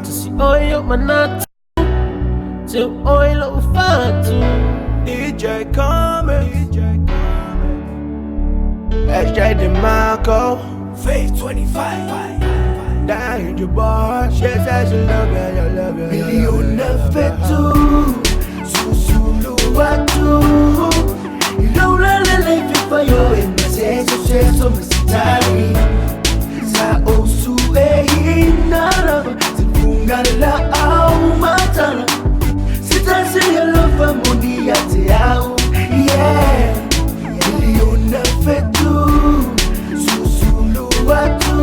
Si oil manatu, si oil ufatu. DJ Common, SJ DeMarco, Faith 25. Dying your boy, she says you love you. Miliona fetu, susulu watu. Ilaula lele fifa yo emaseso mesitari. Sa osu inaraba, sifunga la au matala. Sitasi ya lofa mundi yate au, yeah. Miliona fetu, susulu watu.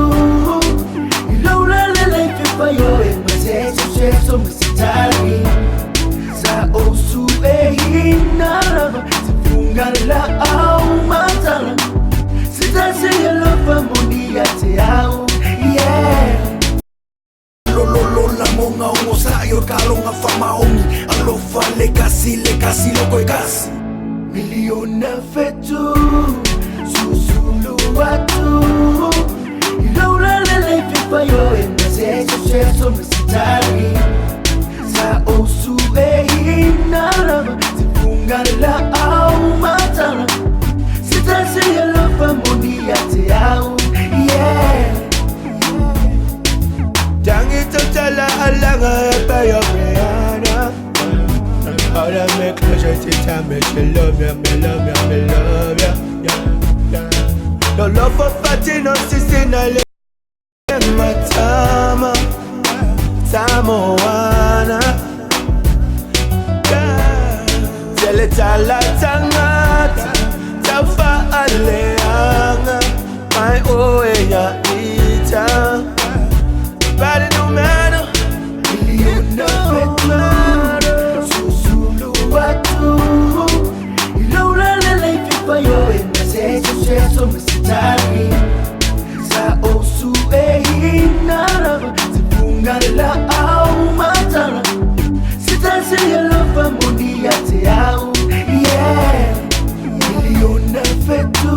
Ilaula lele fifa yo emaseso mesitari. Sa osu inaraba, sifunga la au matala. Sitasi ya lofa mundi yate au, yeah. La monga ongo sayo kalonga fama ongi alofa lekasi loko ekasi Miliona fetu, susulu watu. Ilaula lele fifa yo emaseso mesitari. Sa osu inaraba, sifunga la au matala. Sitasi ya lofa mundi yate au, yeah. Tangi totala alaga pa yo Brianna. How to make pleasure to time me love ya. No love for fatty, no sister, no live my tama. Tamoana. Tell it all la tangat. Tafa aleanga. My oeya ita. Body no matter. Miliona fetu, susulu watu. Ilaula lele fifa yo emaseso mesitari. Sa osu inaraba, sifunga la au matala. Sitasi ya lofa mundi yate au, yeah. Miliona fetu,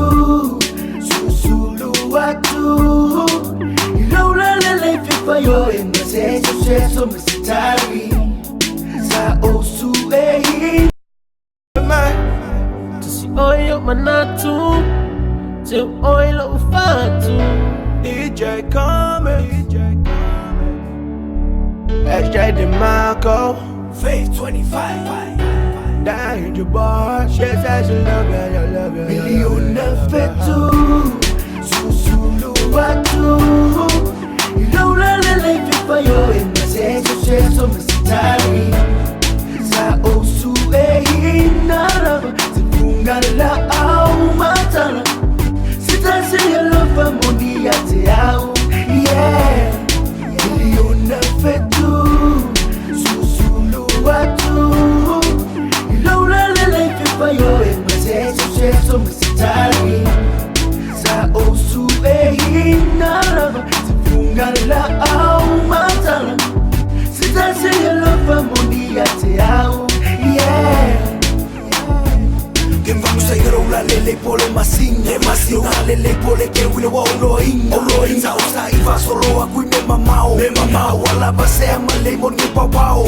susulu watu. Ilaula lele fifa yo emaseso mesitari. Sa osu Si oil manatu, si oil ufatu. DJ Common, SJ DeMarco, Faith 25. Dying your boy, she says you love you. Miliona fetu, susulu watu. Ilaula lele fifa yo emaseso mesitari. Sa osu inaraba, sifunga la au matala. Sitasi ya lofa mundi yate au, yeah. Miliona fetu, susulu watu. Ilaula lele fifa yo emaseso mesitari. Sa osu inaraba, sifunga la au matala. Sitasi ya lofa mundi yate au, yeah. Kemvangu sayero la lele pole masinga lele pole ke wile wa oloing sa usa iva solo akui me mamao wala basea malebo ni papao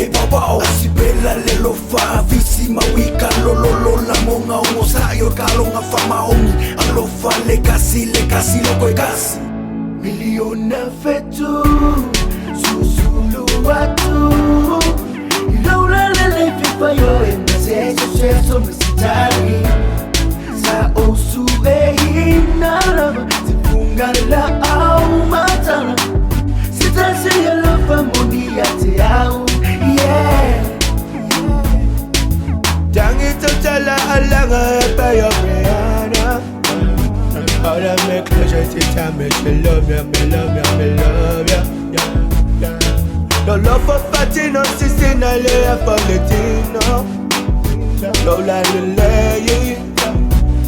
asibela lelo fa visi mawika lolo la monga ongo sayo kalonga fama ongi alofa lekasi loko ekasi Miliona fetu, susulu watu. Ilaula lele fifa yo emaseso mesitari. Sa osu inaraba, sifunga la au matala. Sitasi ya lofa mundi yate au, yeah. Tangi totala alaga pa yo Brianna. How to make pleasure to time me love ya. No love for fatty, no sister, no live for Latino. No la lele,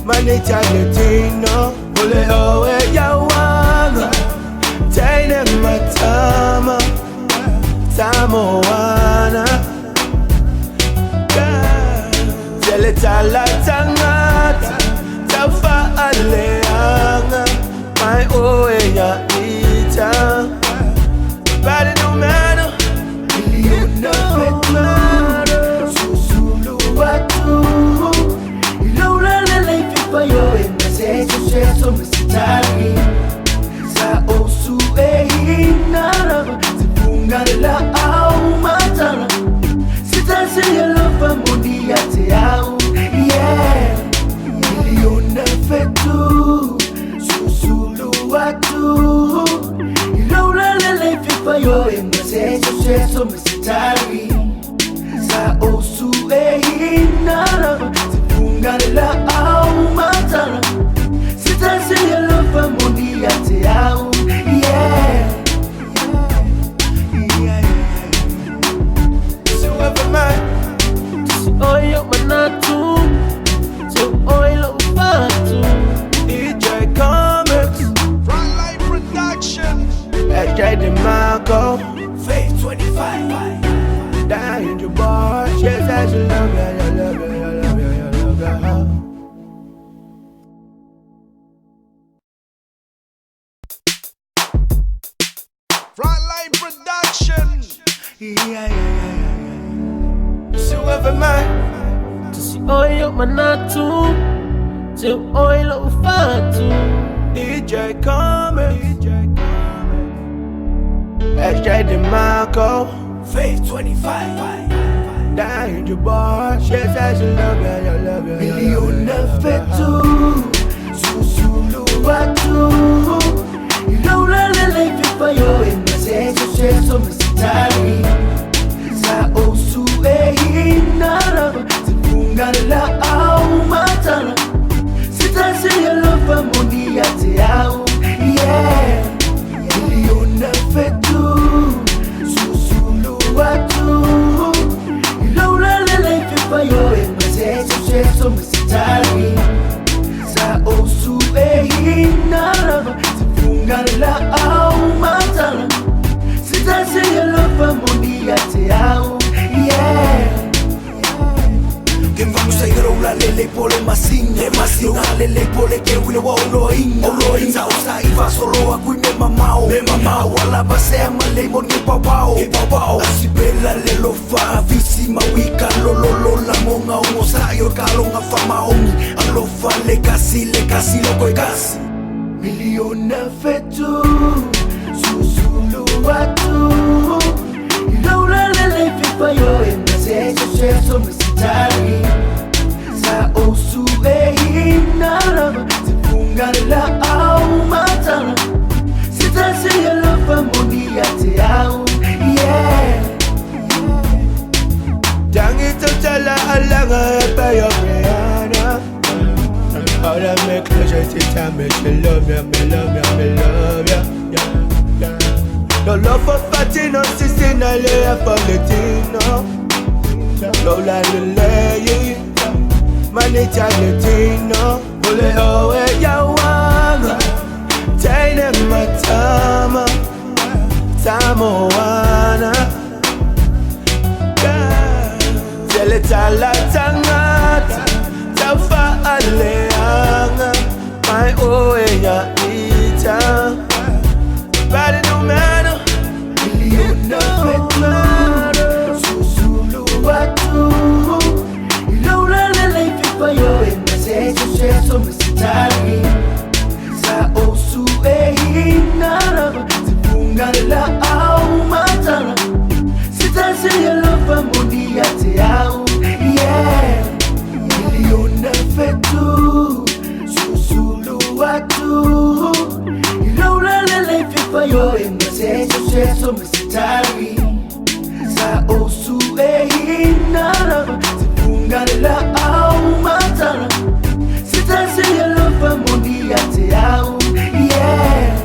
manita Latino. Ole oe ya wanga, taine matama, tamoana. Tell it all la tangat, tafa aleanga. My oeya ita. Bali no matter. Miliona fetu susulu watu Ilaula lele fifa yo Emesecho sheso mesitari Sa osu nara Zifunga la au matara Sitasi ya lofa moni yate au Yeah Miliona fetu susulu watu Ilaula lele fifa yo Emesecho sheso mesitari Sa osu nara Zifunga la au matara Sitasi ya lofa moni yate au Yeah So ever man. Oyo manatu, so oyo ufatu. DJ Comics, Frontline Production, SJ DeMarco, Faith 25. Dying your boy. She says you love ya, you love ya, you love ya, you love ya. Frontline Production, So ever man. Si oyo manatu, so oyo ufatu. DJ Comics, SJ DeMarco, Faith 25. Dying your boy. She says you love ya, you love ya, you love Miliona ya. fetu susulu watu Ilaula lele fifa yo Emesecho sheso mesitari Sa osu nara Zifunga la au matara Sitasi ya lofa moni yate au Yeah Miliona fetu susulu watu Ilaula lele fifa yo Emesecho sheso mesitari Sa osu nara Zifunga la au matara Sitasi ya lofa moni yate au Yeah Que vamos a ir a una lele pole masinga Masina lele pole ke wile wa oloinga Oloinga usa ifa solo aku me mamao Wala basea male mon ni papao Asibela lelo fa visi mawika Lololo la monga ungo sayo kalonga fama ongi Alofa le kasi loko kasi Miliona fetu susulu watu Ilaula lele fifa yo Emesecho sheso mesitari Sa osu nara Zifunga la au matara Sitasi ya lofa moni yate au Yeah Tangi to tell her alanga by your Rihanna. How to make pleasure to time make you love ya, me love ya, me love ya. No love for Fatino, sister, no love for Latino. No la lele, manita Latino. Ole owe ya wanga, taine matama, tamoana. Tele tala tangata, tafa aleanga, my owe ya ita. Bali no matter. Miliona fetu susulu watu Ilaula lele fifa yo Emesecho sheso mesitari Sa osu nara Zifunga la au matara Sitasi ya lofa moni yate au Yeah Miliona fetu susulu watu Ilaula lele fifa yo Emesecho sheso mesitari Sa osu nara Zifunga la au matara Sitasi ya lofa moni yate au Yeah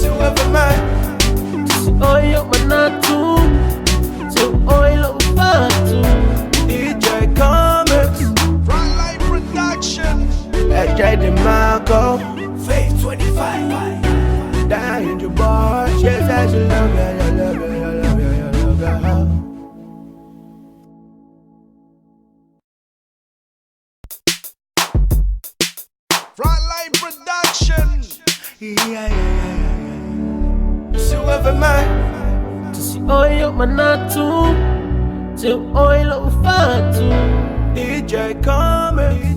So ever man. Si oyo manatu, so oyo ufatu. DJ Comics, Frontline Production, SJ DeMarco, Faith 25. Dying your boy. She says you love ya, you love ya, you love ya, you love ya. Frontline Production, Se weve mai Si oyo manatu Se oilo ufatu DJ coming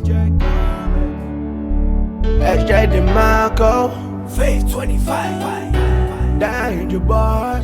SJ DeMarco Faith 25. Danger Boy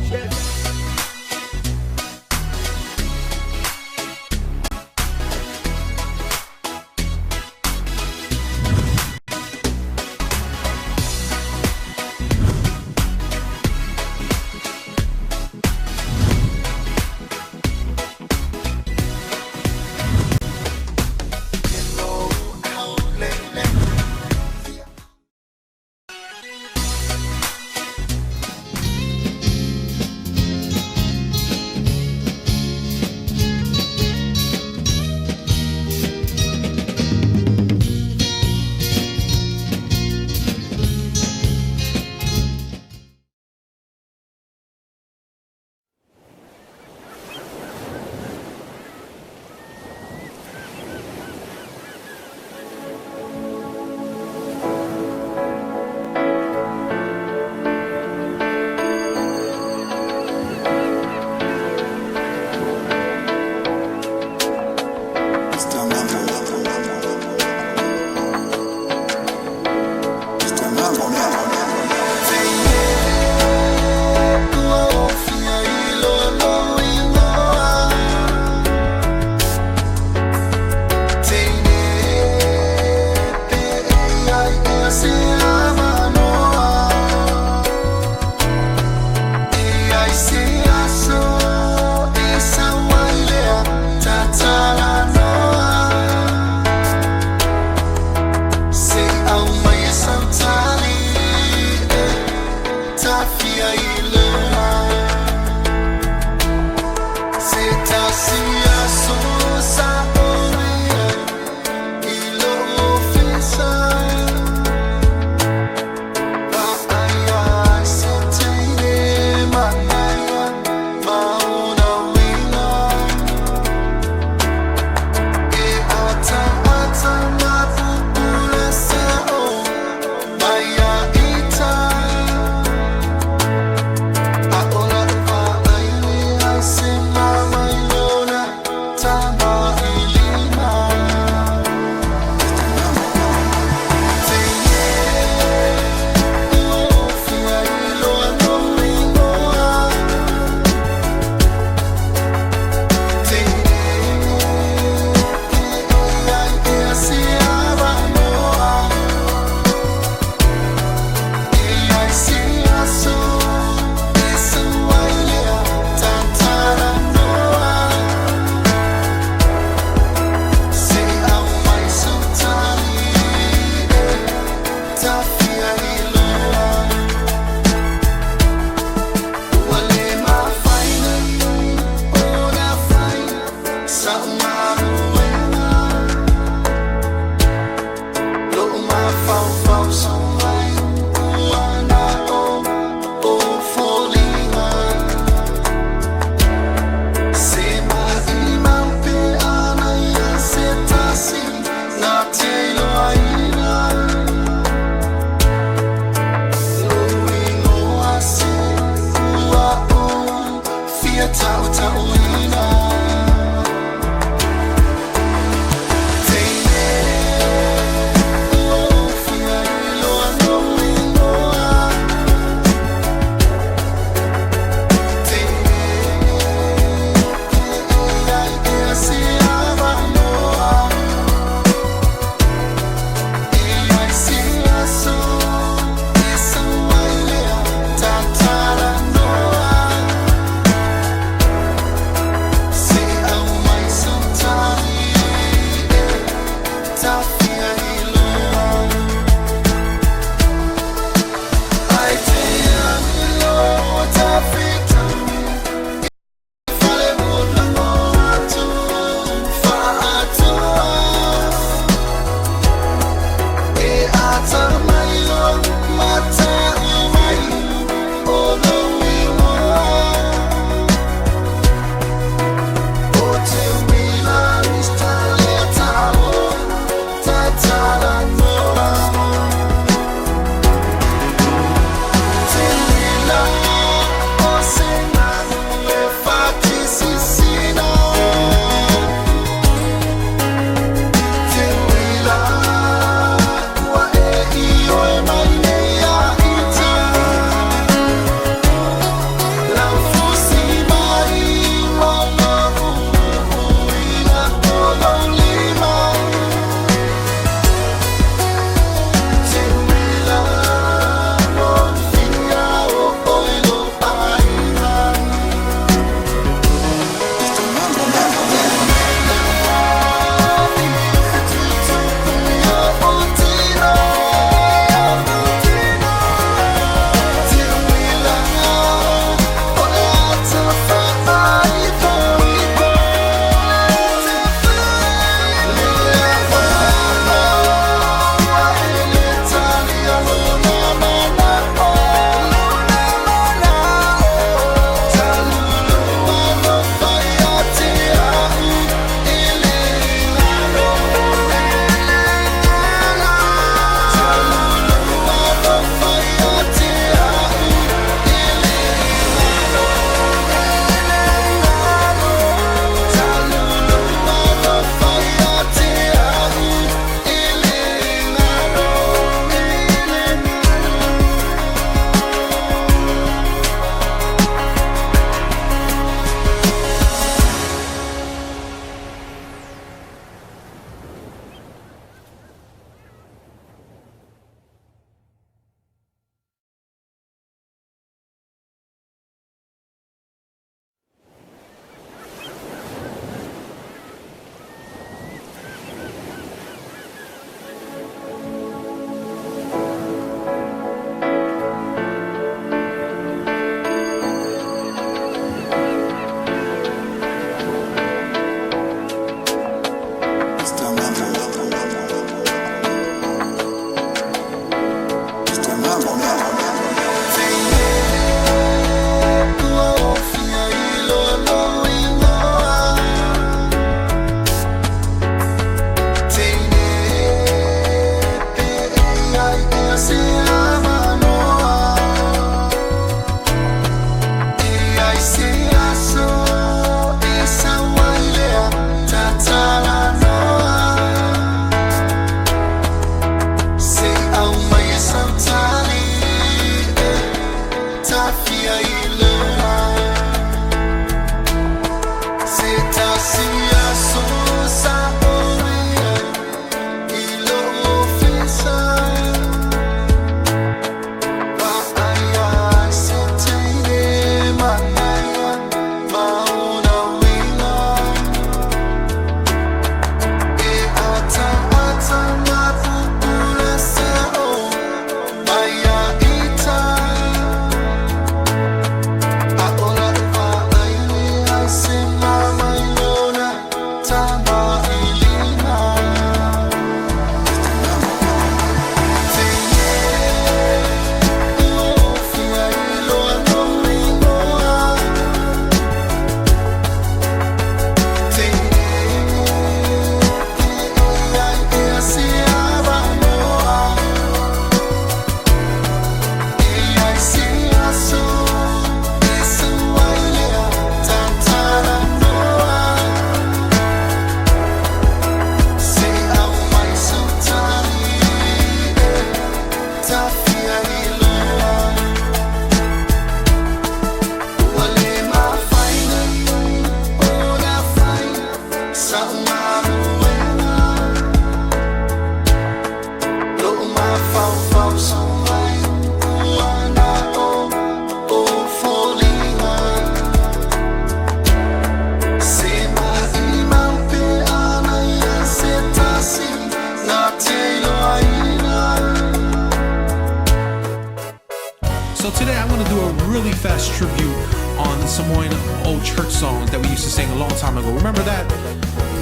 So today I'm gonna do a really fast tribute on some more old church songs that we used to sing a long time ago. Remember that?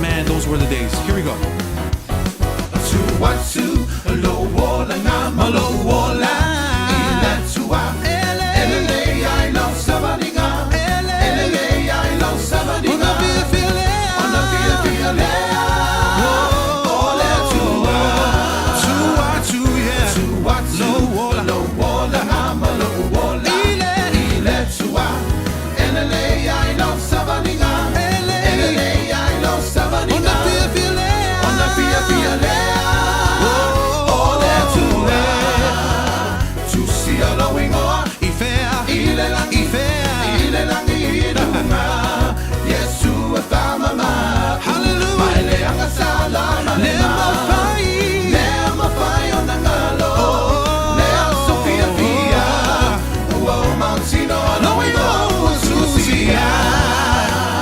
Man, those were the days. Here we go.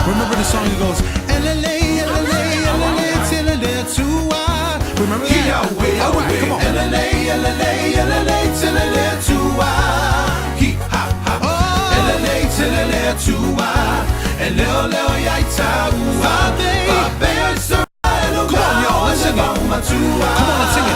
Remember the song that goes remember that? Alright, come on. Come on, y'all, let's sing it. Come on, let's sing it.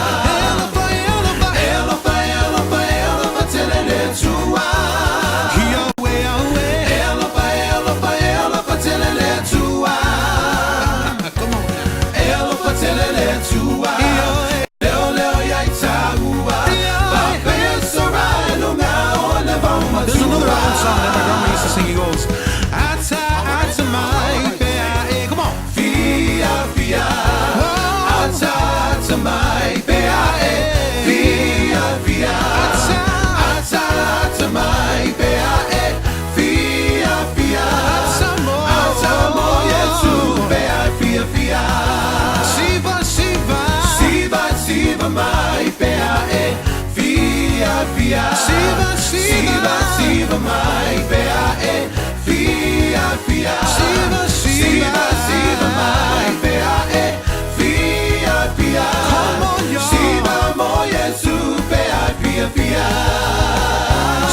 There's another old song that my grandma used to sing. It goes, Ata mai pea. Come on. Fia fia. Ata mai pea. Fia fia. Ata mai pea. Fia fia. Ata mo Yesu pea. Fia fia. Siva siva. Siva siva mai pea. Fia fia. Siva siva. Siva mai pea e fia fia. Siva siva. Siva mai pea e fia fia. Siva mo Yesu pea fia fia.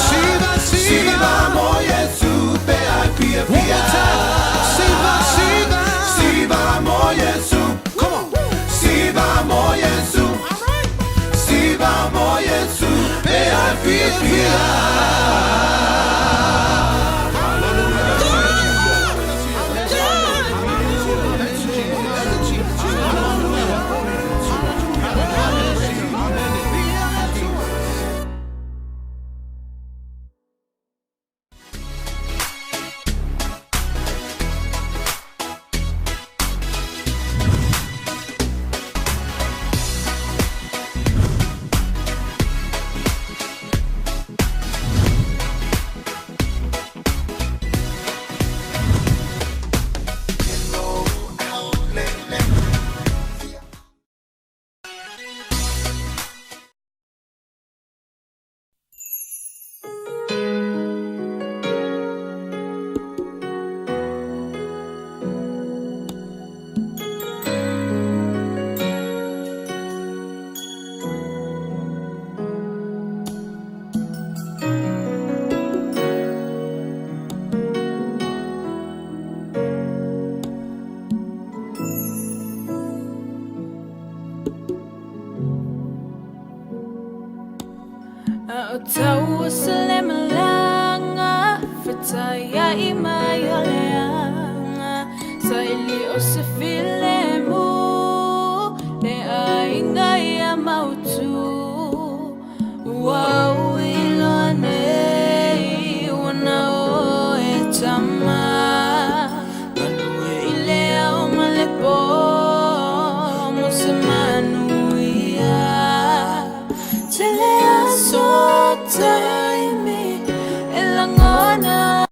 Siva siva. Siva mo Yesu pea fia fia. Siva siva. Siva mo Yesu. Come on. Siva mo Yesu. Siva mo Yesu pea fia fia. Tau selemlanga Fataya imayaleanga Saili o se filemu Le ainga ya mautu Wow ilone Wana o etama Manue ilea o malepo Musemanu ia Telea Time elangona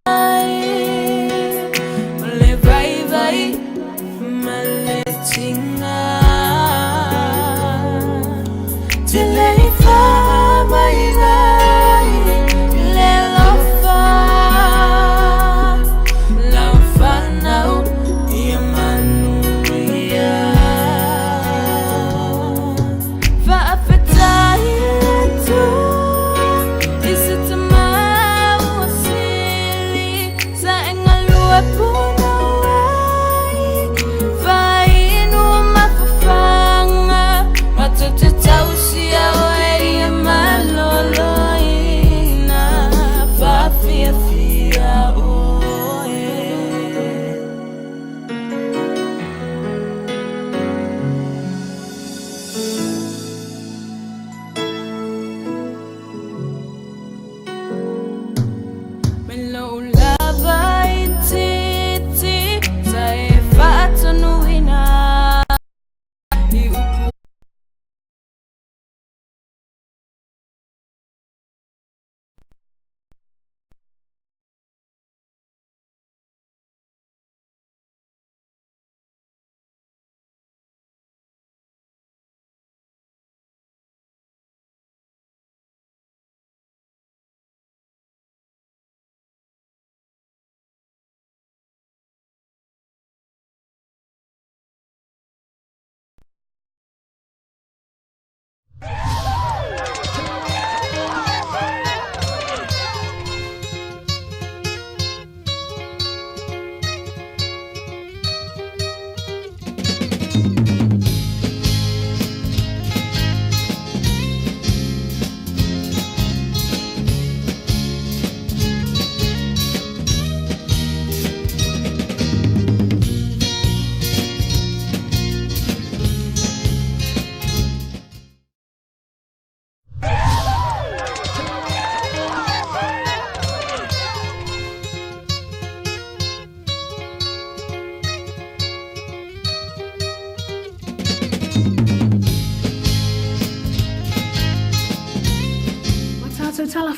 male vai vai male tinga telefa mai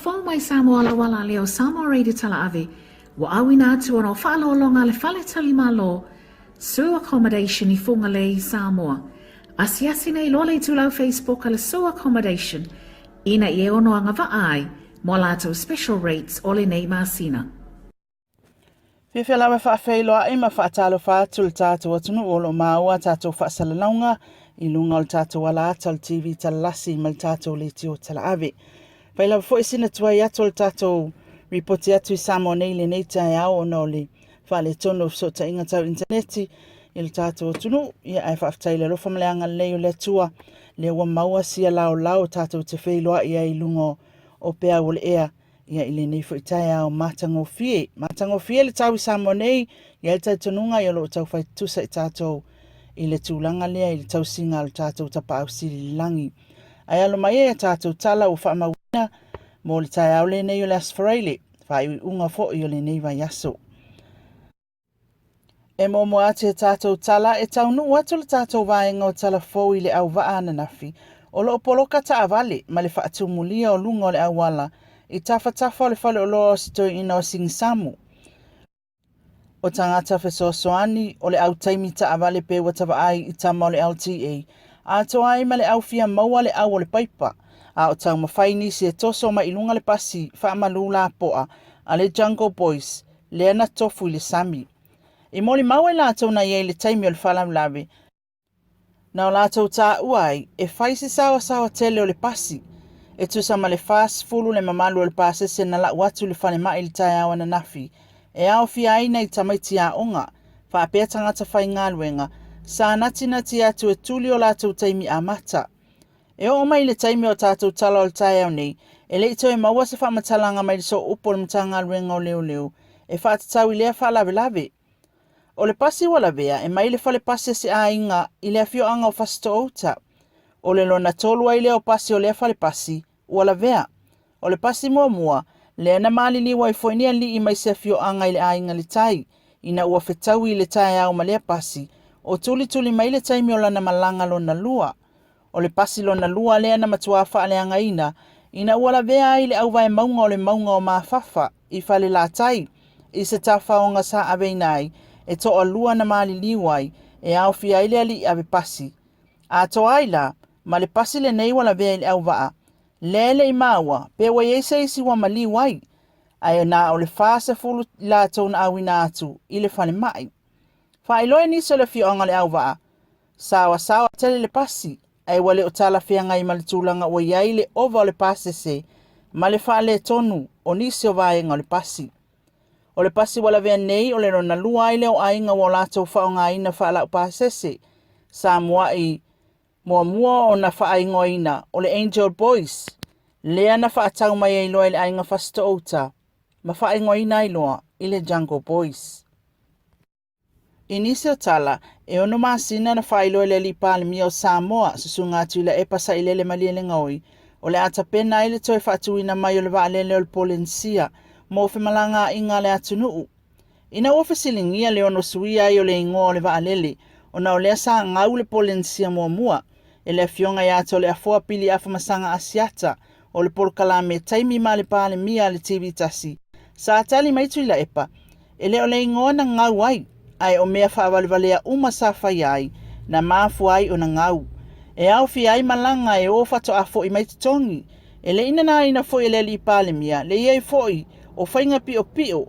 fo mai Samoa la wala leo Samoa Radio Tala Ave. Wa awina atu ono whaalo longa le whale tali malo. Su accommodation I funga le I Samoa. Asiasi nei lole tu lau Facebook ala su accommodation. Ina I ono anga vaai. Mo lato special rates ole nei masina. Fia lawa whaafeiloa ima whaatalo whaatul tātou atunu olo maua tātou whaasalalaunga I lunga o tātou wala atal TV talalasi mal tātou le tio tala ave. Whailawa fo isina tuai atol tātou ripoti atu I Samoa nei le nei tai au ono le whaale tono so ta inga tau interneti I le tātou atunu ia ai whaaftai le rofa maleanga leo le tua le wa maua sia lao tātou te whailoa ia I lunga o pea o le ea. Ia ile nei fo itai au matango fie le tau I Samoa nei ia le taitonunga ia lo tau fai tusa I tātou I le tūlanga lea I le tau singa le tātou tapa au siri langi. Ai alo mai e tātou tala o whaamawina mo le tai au le nei o le asfareile whai unga fo I o le nei vai aso. E mo ate tātou tala e tau nu atu le tātou vaenga o tala fo I le au vaa ananafi o lo poloka ta avale ma le whaatumulia o lunga o le awala I tafa o le whale o loa sitoi ina o Singisamu. O tangata whesoasoani o le au taimi ta avale pe watawa ai I tama o le LTA. A toa ai ma le au fia maua le au o le paipa. A o tau mawhaini si e toso ma ilunga le pasi wha malula poa a le Jungle Boys le ana tofu I le Sami. I moli maua la tau na iei le taimi o le whalam lawe. Na o la tau ta uai e whaisi sawa tele o le pasi. E tusa ma le fast fulu le mamalu o le pasese na la watu le whane mai le tai awana nafi. E au fia aina I tamaiti a onga, wha apea tangata whai ngāluenga, sa nati atu e tuli o lātou taimi a mata. E o mai le taimi o tātou tala o le tai au nei, e leito e maua se whamatalanga mai le so upo le mta ngāluenga o leo, e whaatatau I lea whaalawe. O le pasi wala vea, e mai le whale pasese a inga, I lea fio anga o fasto outa. O le lona tolu ai leo pasi o lea whale pasi, wala vea. O le pasi mua, le na malili wai foinia li I mai se fio anga I le ainga le tai, ina ua whetau I le tai au ma lea pasi, o tuli mai le taimi o lana malanga lona lua. O le pasi lona lua lea na matuafa ale anga ina ua la vea ai le au vai maunga o maafafa, I fale la tai, I se tafa onga sa aveinai, e to o lua na malili wai, e au fia ile ali ave pasi. A to aila, ma le pasi le nei wala vea I le au vaa, lele I maua, pe wa yese isi wa mali wai. Ai na o le fasa fulu la tau na awina atu, I le fane mai. Fa iloe niso le fio anga le au vaa. Sawa tele le pasi, ai wale o tala fianga I malitulanga o iai le ova o le pasese, ma le fa le tonu, o nisi o vaenga o le pasi. O le pasi wala vea nei, o le rona lua ai leo ainga o la tau whaonga ina fa la pasese. Sa mua o na whaaingo ina o le Angel Boys. Lea na whaatau mai e iloa I le ainga fasto outa. Ma whaaingo ina iloa I le Jungle Boys. Inisi o tala, e ono masina na whailoa le li pāle mi o Samoa susunga atu ila e pasa I lele maliele ngaoi. O le ata pena I le toi whaatuina mai o le waalele o le Polensia mo fe malanga inga le atunuu. Ina ofe silingia le ono suia I o le ingoa o le waalele o na o lea sa ngau le Polensia mua. E le fionga ia to le afua pili afa masanga asiata o le porkalame taimi ma le pāle mia le TV tasi. Sa atali maitu ila epa, e le o le ingoa na ngau ai o mea whaawaliwalea uma sa whai ai na maafu ai o na ngau. E au fi ai malanga e o fato afo I maititongi, e le ina na ina fo I le li pāle mia, le iei foi o whainga pio.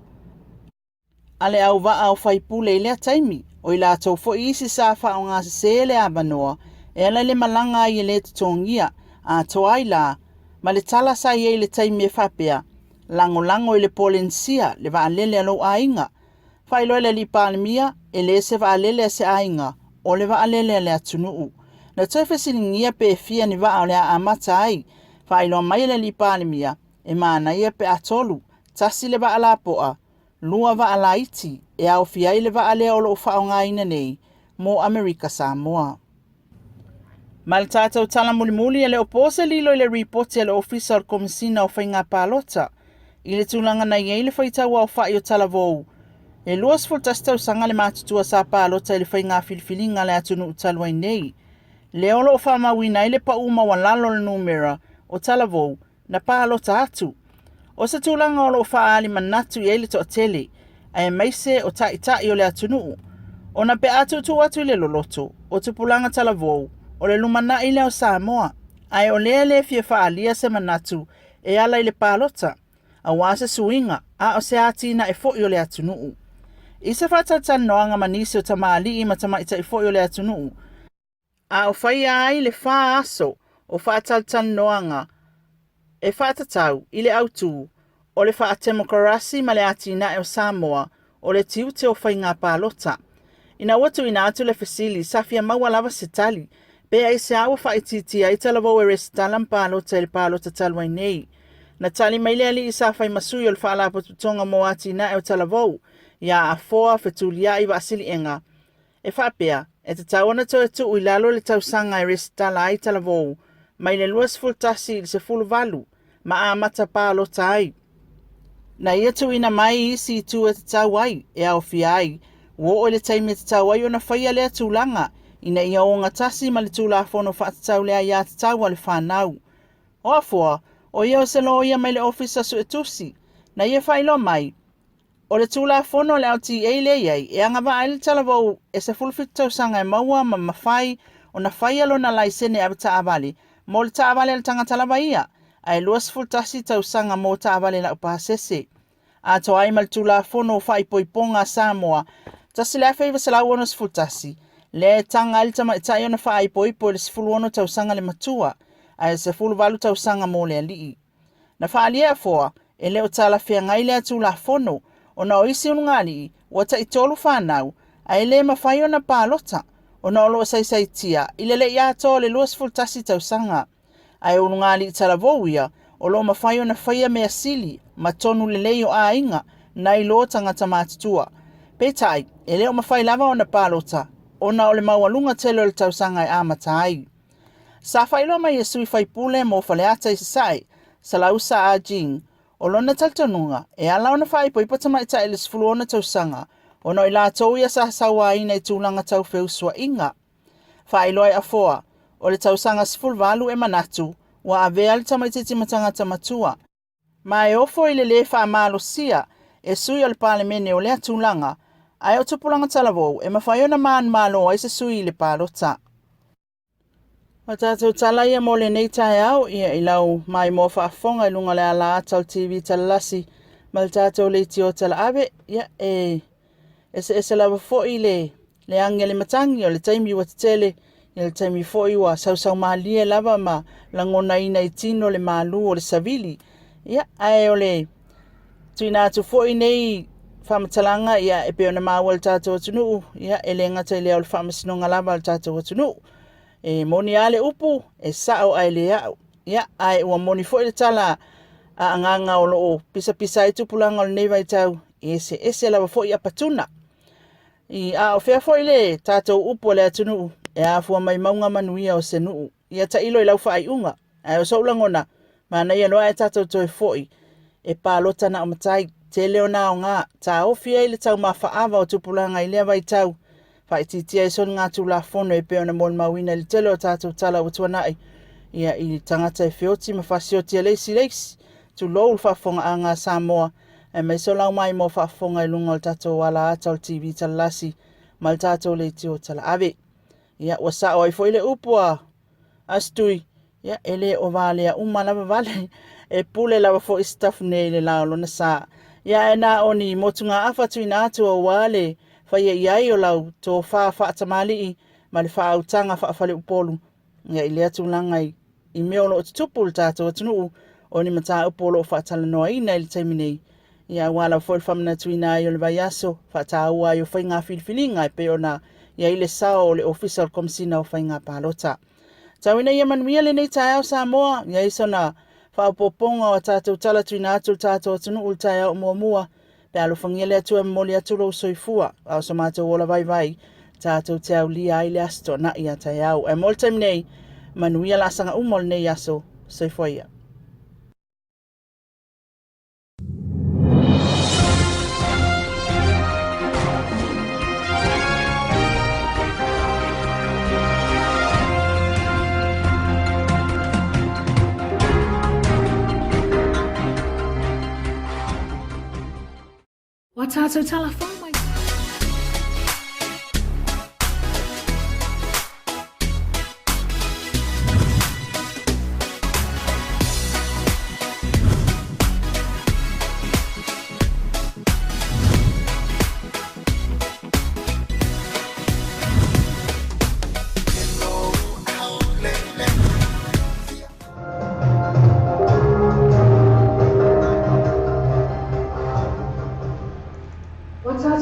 Ale au vaa o whaipule I lea taimi, o I la tau fo isi sa wha o ngā se le abanoa, e ala le malanga I le tutongia, a toai la, ma le tala sa I le taimi e whapea, lango I le Polensia, le waalele alo ainga. Whailoa le li pālemia, e le se waalele se ainga, o le waalele le atunuu. Na tauwhe silingia pe fia ni waa o le amata ai, whailoa mai le li pālemia, e maana ia pe atolu, tasi le waala poa, lua waala iti, e au fiai le waale o lo whaonga ina nei, mo Amerika Samoa. Ma le tātou tala mulimuli e le opose lilo I le reporti e le ofisa o komisina o whainga pālota. I le tūlanga na iei le whaitaua o whai o tala vou. E luas fultastau sanga le mātutua sa pālota I le whainga filifilinga le atunu utalua I nei. Le olo o whamawina I le pauma wa lalo le numera o tala vou na pālota atu. O sa tūlanga o lo whaali manatu i eile to atele, ai maise o tai o le atunuu. O na pe atu tu atu le loloto, o tupulanga talavou, o le lumana i leo Samoa, ai o le fie whaalia se manatu e ala i le pālota, a wase suinga, a o se atina e fo i o le atunuu. I se whatatan noanga manisi o tamaali i matamaita i fo i o le atunuu, a o whaia ai le wha aso o whatatan noanga e whatatau i le autu o le whaatemokarasi ma le atina e o Samoa o le tiute o whainga pālota. Ina watu ina atu le fasili safia maua lava se tali, pe ai se awa whaititia i talavou e resitalam pālota e le pālota talwai nei. Na tali maile ali i sa whai masui o le whaalapotutonga mo atina e o talavou, ia a foa fetulia i wasili enga. E whapea, e te tauana to e tu i lalo le tausanga e resitala ai talavou, mai le luas fultasi i se fulu valu, ma a mata pālota ai. Na ia tu ina mai isi i tu e te tau ai, e au fi ai, wo o le taimi te tau ai o na whaia lea tūlanga, ina ia o ngatasi ma le tūla whono whaatatau lea ia te tau ale whanau. O afua, o ia o se lo ia mai le ofisa su e tusi, na ia whailo mai, o le tūla whono le auti e le iei, e anga wa aile talavou e se fulfitau sanga e maua ma mawhai, o na whaia lo na laisene abe taavale, mo le taavale le tanga talava ia, ai luas fultasi tau sanga mo taavale la upahasese. A to ai mal tūla whono whai poiponga Samoa, tasi lea whaiva se lau ono fultasi, le tanga alitama i tai ona whai poipo le sifulu ono tau sanga le matua, ai se fulu valu tau sanga mo le alii. Na whaalia foa, e leo tala whia ngai lea tūla whono, o na oisi unungali, wata i tolu whanau, ai le mawhai ona pālota, o na olo sai tia, ile le ia to le luas fultasi tau sanga, ai unungali i tala vouia, o lo mawhai ona whaia mea sili, ma tonu le leo a inga, na i lo tangata mātutua. Petai, e leo mawhai lava ona pālota, o na ole maualunga telo le tau sanga e amatai. Sa whailo mai e sui whaipule mo whaleata i sasai, sa lausa a jing, o lona taltonunga, e ala ona whai po ipatama i tae le sifulu ona tau sanga, o no i la tau ia sa sawa ina i tūlanga tau wheusua inga. Whailoi a foa, o le tau sanga sifulu valu e manatu, wa a vea le tamaititi matanga tamatua. Ma e ofo i le lefa a malo sia, e sui o le palemene o lea tūlanga, ai o tupulanga talavou, e mawhaiona maan malo ai se sui le pālota. O tātou tala ia mo le nei tae au, ia i lau mai mo whaafonga i lunga le ala atau TV talalasi, ma le tātou le tio tala awe, ia se lawa fo i le ange le matangi o le taimi wa tele, ia le taimi fo i wa sau mahalia lava ma langona ina i tino le malu o le savili, ia ai o le tuina atu fo i nei whamatalanga ia e peo na maua le tātou atunuu, ia e le ngata i lea o le whamasinonga lava le tātou atunuu. E moni ale upu, e sao ai le au. Ia, ai ua moni fo i le tala a anganga o loo pisa i tupulanga o le neiva i tau, ese lawa fo i apatuna. I a o fea fo i le tātou upu o le atunuu, e a fua mai maunga manuia o se nuu. Ia ta ilo i lau wha ai unga, ai o saulangona, ma na ia noa e tātou toi fo i, e pālota na o matai, te leo na o ngā, tā ofia i le tau ma whaawa o tupulanga i lea vai tau, whai titia i son ngā tūla whono e peo na mol mawina li telo o tātou tala o tuanai. Ia i tangata e whioti ma whasioti a leisi, tu lou whafonga a ngā Samoa, e mai so lau mai mo whafonga i lunga o tātou wala ata o TV talalasi, ma le tātou le tio tala ave. Ia ua sa o i fo ile upua, astui, ia ele o vale a lava vale, e pule lava fo i staff nei le lao lona sa. Ia e na oni motunga awhatu ina atu o wale, whaia iai o lau tō whaatamali i ma le whaautanga whaafale upolu. Ia i lea tūlanga i meo lo o tutupu le tātou atunuu o ni mata upolo o whaatala noa i nei le taiminei. Ia wala fo i whamana tuina i o le vaiaso, whaataua i o whainga whiliwhilinga e peo na ia i le sao o le official komsina o whainga pālota. Tauina ia manuia le nei tae au Samoa, ia iso na whaapoponga o tātou tala tuina atu le tātou atunuu le tae au mua. Pe alofangia le atua moli atu lo soifua, au sa mātou ola vai, tātou te au lia i le asto na ia tai au. E mol taim nei, manuia la sanga umol nei aso soifua ia. Wa tātou tala whau mai. Wa tātou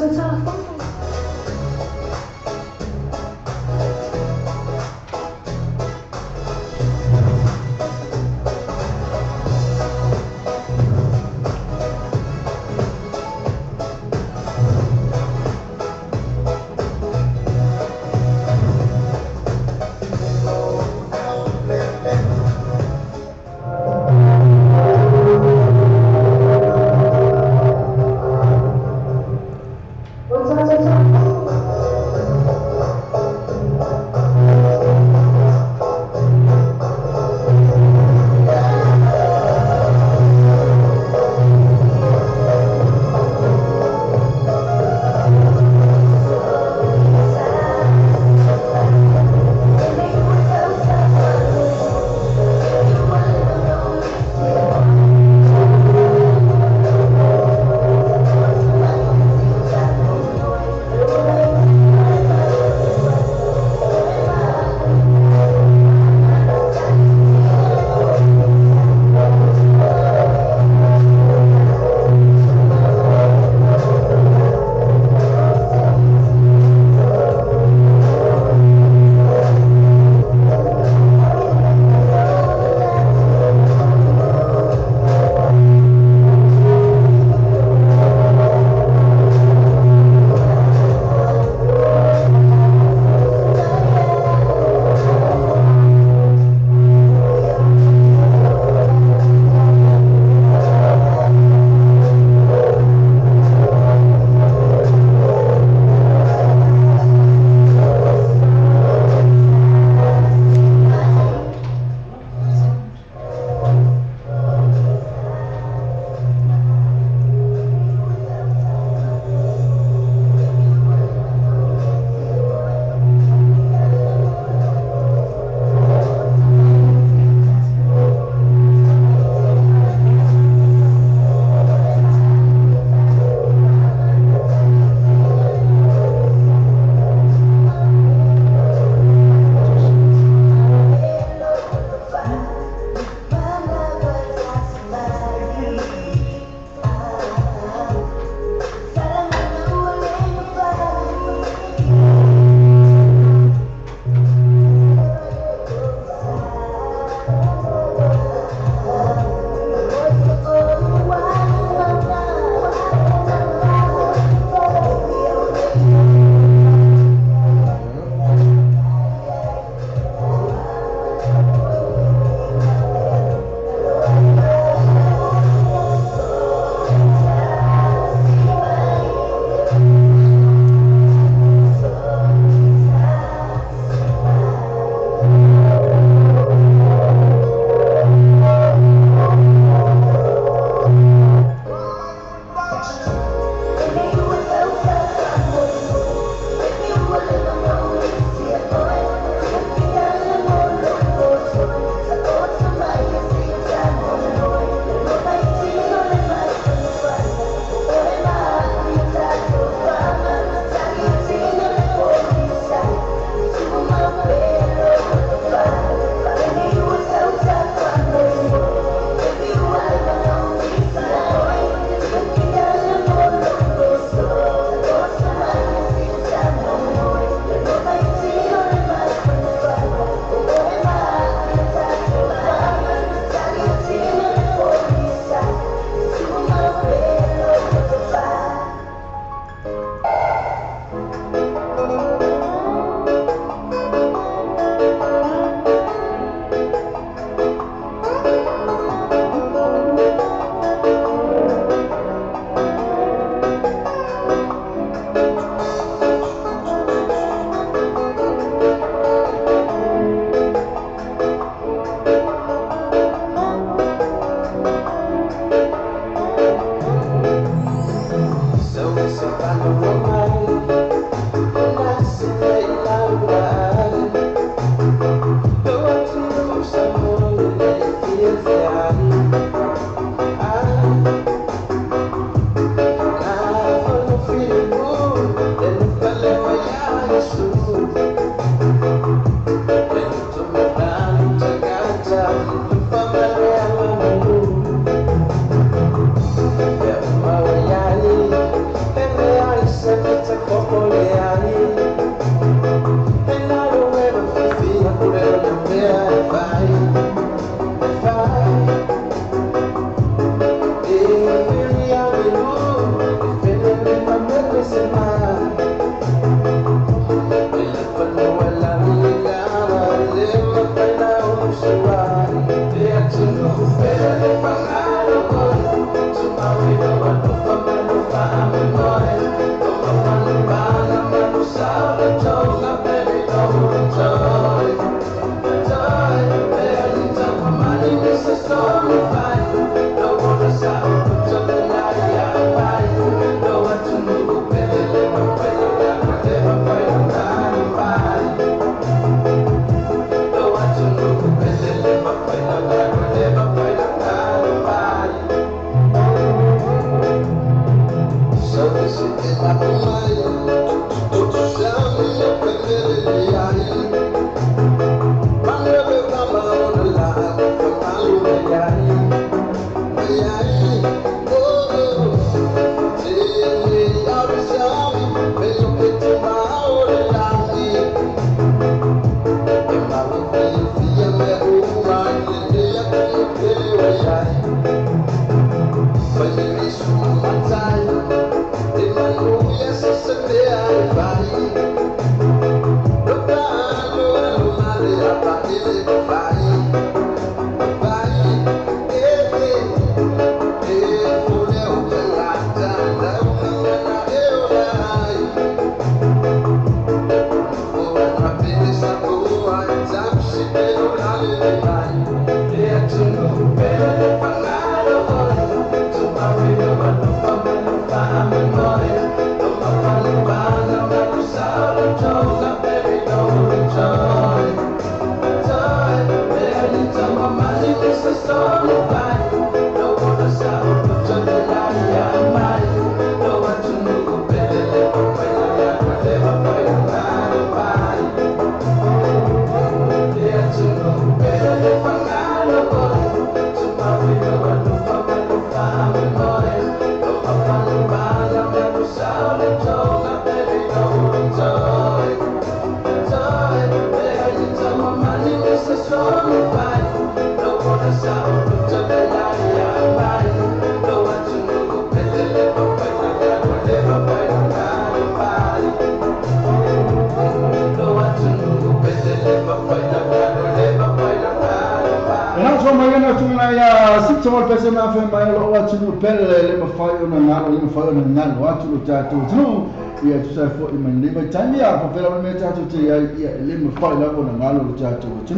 Someone person after my what to pele le mafai ona ngalo le mafai ona ngalo watu lo tatu tu ia tu sai fo iman le mai tani a ko pela me tatu te ia le mafai la ona ngalo lo tatu tu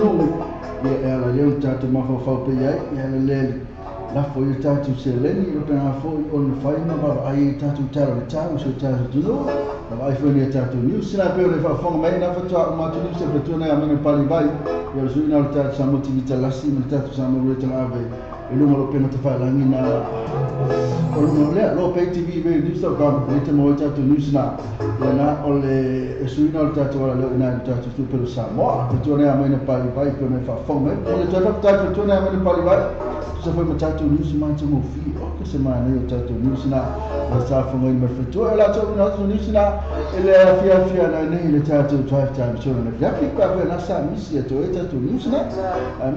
ia ala le tatu mafa fa pe ia le la fo ia tatu se le ni lo tana fo on fai na ba ai tatu tara tatu so tatu tu la vai fo ni tatu ni sina pe le fa fo mai na fa tu ma tu ni se pe tu na amene pali vai ia so ina lo tatu sa motivita la si me tatu sa mo le tala ave e lungo lo pena te whailangi na o lungo lea lo pay TV ve ni sto kam ni te mo tatu nusina ia na o le e suina o tatu ala leo ina tatu tu pelo Samoa te tu na mai na pali vai ko me fa fome o le tatu tu na mai na pali vai se foi tatu nusina te mo fi o ke se mai na tatu nusina o sa fo mai me fitu e la tatu nusina e le fia na nei le tatu 5 times so na ya ki pa na sa misi e to e tatu nusina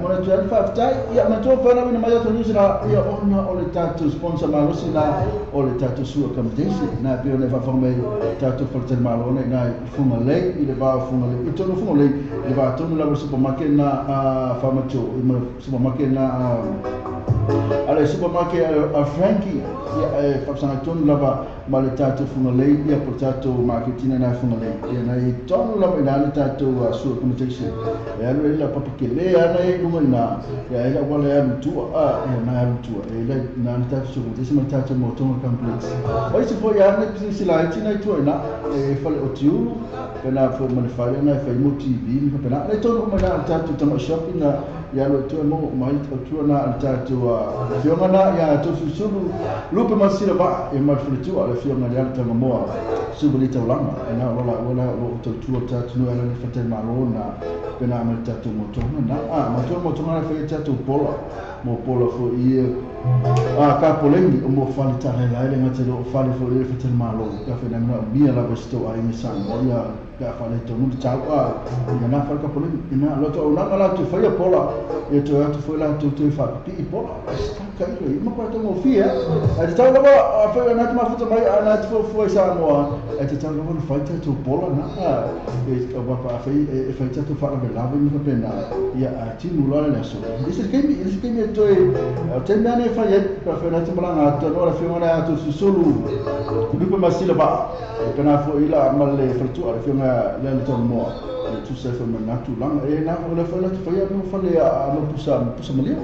mo na 5 tai ia ma to fa na mai nusina ia ona o le tatu sponsor malosina o le tatu sua accommodation na pio ne fa fome tatu fortel malone na fuma lei i le va fuma lei i tono fuma lei le va tono la supermarket na famacho i supermarket na ale supermarket a Frankie ia fa sana tono lava ma le tatu fuma lei ia por tatu marketing na fuma lei ia na i tono lava na le tatu sua accommodation e ale la papikele ana e lumana ia ela wala ya tua na tua e le na tatu sua accommodation ma tatu mo tono complex oi se foi ana precisa lá tina i tua na e fale o tiu pena fo ma fale na fa mo TV ni pena le tono ma na tatu tama shopping na ia lo tua mo mai tua na tatu fiona na ia to sulu lupe masira ba e ma fle tua le fiona ya tanga mo subulita ulanga na wala lo tua tatu no ala ni fatel malona pena ma tatu mo tono na ma tono na fa tatu pola mo pola fo ia ka polengi o mo fali tare la ele ngate lo fali fo ia fatel malo ka fe na bia la besto ai mi san ia ka fali to no tau ia na fa ka polengi ina lo to na la tu fa ia pola e to fo la tu fa pi pola kai rei ma pa to fia e te tau lava fa na te mafuta mai ana te fo sa mo e te tau lava fai te bola na e wa pa fai e fai te fa la lava ni ka pena ia a ti mu la so ese ke mi to e te mane fai e pa fa na te malanga to no la fi ngona to sulu ku pa masila ba e pena fo ila male fa tu ala fi ngona le to mo tu se fa na tu lang e na la fa la fai no fa le a no pusa mali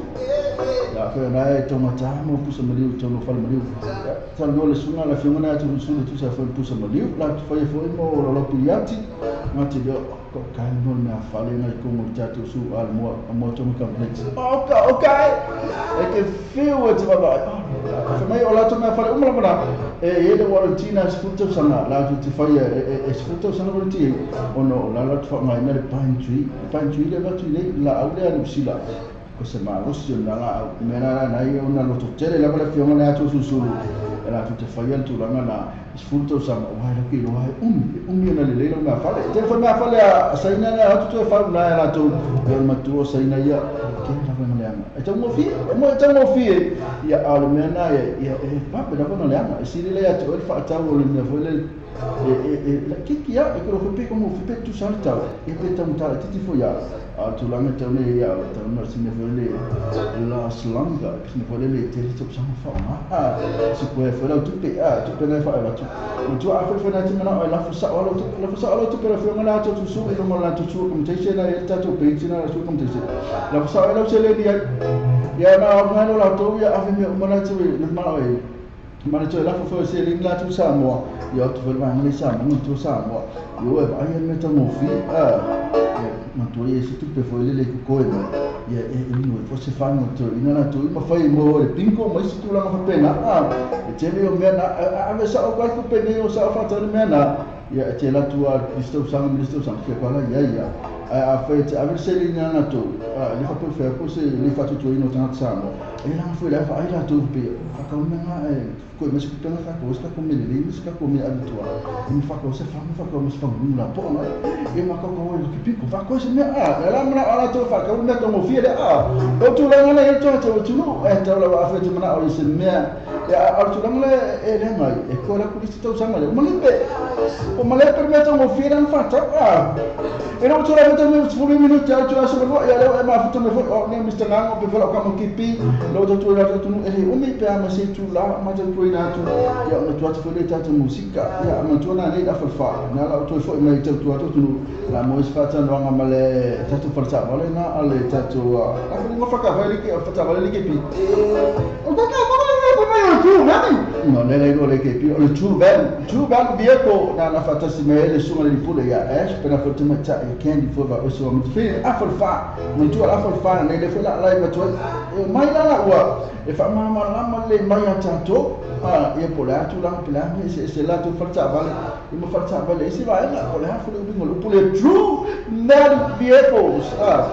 ya fa na e to mata mo pusa mali to no fa mali ta no le suna la fi ngona tu sulu tu se fa pusa mali la tu fai fo mo lo piati ma ti do ko kai no na fa le na ko mo tu su al mo to mo complex okay e ke feel it baba fa mai ola to na fa le umra bana e de warantina sfuto sana la tu ti fai e sfuto sana ko ti ono la tu fa mai na pine tree le va tu la aule al sila ko se ma lo si na mena na io una lo tutte la bella fiona na tu su la tu ti fai al tu la na sfuto sana wa la ki lo hai na le lo na fa le te fa na fa le sai na la tu fa na la tu ma tu sai na ya ke la fa na e te mo fi ya al mena ya pa pe la fa na ya si le ya tu fa ta wo le ne vo le la kiki ya e ko pe como pe tu salta e pe ta mutala ti fo ya tu la meta ne ya ta no si ne vole la slanga si ne vole le te tu sa fa ma si può fare tu pe ne fa la tu a fa na ti na la fa sa alo tu per fa na tu su e no la tu su come te se na ta tu pe ti na su come te se la fa sa alo se le ya na no la tu ya a me ma na tu le ma mana tu la fa se le la tu sa mo yo tu vel ma le sa mo tu sa mo yo e ai me ta mo fi ma tu e se tu pe fo le ko ya e no fo se fa no tu ina na tu ma fai mo le pinko ma se tu la fa pena e te le o me na a me sa o ka ko pe ne o sa fa ta me na ya te la tu a Cristo sa ke pala ya a fait avec Céline na tu li fa pe fa ko se li fa tu ino tan sa mo e la fa la fa ai la tu pe fa ka me na ko me se pena fa ko sta ko me le mi ska ko me abitua mi fa ko se fa me fa la po na e ma ko ko ki pico fa ko se me la mana ala tu fa ka me to mo fi de o tu la na e to tu no e ta la fa te mana o se me ya al tu la e le mai e ko la ku ti to sa ma le mo le pe o ma le permetto mo fi dan fa ta e no tu la me 10 minuti al tuo solo ya le ma fatto me fo ne mi sta ngango pe fela ka mo kipi lo tu la tu e o mi pe ama se tu la ma tu ina tu ya no tu fo le ta tu musica ya ma tu na le da fa na la tu fo me tu la mo is fata no nga male ta tu forza vale na ale ta tu a mo fa ka vale che fa vale che pi o ta ka no le che pi o tu bel vieco na fata si me le sono di pure ya per fatto metta e candy for ba o so mo fe afalfa mo tu afalfa ne le fe la ma tu mai la wa e fa ma le mai tanto e pola tu la pela se la tu forza vale e mo forza vale si va la pola fu lo pure true mad vehicles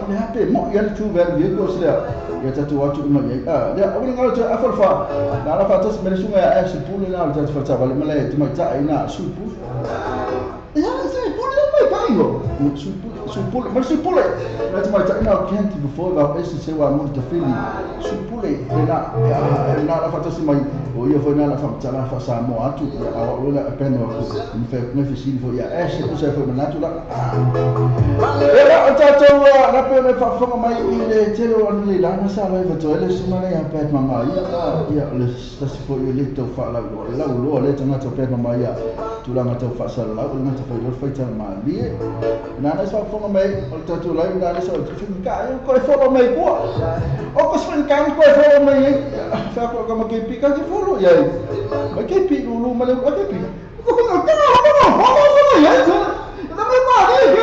ne hape mo ya true mad vehicles ya tatu watu ma ya ya o ngalo tu afalfa na la fata se me sunga ya se pule la tu forza vale ma le tu ma ta ina su pu ya se pule mai paio su pule ma su pule la tu ma ta ina can't before la esse se wa mo ta fili su pule na la fata se mai o io foi na la fata la fa sa mo atu ya o la appena mi fa come fi fo ya esse tu se foi na tu la era ta la pe fa fa mai ile te lo an la na sa la fa to ele su ma ya pe mama ya le sta si fo ile to fa la lo le tanga to pe mama ya tu la mata fa sa la o na ta fa lo fa ta ma li na na sa fo mai o ta tu la na na sa tu fi ka ko fo mai ko o ko sfin kan ko fo mai fa ko ma ke pi ka ke fo ya ma ke pi lu ma le ko ke pi ko no ya na me ma ni ke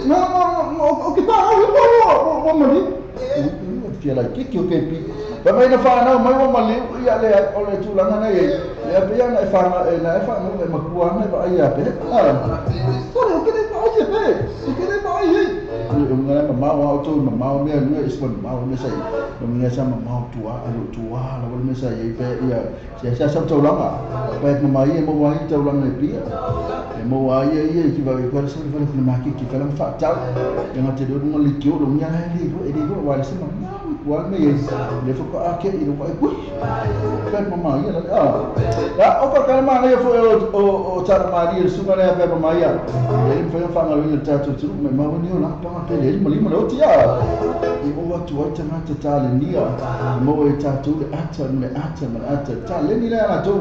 no o ke pa o ma ni fia la ke ke pi ba mai na fa na mai ma le ya le o le tu la na ye le pe ya na fa no ma ku na ba ya pe ko ke ne ba ye pe ke ne ba ye ngana ma wa to ma me ne is ma me sai no me sa ma tua la me sai ye pe ya sa to la ma pe ma ye mo wa to la ne pi e mo wa ye ki va ko sa fa ma ki fa la fa ta ya na te do mo li ki o do nya li do e di do wa se ma kuan me le fo ka ke i ro mai pu pe mama ia la la o ka ka ma le fo o tara mari e sunga le pe mama ia e fo fa nga le tatu tu me ma ni o la pa pe le mo le tia i o atu o tana ta le nia mo e tatu le ata ta le ni la to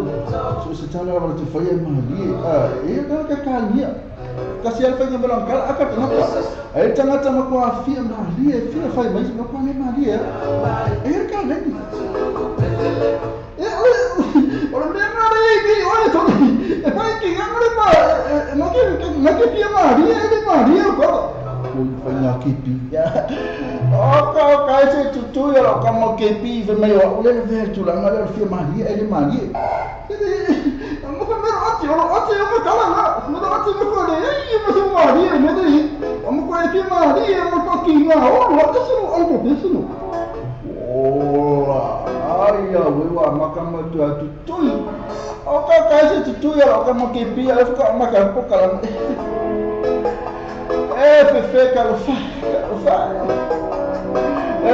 so se ta la te fo ia ma li e ka nia kasi alfa nga belang kala aka tanaka ai tangata makwa fia mali e fia fai mai makwa ne mali e ka leni ora me mali ki ora to e fai ki ngamre pa no ke fia mali e mali ko fai nga kipi ka se tutu ya ka mo kipi ve me o le ver tu la ngala fia mali e mali mo ka me ati o mo kala na mo ati mo ko le mo so mali mo de mo ko e fia mali mo ko ki nga o lo ka so o mo pe so ai ya we wa makama tu tutu o ka se tutu ya ka mo kipi ya ka ma ka ko kala fe ka lo fa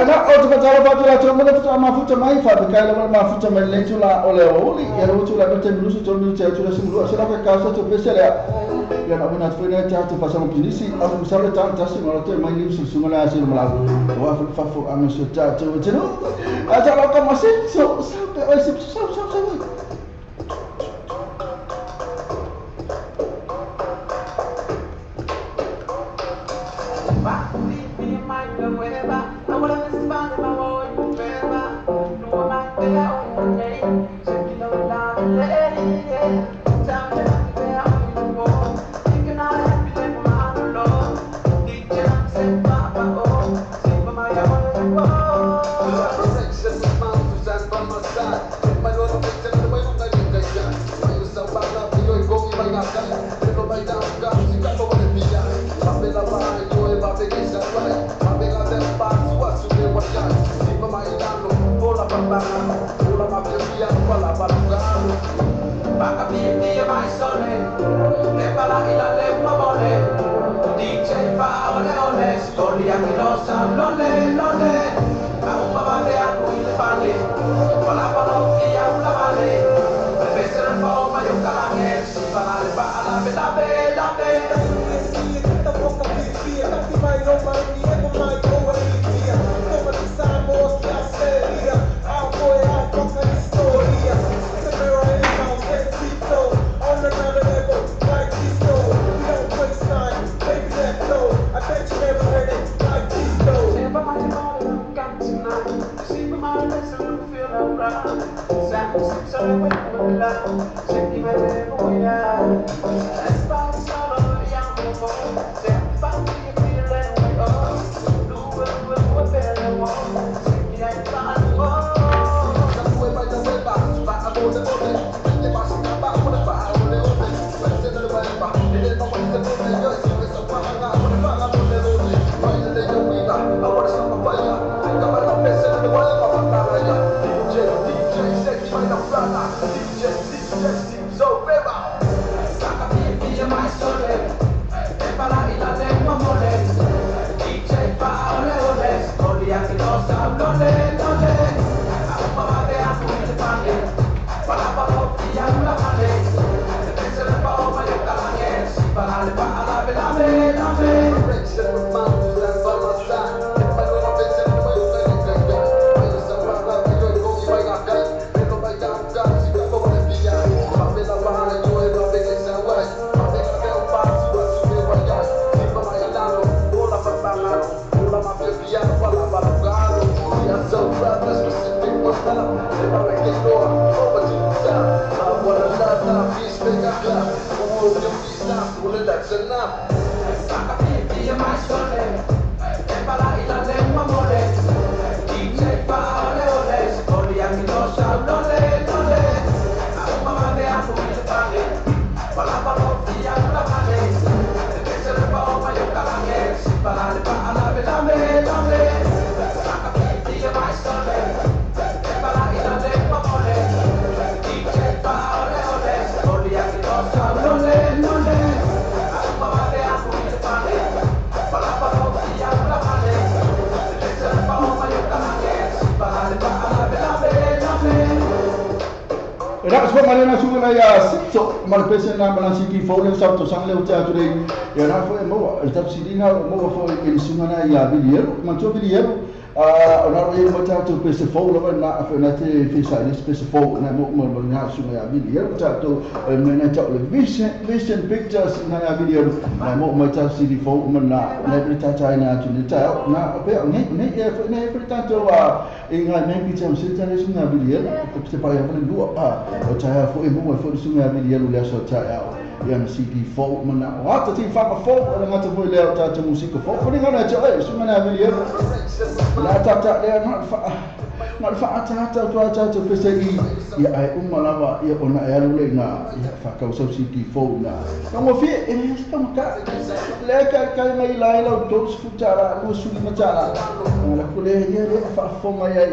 na o te tala fa la toma na mafuta mai fa ka la mafuta mai le tula o le oli ya lo tula no te blusu to no te tula simu so ka ka to pesele ya na bona foi na ta to fa sama pinisi a mo sa le ta si no te mai ni su mala si mala wa fa fo a mo so ta to te no a ta lo ka ma se so sa pe o se so Para Era so malena sunga ya sito mal pese na malansi ki fo le sa to sang le uta tu le ya na fo mo el tap sidina mo fo in sunga na ya video man to video ona ro mo ta to pese fo lo na fo na te fi sa ni pese fo na mo na sunga ya video ta to na ta le vision pictures na ya video na mo ta sidi fo mo na ta China tu ni ta na pe ne ta to inga ne ki cham se ta le sunga video te pa ya fo dua o ta fo e mo fo sunga video le so ta ya na CD fo mo na o ta ti fa fo na ngata fo le ta musika fo fo ni ngana cha sunga na video la ta le na fa ta pese I ya ai lava ya ona ya le na ya fa ka so CD fo na mo fi e sta mo ka le ka mai la lo to futara mo su ma cha la ko le ya le fa fo ma ya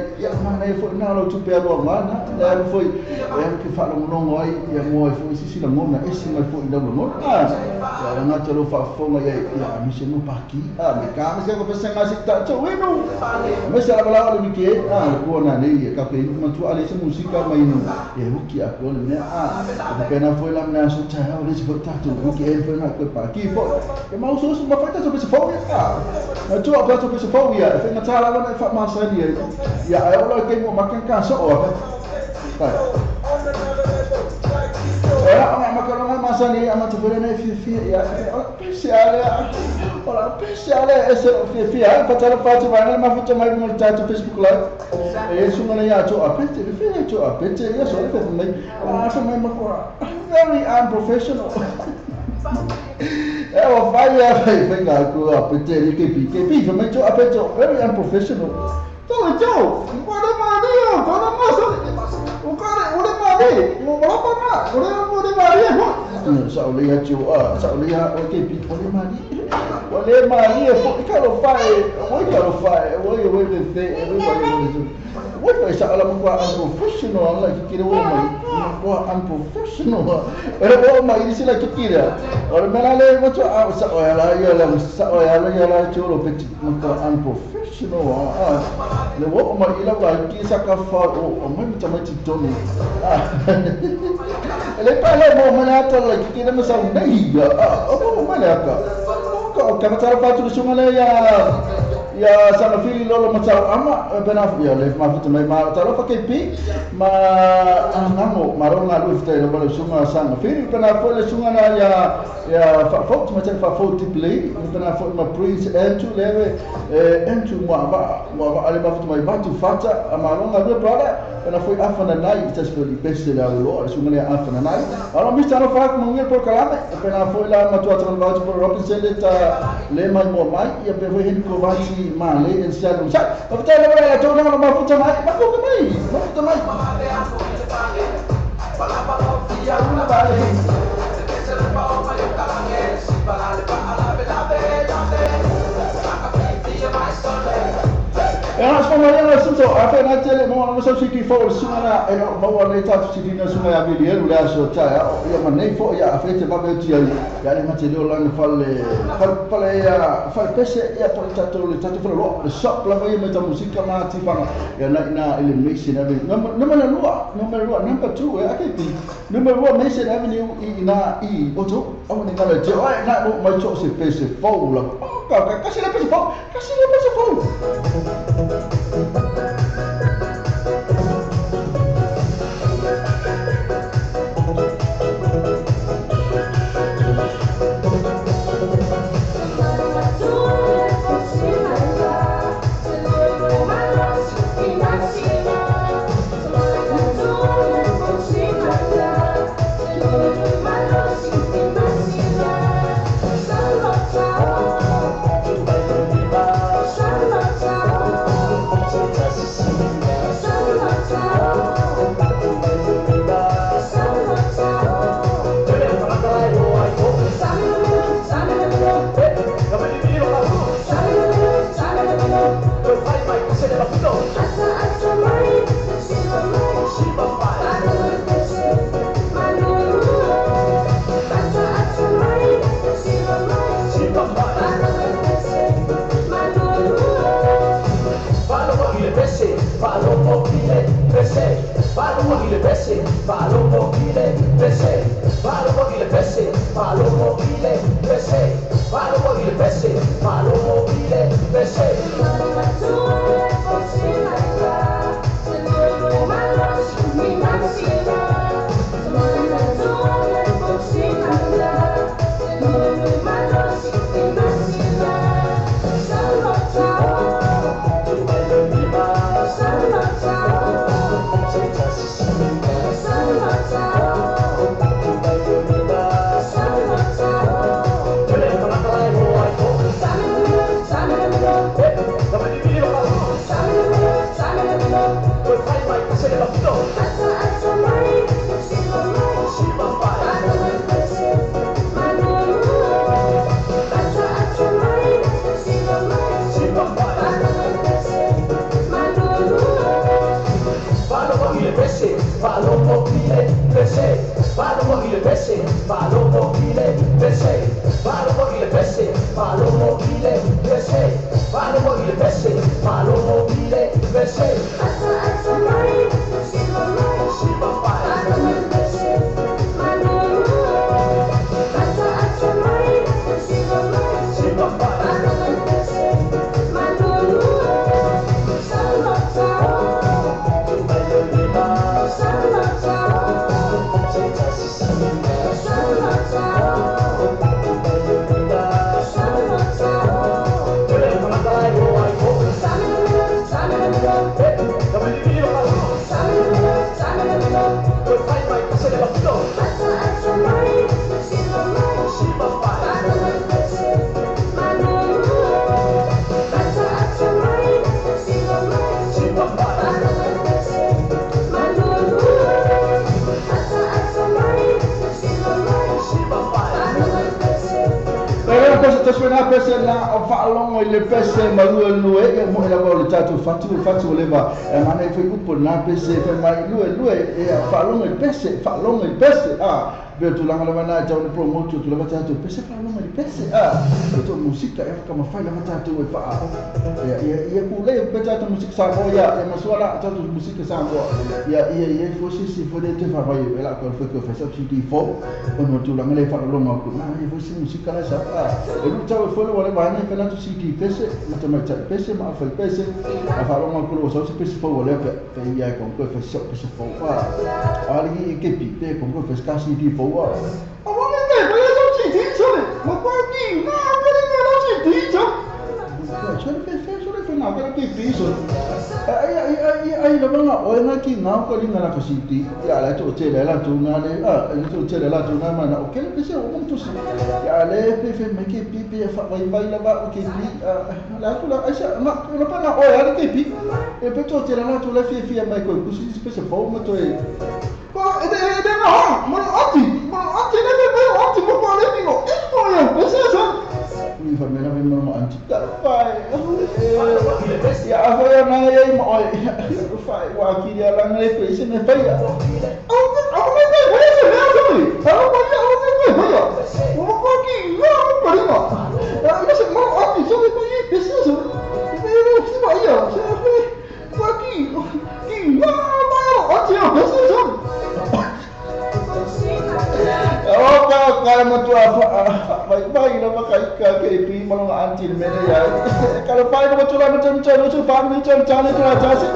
ma na fo na lo tu pe lo ma na la fo ya ki fa lo no ai ya mo fo si la mo na e si ma fo ida mo ya na cha lo fa fo ma ya mi se no pa ki me ka me se ko pese nga si ta cho we no me se la bala lo mi ke ko na ne ka pe ma tu ale se musika mai no e huki a ko ne ko pena foi la na so ta o le se ta tu huki e foi na ko pa ki fo e ma so ma fa ta so pese fo ya na tu a pa so pese fo ya fe na ta la na fa ma sa ni ya ai lo ke mo ma kan ka so o ya ma ka no ma sa ni ama tu pere na fi ya speciale ese fi ya fa ta pa tu ma ma fu ta mai mo ta tu Facebook live e sunga na ya to apete fi ya to apete ya so fe mai fa mai ma ko very unprofessional o fai ya fe ga ko apete ri ke pi fa mai to apete very unprofessional to guarda ma dio guarda ma so ora ma di mo pa ma ora ma di sa o le ya to sa o le ya o ke pi ora ma di Olha Maria, o que ela faz? Oi, everybody what was ela muito unprofessional, ela que queria unprofessional. Era uma isso lá que queria. Ora, mas ela muito ela choro petit muito unprofessional. Lewou uma ila vai que saca fora o muito também te tome. Ele fala uma manata lá que queria me saber nem uma manata. Kama tara patu sunga le ya sama fili lolo matau ama bena ya le ma fitu mai ma tara fa kepi ma ngamo maronga lu fitu le balo sunga sama fili bena fo le sunga na ya fa fo ma fa fo tiplay bena fo ma prince entu leve entu mo ale ma fitu mai batu fata maronga lu brother bena fo afana nai ita spe di beste la lo sunga le afana nai ala mi stano fa mo ngel por kalame bena fo la ma tu atral batu por Robinson le mai mo mai ia pe hin ko vati ma le en sia no sa pa ta la la to na ma futa mai Era só Mariana Sinto, apenas ele não sabe se que for sunga e não vou nem tá se dina sunga ya video lá só tá ya manei fo ya afete ba be tia ya le material lá no fale ya fale pese ya por tá to le tá to lo só la vai meter música ma ti fa ya na elimination avenue number 2 aqui number 1 Mason Avenue na auto au ni kala je na mai cho se pese fo la kasi le pese fo Follow what he the best. Palomo ile pese, palomo ile pese, palomo ile pese, palomo ile pese, palomo ile pese. Palomo ile pese, palomo ile pese, palomo ile pese, palomo ile pese, palomo ile pese, palomo ile pese, palomo ile pese. Taswena pese na whaalongo I le pese marua lue e mo ela wau le tatu fatu leva mana I upo na pese pe mai lue e whaalongo I pese veo tu langa lava na jau le promoto tu lava tatu pese whaalongo I pese to musika e kama fai lava tatu e wha ia kule pe tatu musika sa moia e masuala tatu musika sa moa ia fosi si fode te whawai ela kwa wheko fesa CD4 ono tu langa le whaalongo aku na ia fosi musika la sa lu tau e folo wale vane pena tu CD pese mata mata pese ma fa pese a fa longa ko so se pese fo wale pe ia con ko fa so pese fo ali ke pi pe con ko fa CD fo a wale me so CD so ma ko ni na no CD so so le na ka ke pi so ai la banga o na ki na ko linga na ka CD ya la to te la tu na le to te la tu na ma na o ke le pese o mo tu ya le pe fe me ke pi pe fa vai la ba ke pi la tu la aisha ma la pa na o ya ke pi e pe to te la tu la fi mai ko ku si pese fo mo to e ko de na mo ati ne be ati mo pa le mi no e mo ya pese so ni fa me na me mo anti ta fai ya fa ya na ye mo fai wa ki ya la na pe se me fai ya o me be we se me so ni o me ya o ko ki no ko ni no ya se mo ati so ko ye pese so me si ba ya se fe ko ki no ati o pese so kalau matua baik-baik lah pakai KP malu anti mana ya. Kalau pakai matua macam tu faham macam tu aja sih.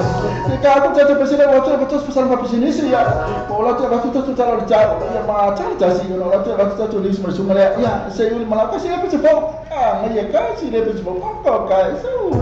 Kalau tu presiden matua betul pesan apa sini sih ya. Kalau tu waktu tu cara jauh ya macam aja sih. Kalau tu waktu tu tulis macam ya saya ul malaka sih apa sebab ya kasih dia sebab apa kai so.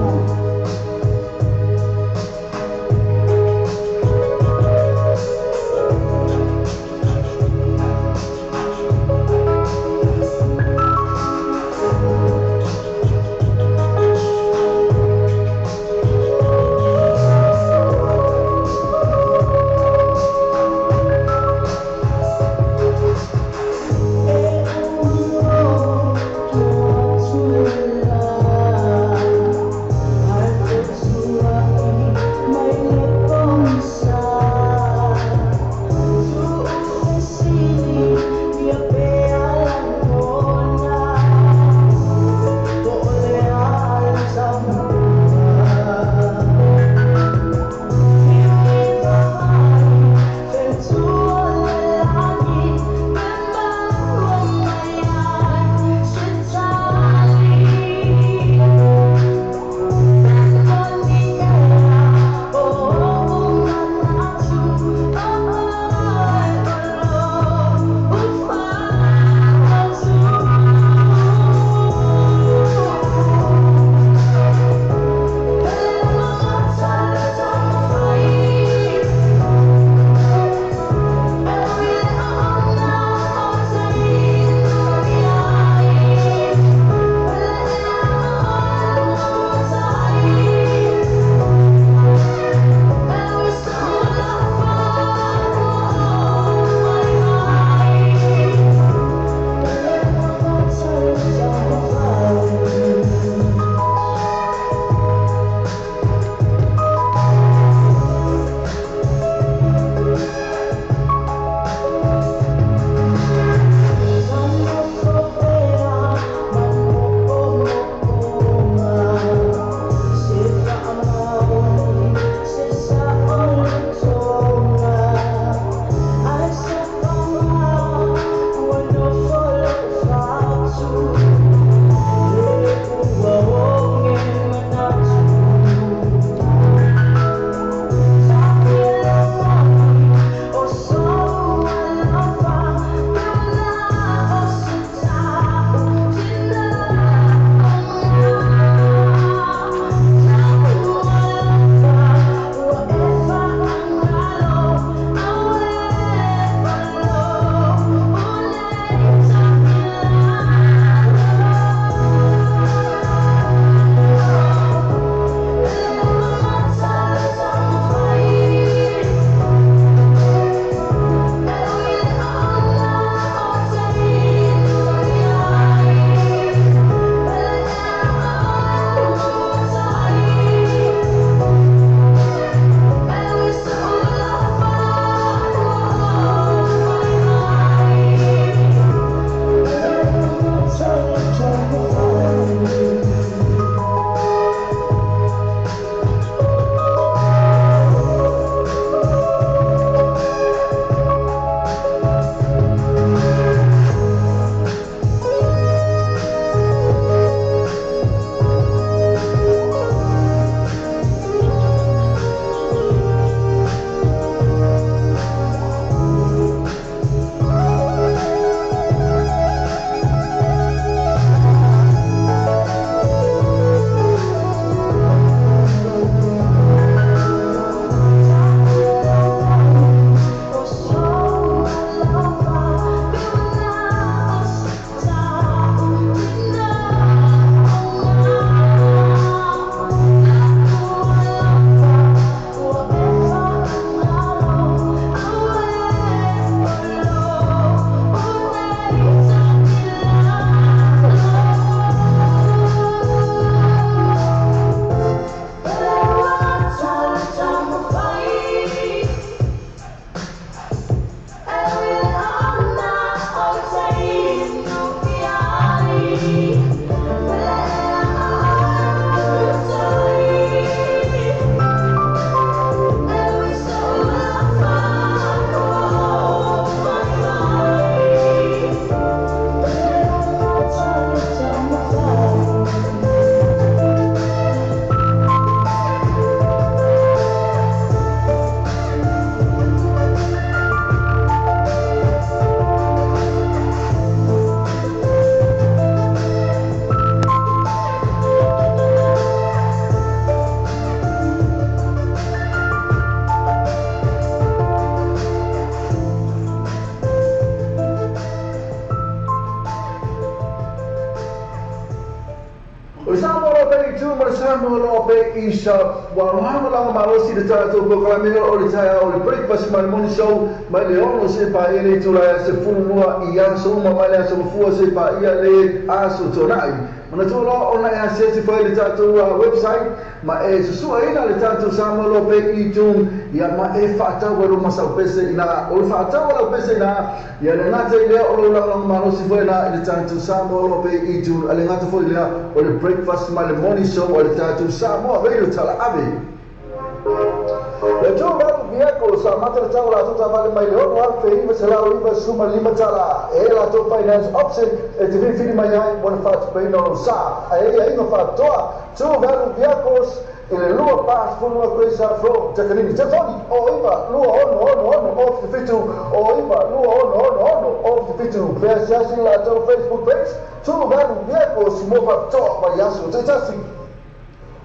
for the time of all big Isha, while I'm along my see the title of Proclaming or the title of the breakfast my money show, my Leono say by any to last the full Ian so my last of 4 say by Iale Asu tonight. When I told all online access to the title website, my age so I know the title Samuel of big June, ya my fata where myself in a or fata or pesina, ya the not there all along my Rosifena in the title Samuel of big June, Alingata for or the breakfast my morning show or the title Samuel Radio Tel Aviv. The two vehicles are matter tawla to tamal my own one fee was allowed to suma limatala ela to finance option at the fee my one fat pay no sa I no fat two vehicles in a lower pass full of pressure from Jacanini Jafoni or Iva on off the fitu or Iva on off the fitu press on Facebook page two vehicles move up top by Yasu to testing.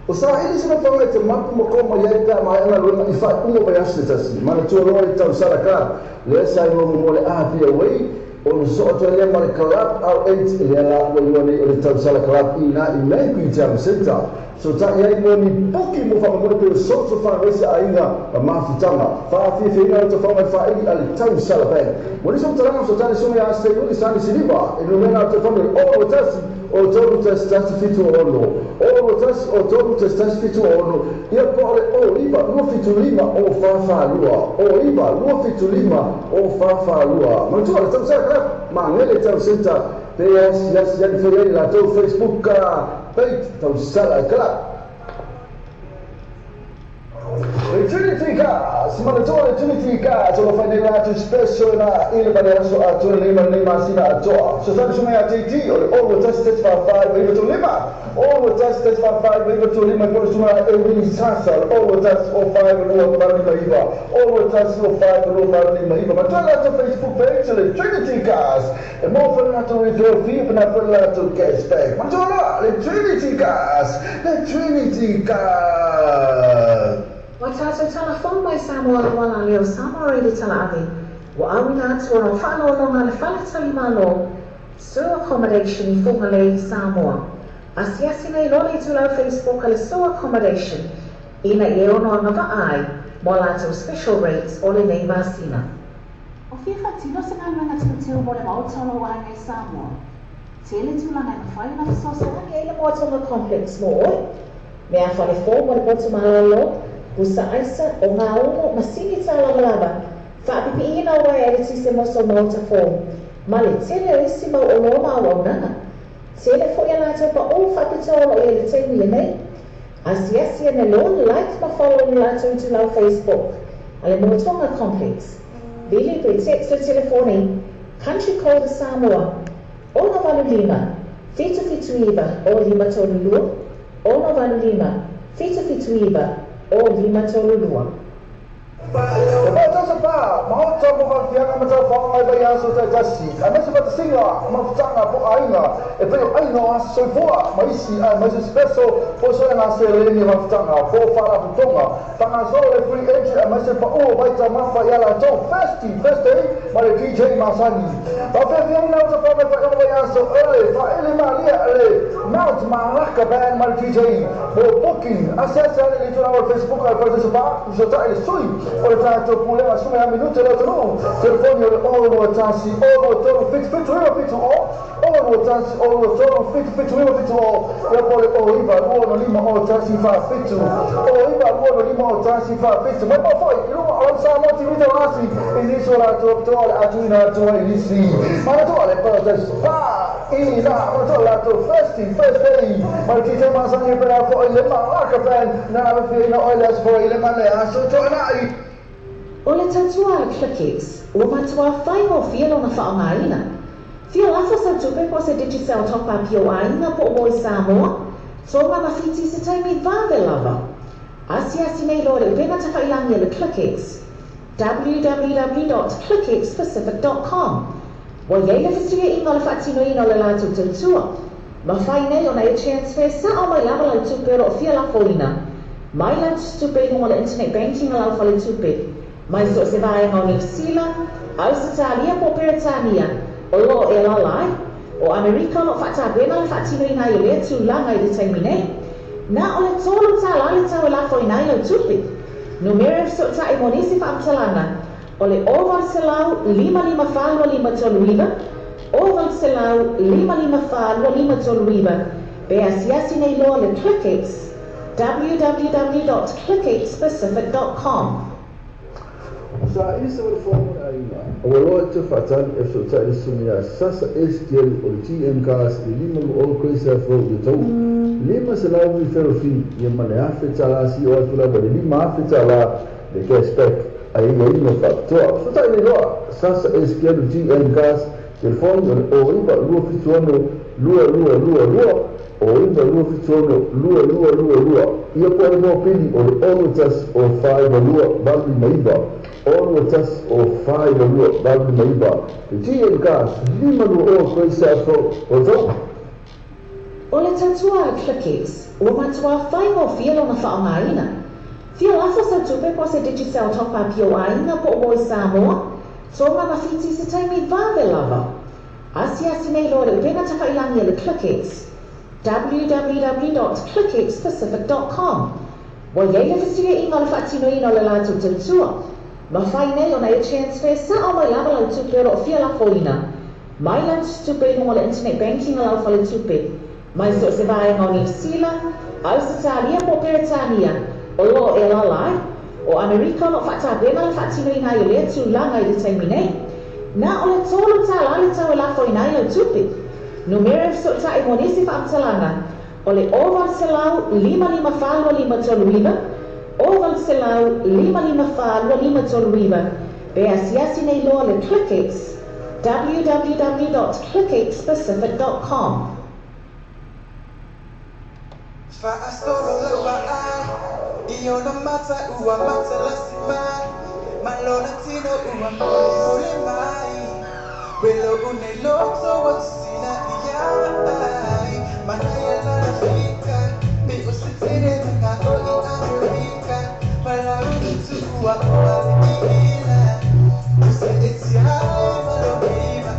Usaha ini sina fanga te mampu makoma yaita maana lona ifa ungo bayasi tasi mana tu lori tau saraka lesa imo mole api away on so to le mar kalap au ent lela woni le tau saraka ina imei ku jam center so ta yai mo ni poki mo fanga mo pe so so fa resa ainga ma fitama fa fi ina to fanga fa ili al tau saraka woni so tala so tala so ya se yuli sani siliba ino mena to fanga o tasi o todo test fitu ono o test o todo test fitu ono ia pole o iba no fitu lima o fa lua o iba no fitu lima o fa lua mas tu olha estamos aqui mangele tau center PS yes yan foi lá teu Facebook page tau sala kala Trinity ka simana toa Trinity ka so fa de la tu special na ile ba so a tu ni ma sina toa so sa suma ya TT or all test 5 we to lima all test 5 we to lima por suma e sasa all test 5 no ba ni iba all test 5 no ba ni iba ma toa to Facebook page le Trinity cars e mo fa na to video fi na fa la to cashback ma toa le Trinity cars Watato telefon mai Samuel wala leo Samuel Radio Tel Aviv. Wa awina tu no falo longa le fale talimalo. So accommodation I fungale Samoa. Asiasi nei lole tu la Facebook ale so accommodation. Ina ieono ngava ai. Mola to special rates ole nei vasina. O fifa tino se ngai manga tino mo le mautolo wa ngai Samoa. Tele tu la ngai fai na so sa ele motono complex mo. Me a fale fo mo le botu malalo. Usa aisa o ngaumo masini tala malaba. Whaapipi ina wai eriti se moso mauta fo. Male tele o isi mau o loma o launanga. Tele fo ia lato pa o whapitolo o ele teimi e nei. Asiasi e ne lon like ma follow ni lato into lau Facebook. Ale motonga complex. Bili pe text o telefoni. Country code Samoa. Ona valu lima. Fitu iba o lima tolu lua. Ona valu lima. Fitu iba. O lima tolulua. Lepas tu mau coba mafian macam apa bayar sudah jasi. Kami sebab singa, mafutanga po aina. Pero aina soifua, maisi, maisi special. Poso na seleni mafutanga, po fara putonga. Pangasole free agent, maisi pa baita mafa yala to festi, mari DJ Masani. Tapi yang nak sebab apa bayar so fa ele malia ele. Mount Malaka band mari DJ. Booking, asal itu nama Facebook kalau sebab sudah ele sui. Olha to pule assume a minuto la trono telefoni o tassi o to fit o tassi o to fit o e poi o iba o lima o tassi fa fit o iba o lima o tassi fa fit ma poi o sa mo ti video asi inisola to atuina to inisi ma to le cose fa ina ma to la to first day ma ti te ma sangue per a ile ma ka pen na fina o le sfo ile ma le aso to nai. Ole tatua clickix, o matua fai o fielo na whaongaina. Fia lafa sa tupe po se digital topa pio aina po o Samoa, so ma mawhiti se taimi vave lava. Asiasi nei lore upenga tawhailangi le clickix, www.clickixpacific.com. Wa yeile fistria ingo le whatino ino le lato tautua. Ma fai nei o na e transfer sa o mai lava lau tupe o fia lafoina. Mai lau tupe ingo le internet banking lau fale tupe. Mas se vai ao Nipsila, ao Italia po Britania, o lo elalai, o America no fata bena le fatino ina ile tu langa i determine. Na o le tolu tala le tau e lafo inai lau tupi. Numere so ta e monisi fa amtalana. O le oval selau 55 toluiva. Oval selau 55 toluiva. Be asiasi nei loa le Clickates. www.clickatepacific.com. Sa isa wala formula ina. Awalo te fatal e so ta sumia sasa STL o GM gas e lima o coisa fo de tau. Lima se la vi ferofi e mane afe tala si o atula ba lima afe tala de cashback ai no factor. So ta ni loa sasa STL GM gas telefone o iba lua fitono lua o iba lua fitono lua ia po mo pili o onotas o 5 lua balu maiba onotas o 5 lua balu maiba GM gas lima lua o coisa fo o tau. O le tatua e Clickates, ua matua whai ngō whialo na whaongaina. Whia lasa sa tupe po se Digicel topa pio ainga po o Samoa, tonga mawhiti se taimi vāwe lava. Asiasi nei loa le upenga tawhailangi le Clickates, www.clickatepacific.com. Wa iei le fisiga inga le whaatino ino le lātou tatua. Ma whai nei o na e transfer sa o mai lava lau tupe o whia la foina. Mai lau tupe ingo le internet banking lau whale tupe. Mai so se vai ngā New Zealand, Australia po Peretania, o lo e lalai, o Amerika no whatabema le whaatino ina i lea tu langa i le taimi nei. Na o le tolu tala le tau e lafo ina i lau tupi. Numere so ta e monisi wha amtalanga, o le oval selau 55 toluiva, oval selau 55 toluiva, be asiasi nei loa le Clickates, www.clickatepacific.com. Faastoro lawa iyo no mata uwa mata lasima malona tino uwa mole mai welo unelo so watsina iya manaya la fika mi usitire nga o America para utu uwa malina say it's ya malo viva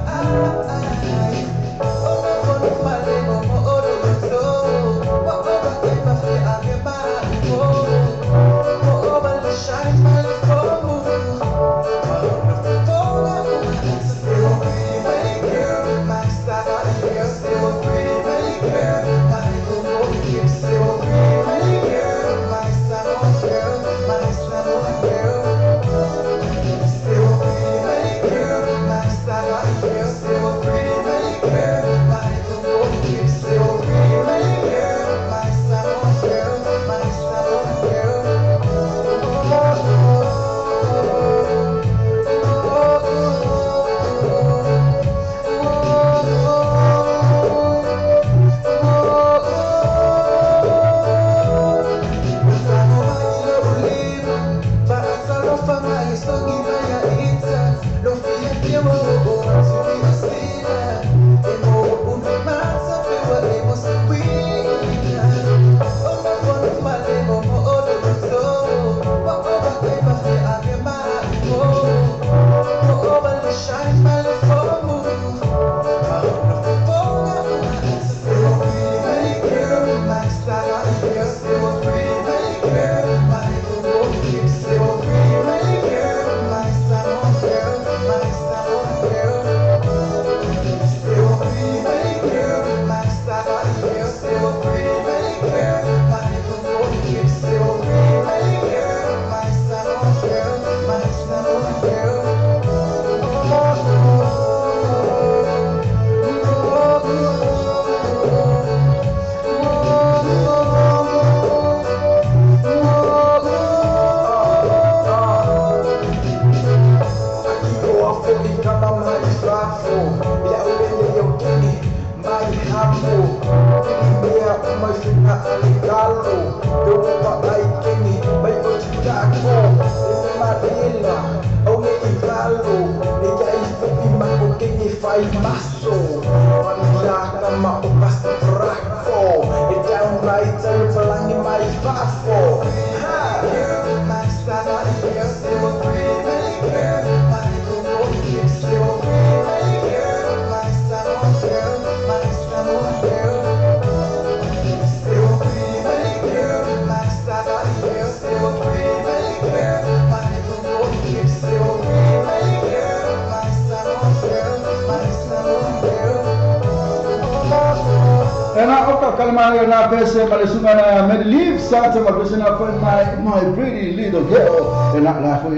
Kalamani na pese malisunga na medleave sata mapese na for my pretty little girl na la for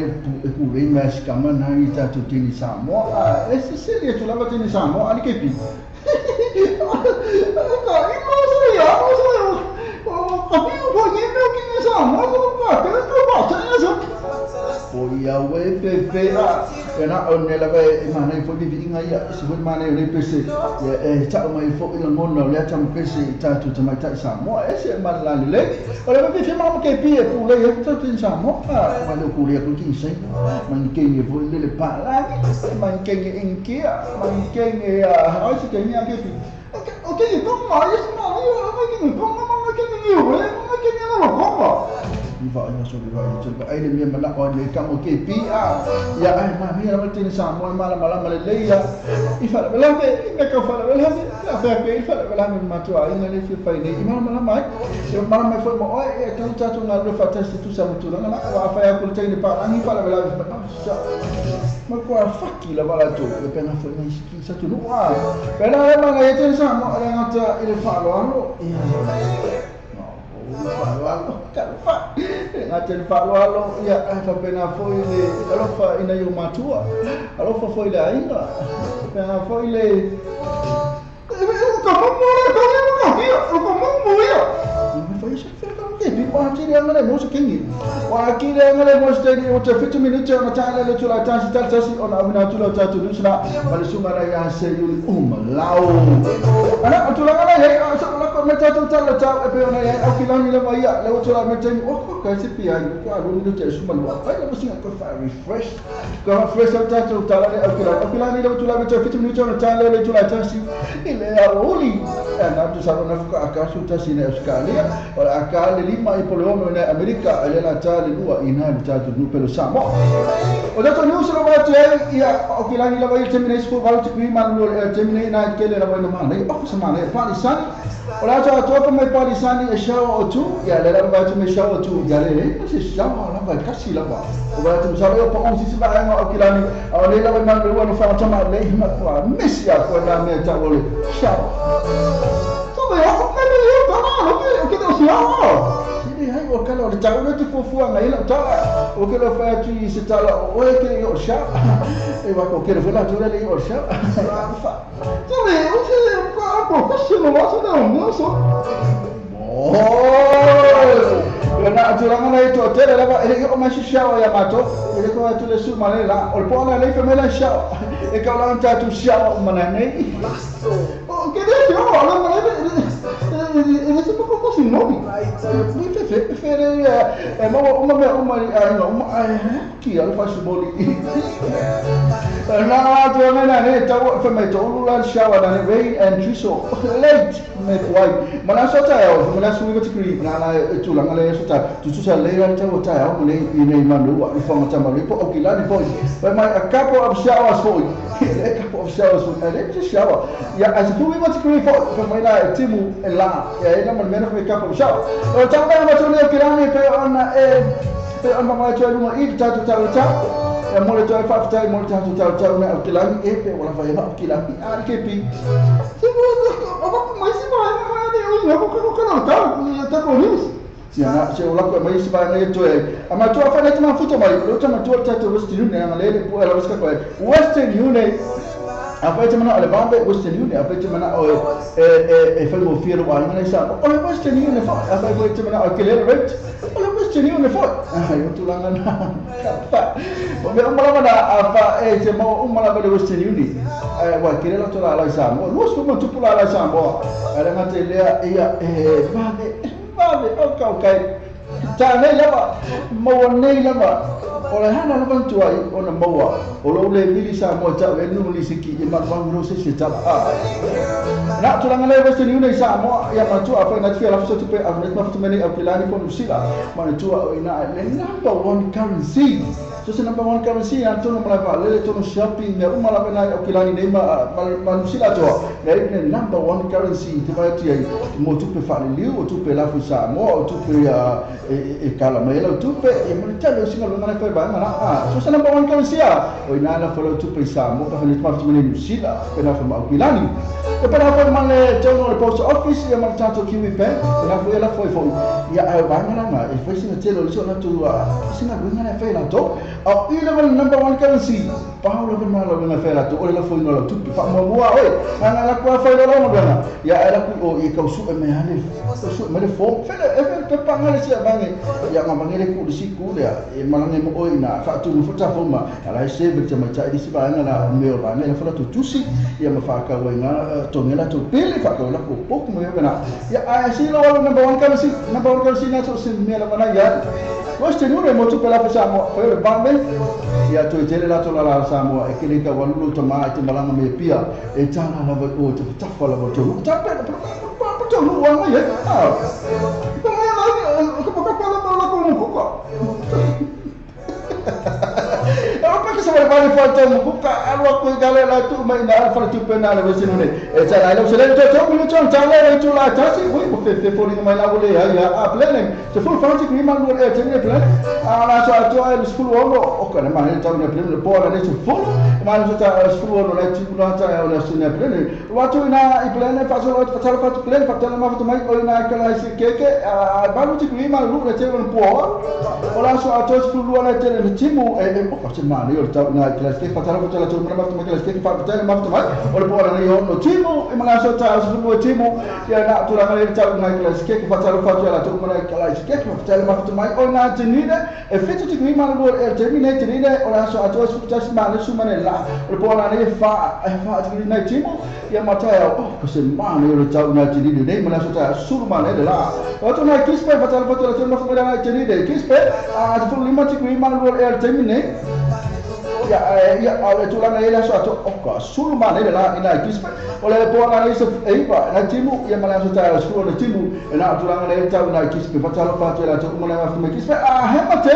ku remas kama na ita tu tini samo esse seria tu lava tini samo ali ke pi ka imo so ya amigo po yendo que samo pa que tu pa tena o ia we pepe na onela vai mana info di inga ia sebut mana ni pese ya tak mai info ila mona le tam pese tatu tamai tak samo ese malali le ora me fe mama ke pie pu le ya tu tin samo mana ku le ku tin sai man ke ni vo le pa la man ke ni inkia man ke ni ai se ke ni ake pi okay como mais não eu não que ni eu que ni não como Iba ina so biba ina ai le mi mala o le kamo ke pi ya ai ma mi la tin sa mo mala le ya ifa la me ina ka fa la me la fa ke ifa la me ma to ina le fi fa ina ima mala mai yo mala me fo mo o e ka ta to na lo fa test tu sa mo tu na wa fa ya ko tani pa ani fa la ma ko fakki la bala to e pena fo ni ski sa tu no pena la ma ga tin sa mo la ngata il fa lo ano ngaten falo ya fa pena foi le alofa ina yo matua alofa foi le ainda pena foi le foi isso que vi quanti ne ngale mo kingi wa kile ngale mo stedi o te 50 minutes na tala le tula tansi talsi ona abina tula tatu dusna bale sumara ya se yuli lao ana tula ngale he so la ko tatu tala ta pe ona ya akilani le maya le tula meten o ko si pia ko alo ni te suma lo pa le singa ko fa refresh ko fresh tatu tala le akilani le tula meten 50 minutes na tala le tula tansi ile ya oli ana tu sa na fuka akasu tasi na Australia ora akale lima i polono na Amerika alena tali dua ina tatu du pelo samo o dato news lo va te ya okilani la vai terminate for value to man lo terminate na kele la vai na mana o sama ne palisani ora ta to come palisani e shawa o tu ya le la vai me shawa tu ya le se shawa la vai kasi la va o va tu sa yo pa on si ba nga okilani o le la vai man lo no fa tama le ma kwa messia ko na me ta wole shawa Ini hai o kala o tau me tu fofua ngai la tala o kala fa tu se tala o ke o sha e wa ko ke fela tu le o sha fa tu me o se ko ko se mo so na mo so na tu ranga na to tele la ele ko ma sha ya mato ele ko tu le su mane la o po na le fe me la sha e ka la ta tu sha mana nei o ke de yo la ma ele se poco così nomi mi preferire ma chi lo fa suboli na to me na ne ta fa me to lu la shawa na ne rain and triso late me kwai ma na sota yo ma na su mi tikri na tu la ngale sota tu sa le ra ta wota ya mo ne ne ma lu wa fa ma ta ma po okilani poi but my a couple of showers for you a couple of showers for and just shower ya as tu mi tikri for my na timu la ya ina mo meno me couple of shower o ta ma to ne okilani pe on ma to lu i ta e mo le toi fa fa mo le ta na okilani e pe wala fa ya okilani a ke pi se mo ma si ma ne o ko ta ko news ya se o la ko mai si ba ne to e ama to fa ne ma futo mai lo ta ma to ta to Western Union na le po la ska ko Western Union apa itu mana Alabama Western Union apa itu mana fa mo fiero wa mana sa o Western Union fa apa itu mana okilere rate o Western Union fa yo tulangan apa o me umala mana apa se mo umala ba Western Union wa kirela to la sa mo lo so mo tu pula la sa mo ala ngate le ia Vabe, okay. Ta nei lava, mo nei lava. Ola hana na bantu ai ona moa. Ola le mili sa mo ta ve nu li siki e ma bangro se se ta. Na tu langa le Western Union sa mo ya ma tu apa na tu la so tu pe avnet ma tu meni apilani ko nusila. Ma tu ina le number one currency. So se number 1 currency an tonu mala va le tonu shopping me umala bena o kilani nei ma sila to le number 1 currency te vai ti ai mo tu pe fa liu o tu pe la fusa mo o tu pe e kala mai lo tu pe e mo tele singa lo ngana fa ba ngana so se number 1 currency o ina na fa lo tu pe sa mo pa ni ma tu ni sila pe na fa ma o kilani e pe na fa ma le tonu le post office e ma tanto kiwi pe na fa ela foi ya ai ba ngana e fa singa tele so na tu singa lo ngana fa la to o ile number 1 currency Paulo benalo bena fera to ole la foi no la tupi fa mo oi ana la kwa fa lo bena ya era ku o e ka su me hane su me fo fele e pe pangale sia bangi ya ma bangele ku di ku ya e malange mo oi na fa tu fu ta fo ma ala se be te ma cha di si ba na me o ba ne fa tu tusi ya ma fa ka oi na to ngela to pele fa ka la ku pok mo bena ya a si lo number 1 currency na so sin me la bana ya Questo è molto per la facciamo per bambe ya to tele la to la samo e che le ka walu to ma te malanga me pia e tana la o to ta fa la to ta pe to lu wa ma ye perché se vuole fare un buca allora poi dale la tu ma in alfa tu penale vesi non e c'è la se le to mi c'è tale tu la tassi poi pe fuori ma la vuole ya a plane se fu fanti qui ma non è tenere plane la so tu hai il scuolo o che ma ne torna plane poi la ne fu ma non sta scuolo la ci non c'è la sine plane wa tu na i plane fa solo fa plane fa tele ma fa mai o na che si che ba lu ci qui ma lu le c'è un po' o la so tu scuolo la tele ne cimu e po' c'è ma io na classe che fatara la tu ma ma classe che fa tele ma ma o le poi io no cimu e ma la so ta scuolo cimu ya na tu la ma na classe che fatara la tu ma classe che fa tele ma ma o na tenine e fece ci qui ma lu e termine tenine o la so tu scuolo ma su ma la o poi la ne fa ci na cimu ya ma ta o se ma io le ciao na tenine ne ma la so ta su ma ne la o tu na kispe fatara la tu ma fa na tenine kispe a tu lima ci qui ma lu e termine ya ale tu lana ila so ato oka sulu mane la ina kispe ole po na isa eiba na timu ya mala so ta sulu na timu na tu lana ila ta na kispe fatalo fatela to mona ma fuma kispe hemate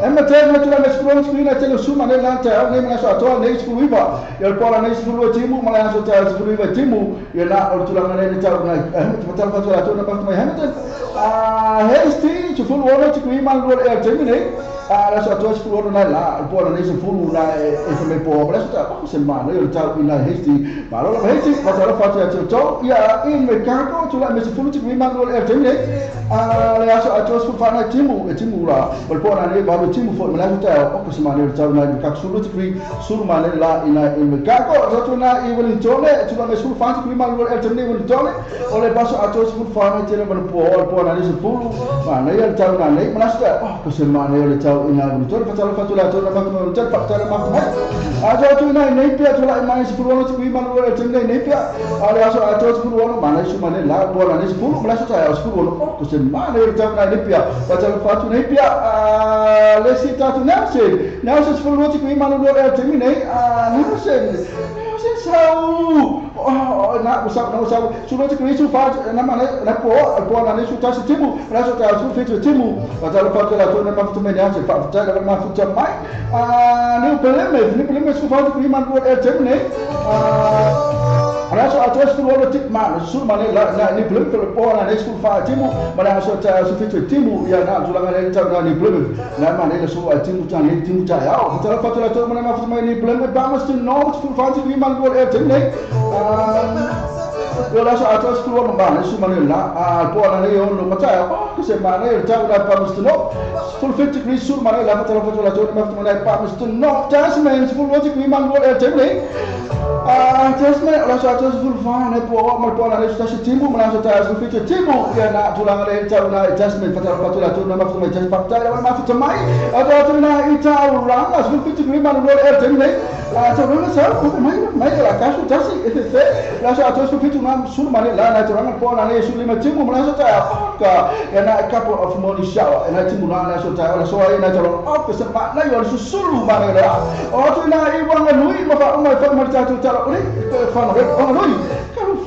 hemate na tu lana sulu screen tele suma ne la ta ne mala so ato ne sulu iba ya po na sulu timu mala so ta sulu iba timu ya na tu lana ila ta na fatalo fatela to na ma fuma hemate hesti tu fulu ona tu ima lo e termine la so to sulu na la po na ne fulu na e me po la so ta se ma no io ta ina hesti ma lo hesti fatalo fatela to ya in me cago tu la me fulu tu ima lo e termine la so to sulu fa na timu la po na ne ba lo timu fo me la ta o ko se ma ne ta na ka sulu tu sulu ma ne la ina in me cago to na i will tole tu la me sulu fa tu ima lo e termine will tole o le baso a to sulu fa na tele po na ne fulu ma ne ya ta na ne ma sta ko se ma ne le ta ina will tole fatalo fatula to na ma ko ta fatala ma a to tu na ne pia tu la ma ne fulu tu ima lo e termine ne pia ale aso a to fulu ma ne su ma ne la po na ne fulu ma sta ya fulu ko se ma ne ta na ne pia fatalo fatu ne pia le si ta tu na se fulu tu ima lo e termine na se sau na usau sulo ti kristo fa na mane na po na ne su ta se timu na so ta su fetu timu fatalo fatela to na ma tu me na se fa fatela ma fu ta mai ne problema su fa tu ima lo e termine adesso a questo ruolo ma sul mane la ni blum per po na sul fa timu ma na so ta su fetu timu ya na tu la mane ta na ni blum na mane la su timu ta ni timu ta ya fatalo fatela to ma fu mai ni blum ba ma stu no sul fa ti ima lo e termine io lascio a tua scuola ma su manella po na io non ma sai che se ma ne ta una pa no sul fetto qui sul manella la fatto la torna ma ne pa no tasman sul logic qui man vuole temne tasman lascio a tua sul fa ne po ma po na sta se timu ma lascio ta sul fetto timu ya na tu la ne ta una tasman fatto la torna ma ne ta pa ta ma fatto mai adesso na ita uranga sul fetto qui man vuole temne to non sa mai la caso tassi e se lascio a tua sul fetto sul mane la na torna po na ne sul lima timu ma lascio ta ka ya na a couple of morning shower and I timu na lascio ta la so ai na torna que se ma na io su sulu mane la o tu na I wanga lui ma fa ta tu ta ri fa no lui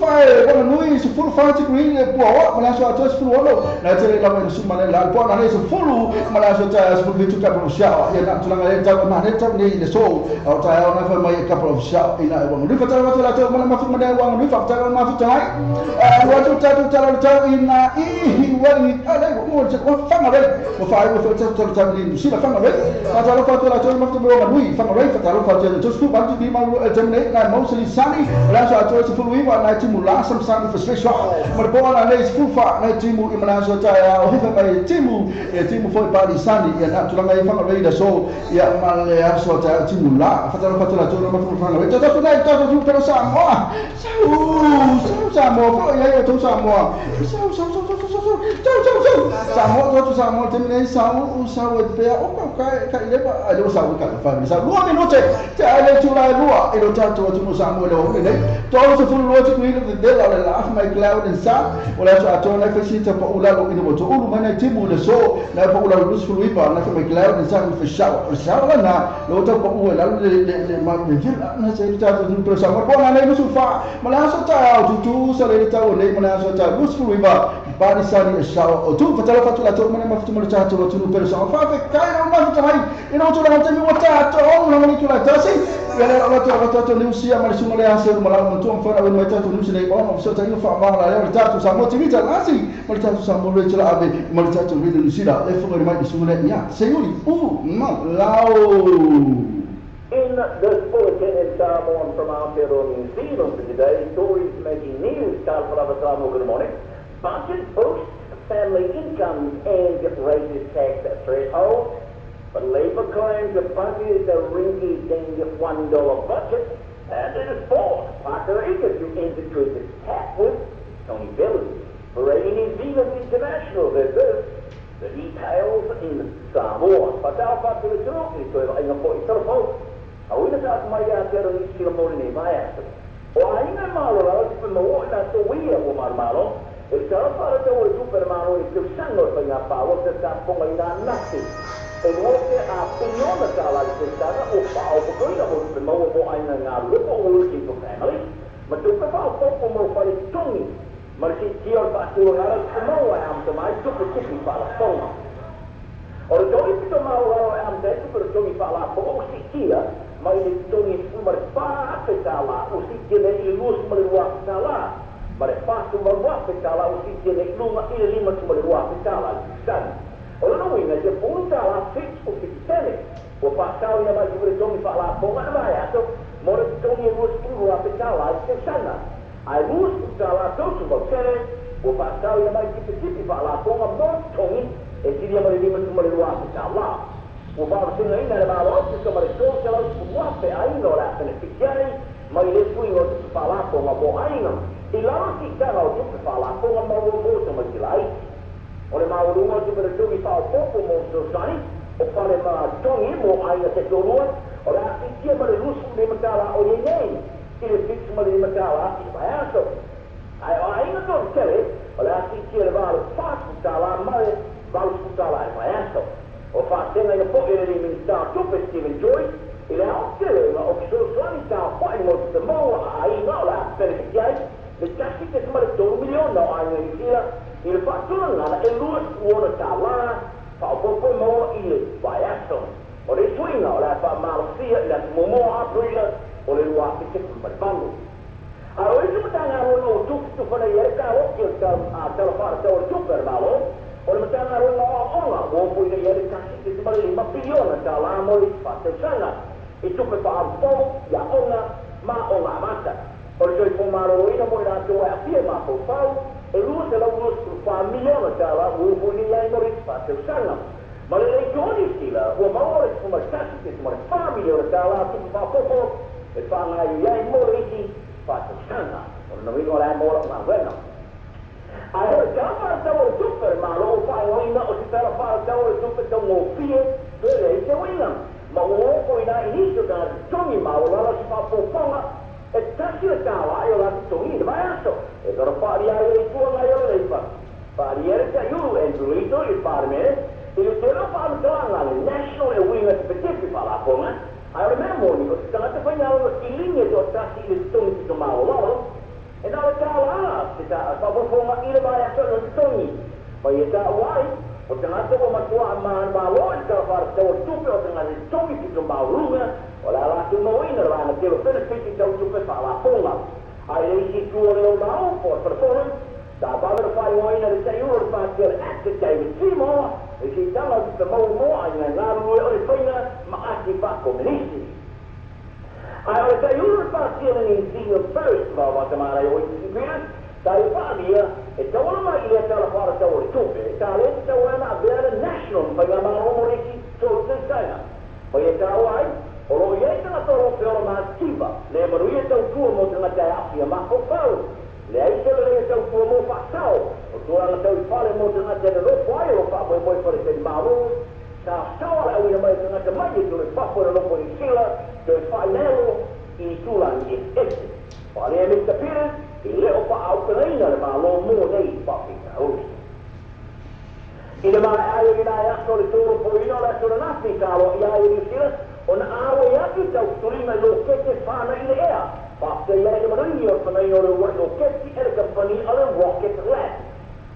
fai wana nui se fulu fai te kui e pua mana so ato se fulu ono na te le lawa su mana la pua na se fulu mana so ta se fulu tu couple of shot ya na tulanga le ta na le ta ni le so au ta ona fa mai couple of shot ina e wangu rifa ta watu la ta mana mafu mana wangu rifa ta mafu ta watu ta ina I wani ala mo se ko fa ngare mo fa ko ta ni si la fa ngare ta la fa ta la ta mafu mo nui fa ngare ta la fa ta to su ba ti ma jamne na mostly sunny la so ato se fulu iwa na timu la sam sani for special maar bona na is fufa na timu imana so ta ya o fa mai timu foi body sani ya na tulanga i fa ngare so ya male ya so ta timu la fa ta la to ma fa ngare ta na ta to pero sa mo sa mo ko ya to sa mo sa mo temne sa o pe o ka ile ba alo sa ka fa sa lo minuto ta ale tula lua ilo ta to sa mo lo ne to so fu lo tu ile de la la my cloud and sa wala so atona fa si ta pa ula lo ino to ulu mana timu le so na pa ula lo fu ipa na fa my cloud and sa fa sha na lo ta pa ula le ma me vil na se ta to pero sa mo bona le su fa mala so ta tu sa le ta o le mana so ta lo fu ipa body sani e sha o tu fa ta la to mana ma fa tu ta to tu pero sa fa fa kai na ma fa hai ino to la ta mi wata to na ma ni tu la ta si ya la to ni usia ma su ma le ase ma la mo tu fa na ma ta to ni se ba ma so ta ni fa ma la ya ta to sa mo ti vita la si ma ta to sa mo le la ave ma ta to ni si la e fu ma di su le ya signori ma lao. In this bulletin in Samoan from our Peru, New Zealand today, stories making news. Carl Samoa, good morning. Budget boosts family incomes and raises tax threshold. But Labour claims the budget is a rinky-dink $1 budget, and it is false. Parker Eagers, who entered through the tap with Tony Bellew for Radio New Zealand International. There's this. The details in Samoa. Patao Parker is talking to him in a voice telephone. Au ina sa mai ya tero ni sila mo ni mai asa. O ainda malo la o mo na to wia o malo. E sa para te o super malo e tu sango pa ya pa o te sa ponga ina nasi. E no te a piona sa la te sa o pa o ko ina mo mo ainda na lupo o ki to family. Ma tu pa o po mo pa i tongi. Ma si ti o pa tu na ra mo a am te mai tu pe ki pa la ponga. O le tongi pito malo am te tu pe tongi pa la ponga o si kia. Mai ni tongi umar pa petala o si tiene ilus malua petala mare pa tu malua petala o si tiene lunga ile lima tu malua petala san o no ina je punta la fix o pitene o pa sao ya mai tu tongi pa la ponga mai ato more tongi ilus malua petala se sana ai lus petala to tu voltere o pa sao ya mai tu tipi pa la ponga mo tongi e si dia mai lima tu malua petala o ba singa ina le ba o se ma le so se la wa pe ai no la pe ti chiari ma le fui o tu fa la po ma bo ai no e la si ka o tu fa la po ma o bo se ma ti lai o le ma o lu mo tu per tu mi fa o po mo so sani o fa le ma tongi mo ai se to lu o la si ti ma le lu su le ma la o ye nei ti le fix ma le ma la ti ba ya so ai no to kere o la si ti le va lo fa su la ma le va lo su la ba ya so o fa tenga le po ele mi sta tu per Stephen Joyce e le altre o che sono suoni sta poi molto mo ai no la per che hai le casi che sono le 2 milioni no ai in fila il fatto non ha e lui suona sta là fa un po' mo il biaso o le suoni no la fa mal sia la mo aprile o le ruote che sono per bando allora io tanga no tu fa le ca o che sta a telefare tu per malo o le tanga no o poi le ieri casi che sono le 5 milioni da la mo fatte sana e tu per fare un po' ya ma ona mata o le poi maro ina mo la tua a pie ma po fau e lui se la uno fa milioni da la o poi le ieri mo fatte sana ma le regioni stila o ma ora come casi che sono fa milioni da la tu fa poco e fa la ieri mo fatte sana o non mi la mo ma bueno allora già farò super ma lo fai o si farà fare super da un fie per lei se vuoi ma o poi da inizio da Tony ma la si fa poco e tassi la cava io la Tony ma adesso e per fare il tuo la io lei fa fare che io entro il farme e il telo fa la national awareness per ti fa la come I remember when you started to find out in linea to tassi il Tony to ma loro E nā le tāwā, te tā whawhonga ira mai ato no tongi. Pai e tā wai, o te ngata wa matua a maan mā loa i tā whara tau tupe o te ngata tongi ki tō maurunga, o la lātu mawina rāna te wa whenepiti tau tupe whala ponga. Ai reisi tua leo nao, o whara tā bāwara whai waina le tei ura pātia le actor David Seymour, e si tala ki te mau moa i ngā ngārui o le whainga ma ati whako menisi. Ai o le tei ura pātia le New Zealand First wa watamara i oiti si pira, tā i whāmia e tawana mai i lea tala whara tau o le tupe, e tā lea tau ana a bea national whainga ma romoriki tō te taina. Pai e tā wai, o lo iei tana toro whiora mā tiva, le maru i tau tua mo tana tai api a mako pau. Le ai se le tau tua mo whakau, o tōranga tau i whare mo tana tena ropo ai o whapoe moi whare teni maru, tā sawa au ina mai tana te mai e tōre whapoe na ropo i sila, tō i whainero i tūlangi e ete. Whare e Mr. Peters, i leo wha au kanaina le malo mo nei whapika hoki. Ina mai ai i nai aso le tōro po ina le aso na nasi kālo i ai i sila, o na awe i atu tau turima lo kete whana i le ea. After ia e maringi o whanai o le roketi e le company o le Rocket Lab.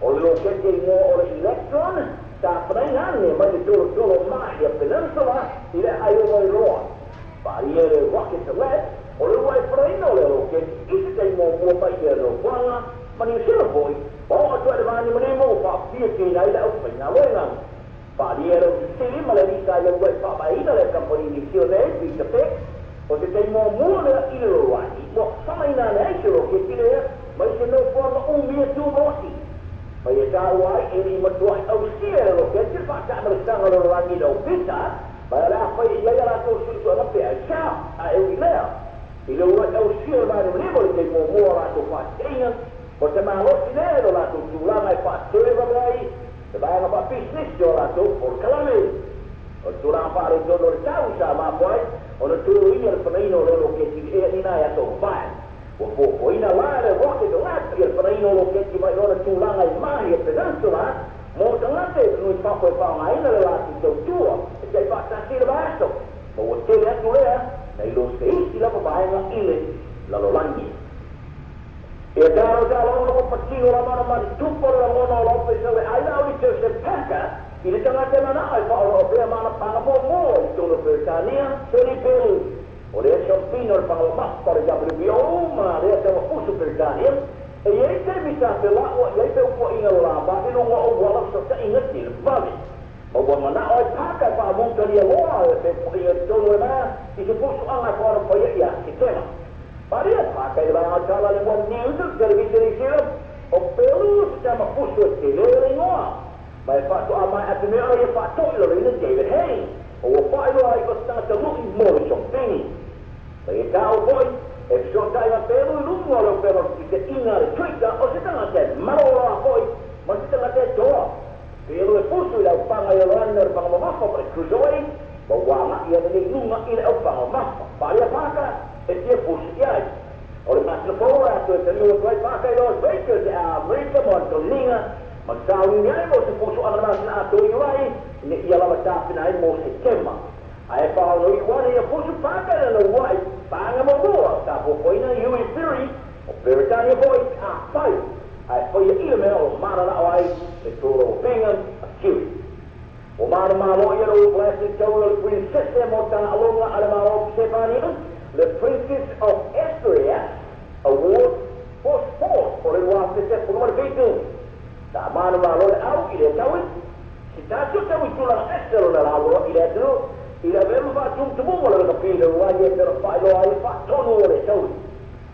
O le roketi e ngō o le Electron, tā whanai ngāne mai le tōro Mahia Peninsula i le Iowa Roa. Pari e le Rocket Lab, o le wai whanai o le roketi, isi tei ngō mua pai e le whanga, mani o sila boi, o atua e le vāni mani mō whapia kina i le au whainga loengang. Pari e le sili ma le rita i le wai whapaina le company ni sila ne, Peter Peck, o te tei mō mua lea i le roani, mo whamaina ne eisi roketi lea, mai se no whanga umia tū rosi. Mai e tā wai e ni matua i au sia le roketi, whaka le stanga le roani no pita, mai a lea whai i leia la tō suisu ana pia i saa, a ewi lea. I le ua au sia le mani mnemo le tei mō mua la tō whatinga, o te mālosi lea lo la tō tūlanga i whatewa gai, te vāinga wha business o la tō por kalame. O tūranga whaare tōno le tau sa māpuai, o na tūru ia le whanaino le roketi e ina e ato whae. O fōko ina wāe le Rocket Lab i le whanaino roketi mai rona tūlanga i Mahia Peninsula, mō tangate e nui whako e whaonga ina le lāti tau tua, e tei whakatasi le vāso. Mō o tele atu lea, nei lo se isi lapa vāenga ile lalolangi. E tāro tālo o patino la mana mani tupore la mono lope se le aina uli te se paka, i le tangate mana ai whaoro o bea mana panga mō i tono Britania, Tony Bill. O le ese o pino le panga mapa le WBO, ma le ese o fusu Britania, e iei te misa te la'o, iei te upo inga o lamba, ino ngā o wala so te inga ti le vali. O wa mana o e paka pa munta li a loa, e te upo inga tono e maa, i se fusu anga whaoro pa ia ia ki tema. Pari a paka i lai atala le One News, television i sira, o pelu se tama fusu e te lele ingoa. Mai whātu a mai atu mea ai e whātu i lori na David Haynes, o wa whairoa ai o stata luki Morris o Pini. Mai e tāo boi, e so tai ma pēru i luki o leo pēru i te ina le Twitter o se tanga te maroa boi, ma se tanga te toa. Pēru e pusu i lau panga i rana i panga mamafa pa e kruzoi, ma wanga i ane ni lunga i lau panga mamafa. Pari a paka, e tia pusu i ai. O le masina pōra atu e te nua tuai paka i Las Vegas e a Amerika Montolinga, ma tāwi ni ai mo se pusu ana masina ato i rai, ne ia lava tāpina ai mo se tema. Ai whaono i wani a pusu paka na wai, panga mo mua, tā pokoina i hui Fury, o Britannia Boys a whai. Ai whai ia mea o mana na ai, e tōro o Bingham a Fury. O mana malo i aro blasted tau le princesse mo tana alonga ale mao Stefania, le Princess of Asturias Award for Sport, o le wā se te punumar veitu. Tā mana malo le au i le taui, si tātou taui tula estero na lauro i le atu, i le veru wha tumtumu le kapina wai e pero whaelo ai wha tonu o le taui.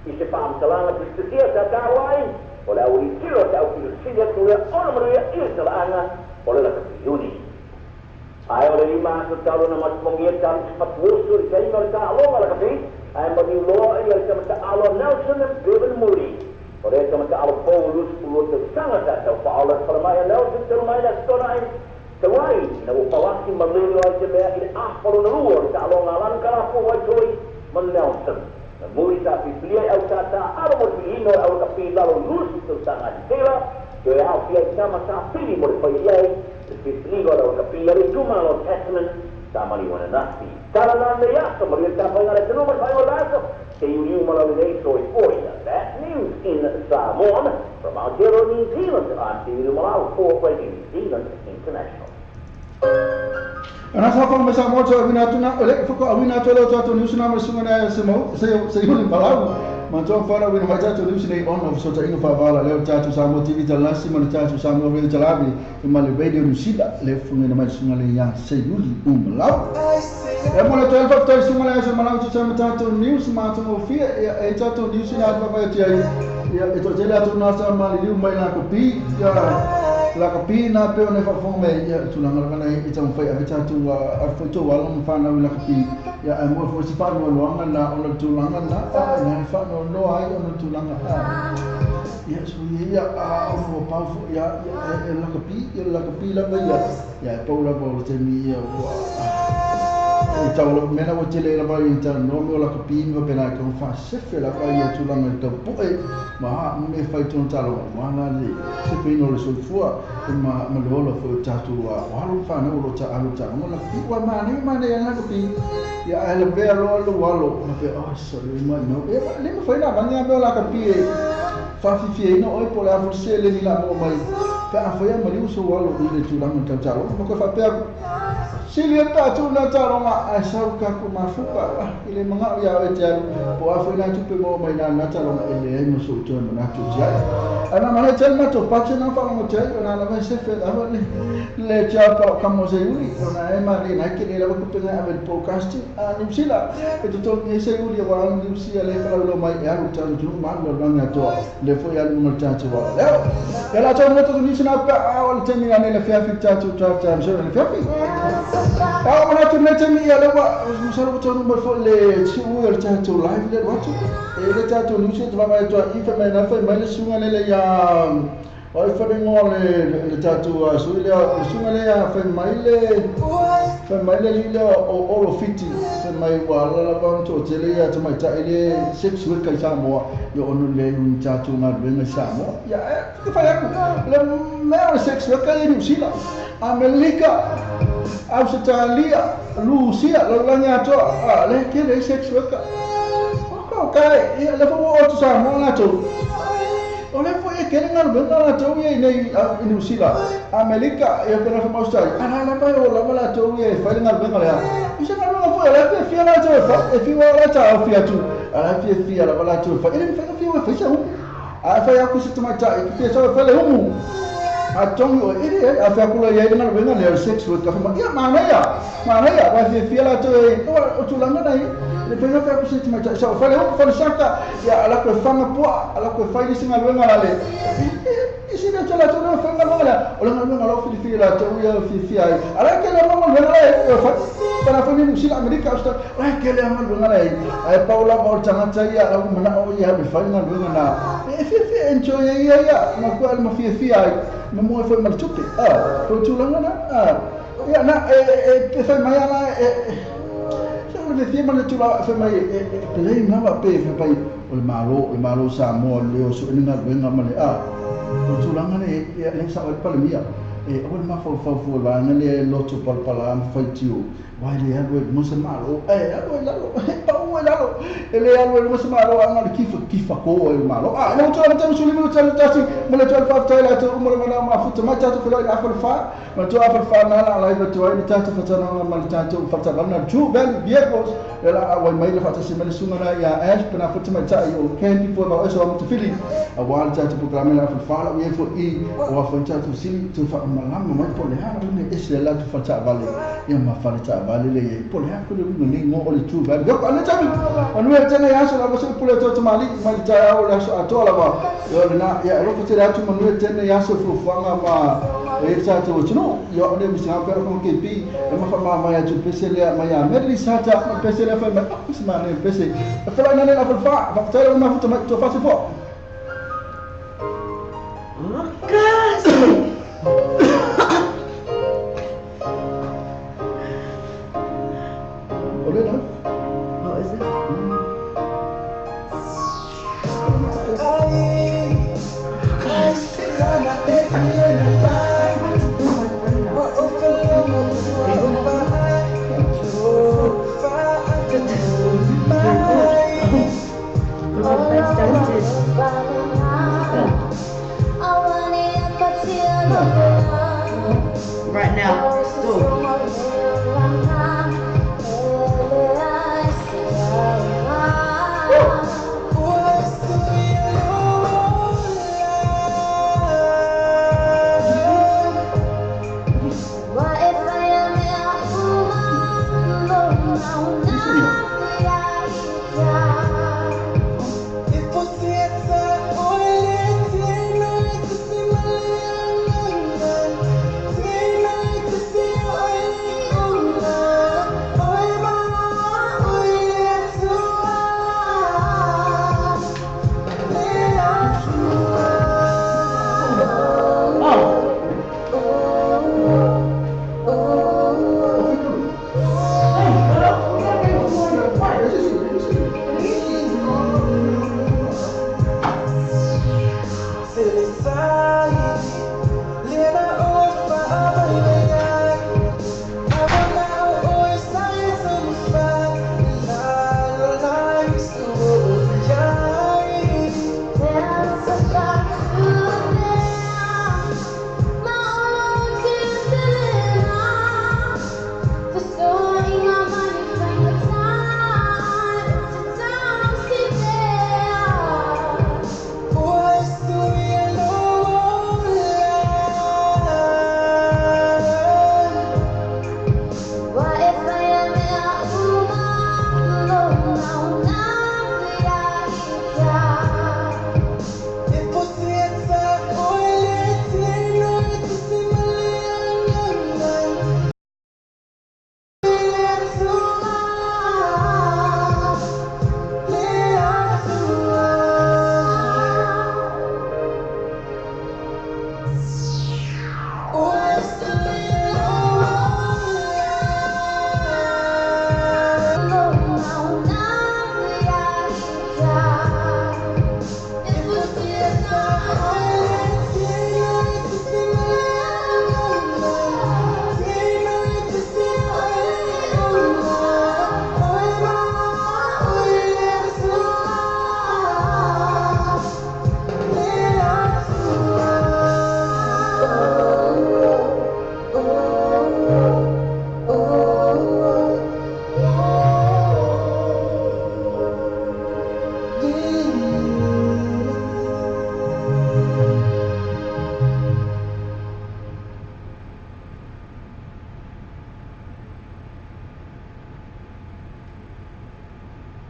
I se pāmtalanga pristatia tā tāwai, o le au i tiro tau ki le sidia turia onamaruia i le talanga o le kapiyuni. Ai o le lima atu talo na matumongia tam si patuosu i teima le tā alonga le kapi, ai mani loa i le tamata alo Nelson and Bevan Moody. O le tamata alo Paulus ulo te sangata tau whaola whalamaya Nelson te rumai na stona ai te wai na upawaki malero ai te mea i le ahparo na rua o ta alonga lankarapo wai toi man Nelson. Na muri ta piplia au tata aro mo pihino au kapi lalo lusi tu tanga di tela, yo e hau pia i tama sa pili mo le pai iai, le pipiligo au kapi iari tuma lo testament, ta mari wana nasi. Tala nanda yaso, mari ta pai ngare tenu mar pai o laso, te yuriu malale nei so i poina. That news in Aotearoa New Zealand, I'm Stevie Lumalau, 4 Radio New Zealand International. Ana sa fa mesa mo so avina tuna ele foko avina tolo to ni usuna mo sunga na se mo se yuli balau ma to fa na wina ma ta to ni usina on of so ta ino fa vala le ta to sa mo tv ta lasi mo ta to sa mo vele ta labi e ma le radio ni sida le funga na ma sunga le ya se yuli balau e mo le to fa to sunga le so ma na to sa mo ta to news ma to mo fia e ta to news na fa fa ti ai ya e to tele to na sa ma li mai na ko pi ya la kapina pe ne fa fome ya tu na ngana i tau fai a tu a foto wala mo fa na la kapi ya a mo fo si fa no longa na ona tu langa na na fa no ai ona tu langa ya so ya a mo pa ya la kapi la ya pa la bo te mi ya e tau la mena o tele la vai inter no mo la kapi no pe na ko fa se fe la vai ya tu langa to po e ma me fai tu talo wana le se pe no le so fua ma lo fo tatu wa walo fa no lo ta alu ta mo la pi wa ma ne ya na pi ya ele ve lo ma pe oh sorry ma no e le mo fai la banya be la kapi fa fi no o po la fo se le ni la mo mai pe a fo ya ma li so walo le tu la mo ta talo mo ko fa pe Silia tatu na talo ma asau ka ko mafuka ile manga ya wetia po afu na tupe mo mai na talo ele ai mo so to na tu ja ana mana tel na to pache na fa mo tel na la se fe da le ja pa kamo se uri ona e ma na ke le ko pe na ave podcast a ni sila e to ni se uri wa ni si ale fa lo mai ya ru talo ju ma lo na to le fo ya mo tatu wa le la to mo to ni sina pa al temina ne le fa fi tatu tatu so le fa fi Aku tu macam ni ada buat misal macam nombor phone le siu el tu live le waktu ele tu ni tu mama tu ifa mai na fa mai le sunga le yang oi fa ngol le tu su le sunga le ya fa mai le le o fiti fa mai wala la ba tu tele ya tu mai ta ele six week kai sa mo yo onu le un tu na ben sa mo ya ke fa ya le me 6 week kai ni sila Amerika Australia, Rusia, lolanya to le ke le sex worker. Ko kai, le fo o tu sa mo na to. O le fo e ke ngar ben na to ye nei New Zealand, America, e pera fo Australia. Ana la ba o la mala to ye fa ngar ben la. Isa na lo fo la pe fia na to fa, e fi wa la ta fia tu. Ala fia la mala to fa. Ele fa fia fa sa hu. A fa ya ku se tuma ta, e fia so fa le hu. Atong o ini afia kula ya dengan bengan le sex work ka ya mana ya wa fi la to o tu langa dai le pena fa ku siti macha sa fa le o fa saka ya ala ko fanga po ala ko fa ni singa benga le isi na tola to fa nga benga o langa benga lo fi la to ya fi ai ala ke le mo benga le fa para fa ni sila Amerika usta ala ke le mo benga le ai paula mo tanga ya ala mana o ya bi fa nga benga na fi enjoy ya ma ko al ma fi ai Memang foi mal tupi. Foi tulanga na. Ya na foi mai ala saya le dia mal tula foi mai play na ba pe foi ul malo sa mo le so ninga benga male foi tulanga ne ya le sa ul palemia ul ma fo la ne lotu pala foi tiu wai le alwe mo se malo alwe lalo ele alwe mo se malo anga kifa ko el malo no to am suli mo tal tasi mo le to fa ta to mo na ma futa ma ta to la afal fa ma to afal fa na la live to ai ta fa ta na ma ta to fa ta na ju ben biegos ela wai mai le fa ta se me sunga na ya as pena futa ma ta yo candy for ma so am to fili a wal ta to programa la fa la ye fo i wa fa ta to sili to fa ma la ma po le ha ne es la to fa ta vale ya ma fa ta vale le ye po le ha ko le ni mo o le tu va yo ana ta Anu tena ya so la bosi pule to mali ta o la so atola ba yo na ya ro ko tera tu manu tena ya so fu fanga ma e sa to no yo ne mi sa pero ko ke pi e ma fa ma ya tu pesele ma ya merli sa ta pesele fa ma isma ne pese fa na ne la fa tera ma fu to fa fo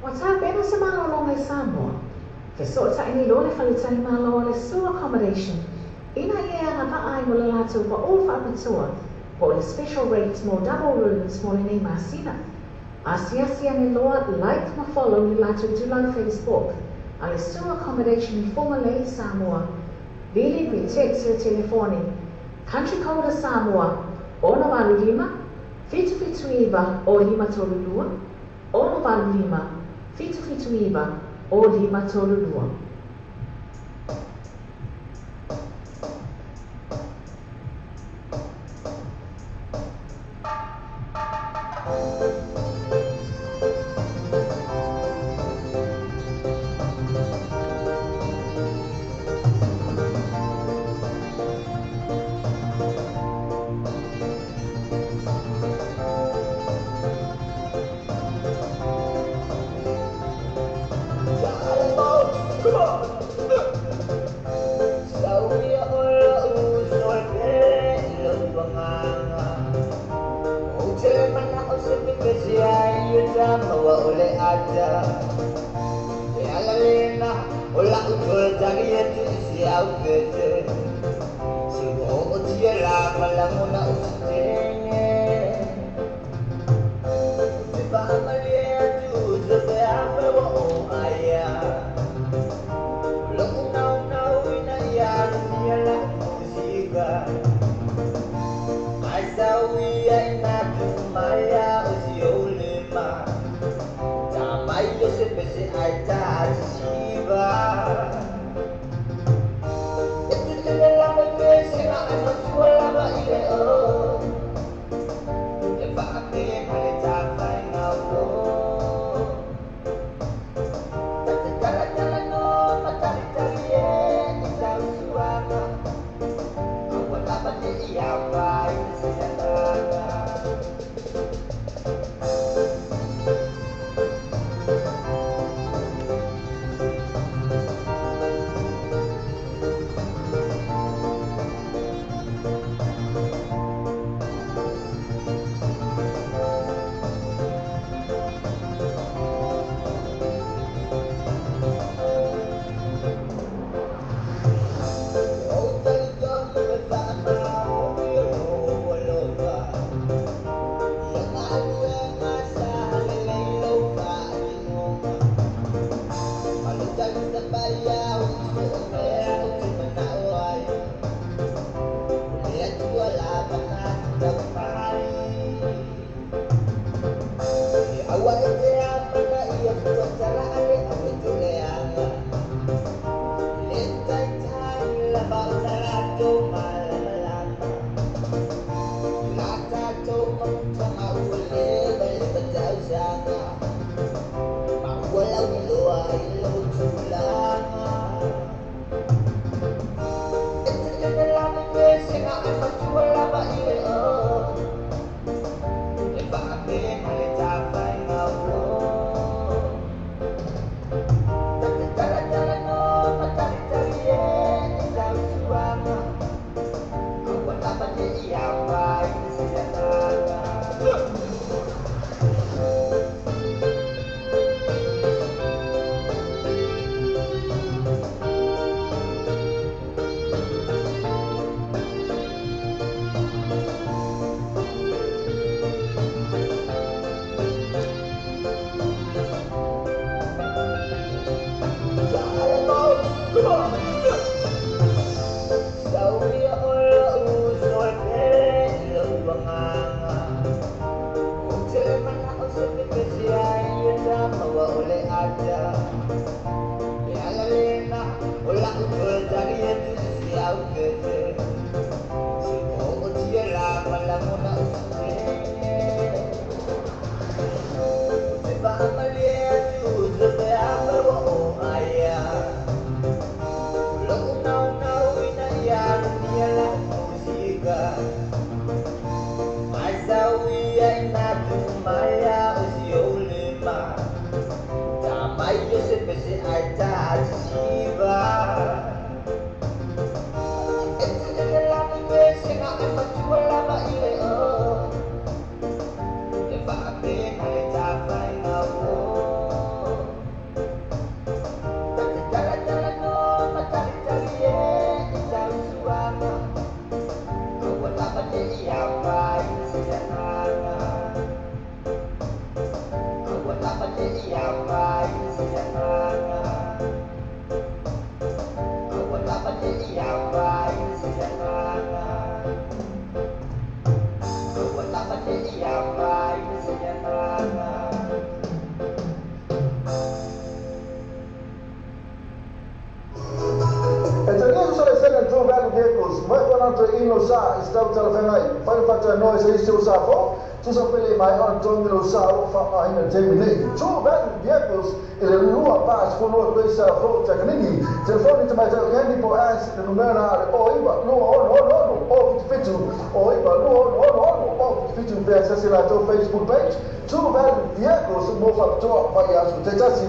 Wata pena sa mga olong ay Samoa. Fesot sa inilo le falitani malo le su accommodation. Ina ia nga paay mo lalato pa all whapatua. Po le special rates mo double rooms mo le masina. Asia ni loa like ma follow ni lato tulang Facebook. Ale su accommodation ni Fongalei Samoa. Bili pi text le telefoni. Country code Samoa. Ona valu lima. Fitu iba o lima tolulua. Ona valu lima. Fitu iba o lima tolulua. ingo sa istau tala fengai pai fata no se isu sa fo tu so pele mai on tongi lo sa o fa mai na temi nei two value vehicles ele lua pas ko no pe sa fo takanini telefone to mai ta yani po as the numero o iba no o fitu o iba no o fitu pe sa la to Facebook page two value vehicles mo fa to pa ya su te tasi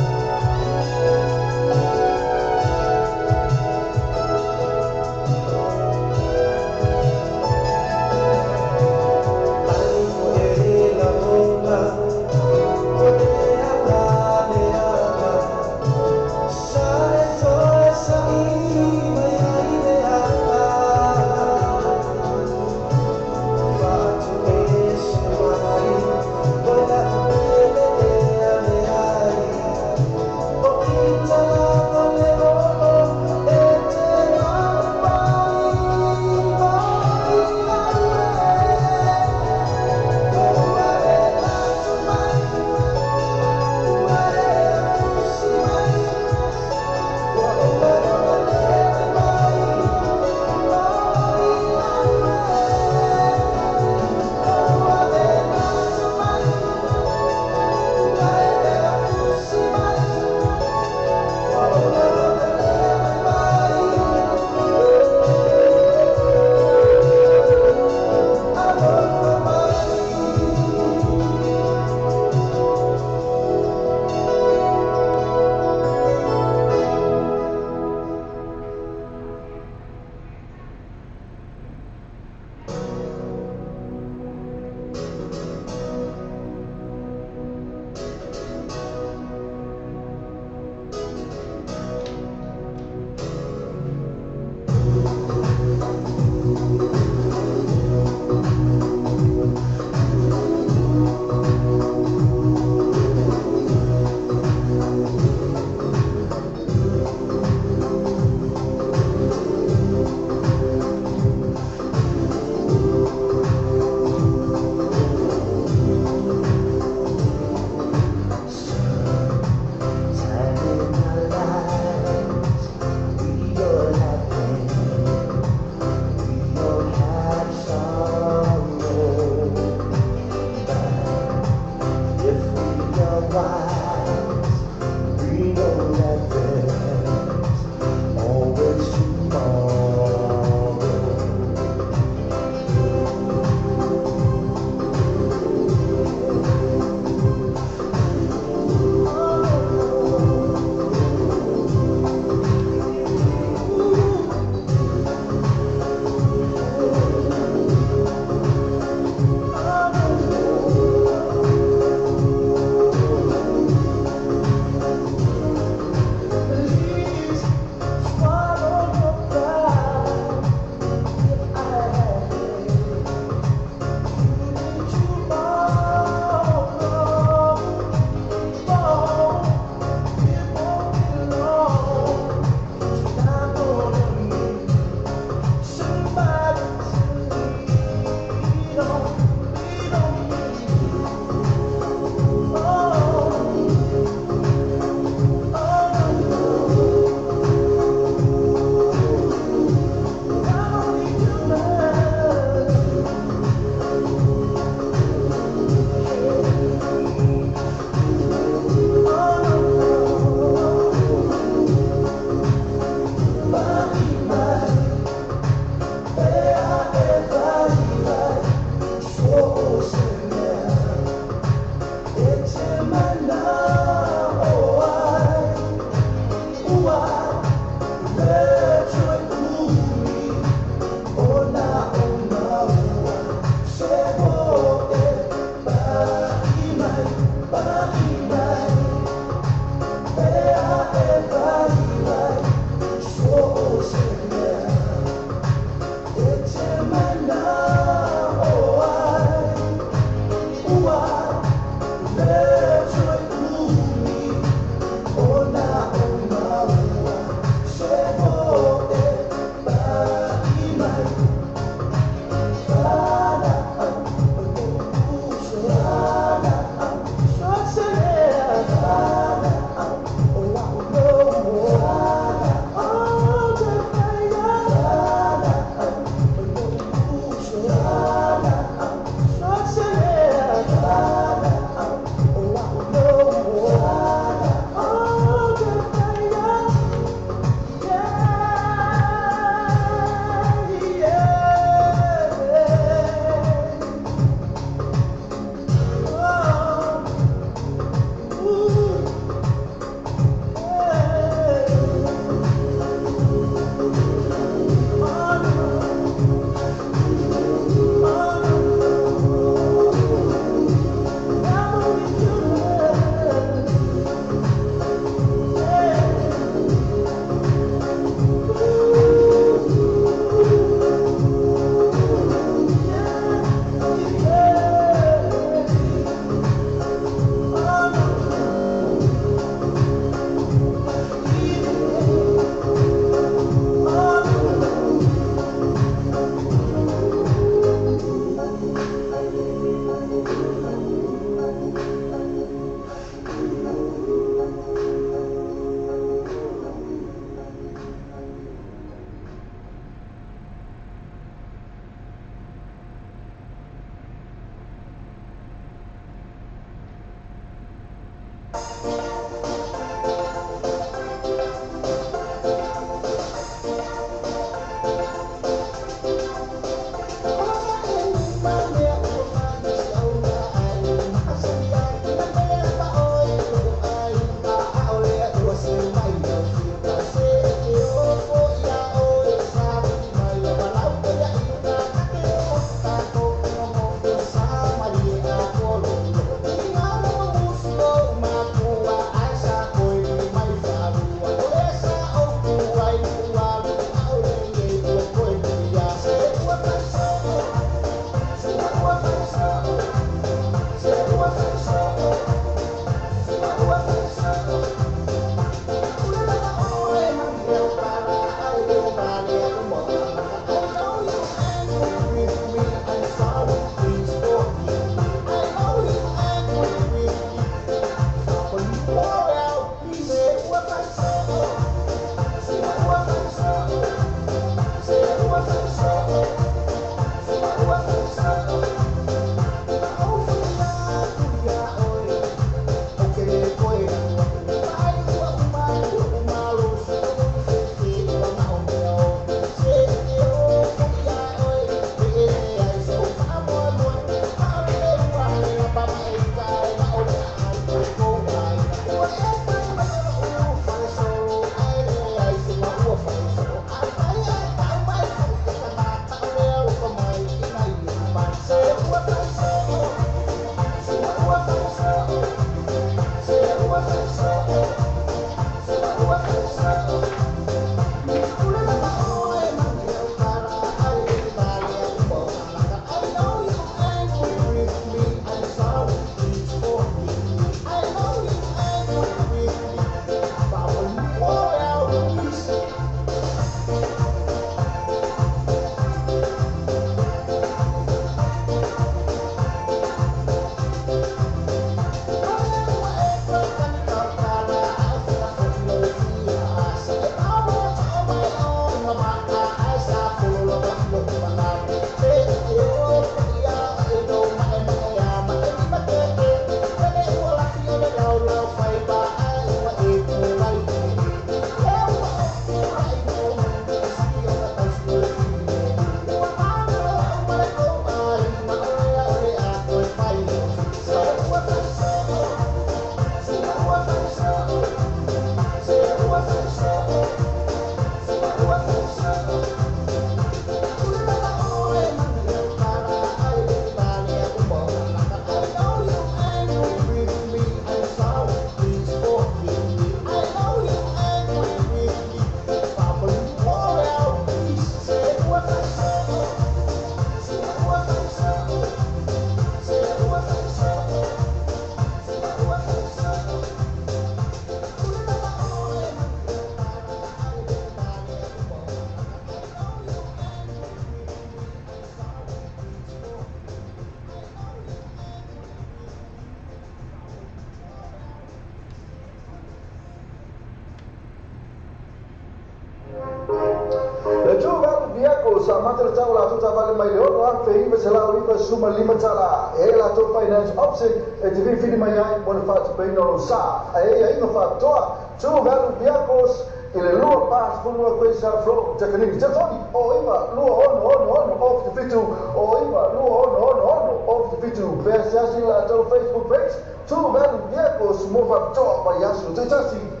mata tau la tu vale mai lo a fei va sala o iba suma lima tala e la to finance option e te vi fini mai ai bona fa te pei no sa e ai no fa toa tu valu biacos ele lua pas funua coisa flo te canini te toni o iba lua on off the fitu o iba lua on off the fitu pe siasi la to Facebook page tu valu biacos mo fa toa pa yasu te tasi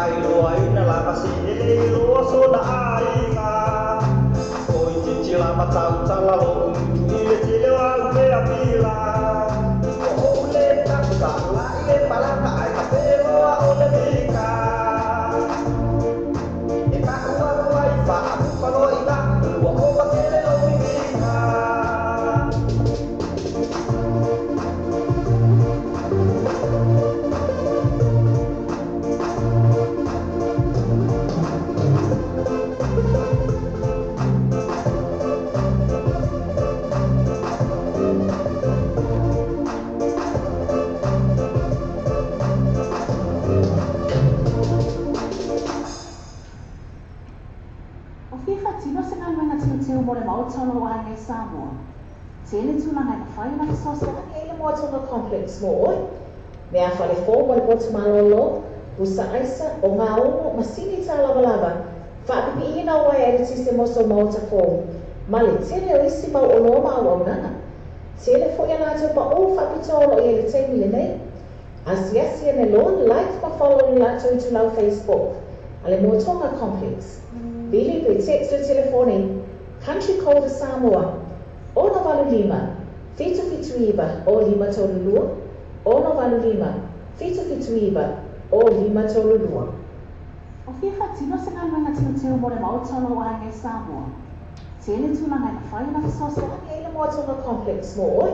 ai loa ina la kasi ele loa so na ai nga oi titi la matau tala lo ile tile wa me apila o le taka la ile palaka ai ka pero o le mika e ka kuwa wa ifa pa lo ina o o ka tele lo mika mo le mautalo o hange Samoa. Tele tūlanga i mawhai na kisosa. Ele moatonga complex mo oi. Mea whale fō mo le potu malolo, busa aisa o ngā ono masini tā lava. Whaapipi ina o ai ere tiste moso mauta fō. Ma le tele o isi mau o loma au au nana. Tele fo ia nātou pa o whapitolo i ele teimi le nei. Asiasi ane lon, like ma follow ni lātou i tu lau Facebook. Ale moatonga complex. Bili pe text o telefoni. Country code Samoa, Ono Valu Lima, Fitu Fituiba, O Lima Tolulua, Ono Valu Lima, Fitu Fituiba, O Lima Tolulua. O fia whatino se ngā manga teo mo le mautalo o hange Samoa. Tele tūlanga i mawhai na kisosa. Ele moatonga complex mo oi.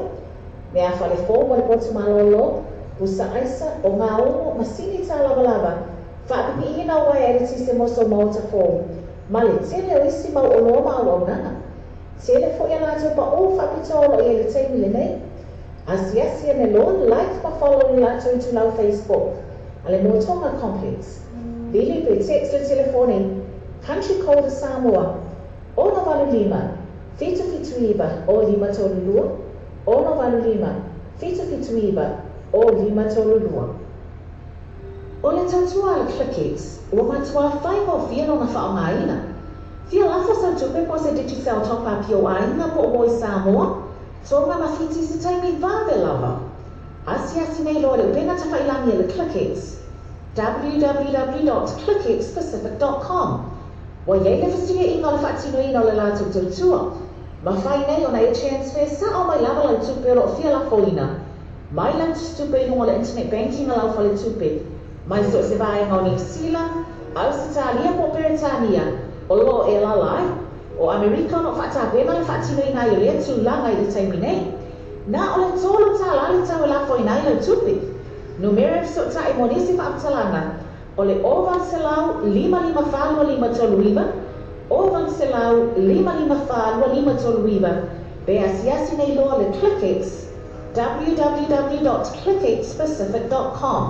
Mea whale fō mo le potu malolo, busa aisa o ngā ono masini tā lava. Whaapipi ina o ai ere tiste moso mauta fō. Ma le tele o isi mau o loma au au nana. Tele fo ia nātou pa o whapitolo i ele teimi le nei. Asiasi ane lon, like ma follow ni lātou i tu lau Facebook. Ale moatonga complex. Bili pe text o telefoni. Country code Samoa. Ono Valu Lima. Fitu Fituiba. O Lima Tolulua. Ono Valu Lima. Fitu Fituiba. O Lima Tolulua. O le tautua le Clickix, ua matua whai mo fia no na whaongaina. Fia lafa sa tupe po se Digicel topa pio aina po o i Samoa, tonga mawhiti se taimi vave lava. Asiasi nei loa le upenga ta whailangi le Clickix. www.clickixpacific.com. Wa yei le fasiga inga le whaatino ina le lātou tautua. Ma whai nei o na e transfer sa o mai lava lau tupe o fia la foina. Mai lau tupe inunga le internet banking alau whale tupe. Mai so se vai ngau New Zealand, Australia po Britania, o lo e lalai, o Amerika no whata pēma le whatino i nai rea tu langa i le taimi nei. Nā o le tōlu tā lali tau e lafo i nai lau tupi. Numere so ta e monisi whaaptalanga, o le ovan se lau 555 toluiva, ovan se lau 555 toluiva, be asiasi nei loa le Clickix, www.clickixpacific.com.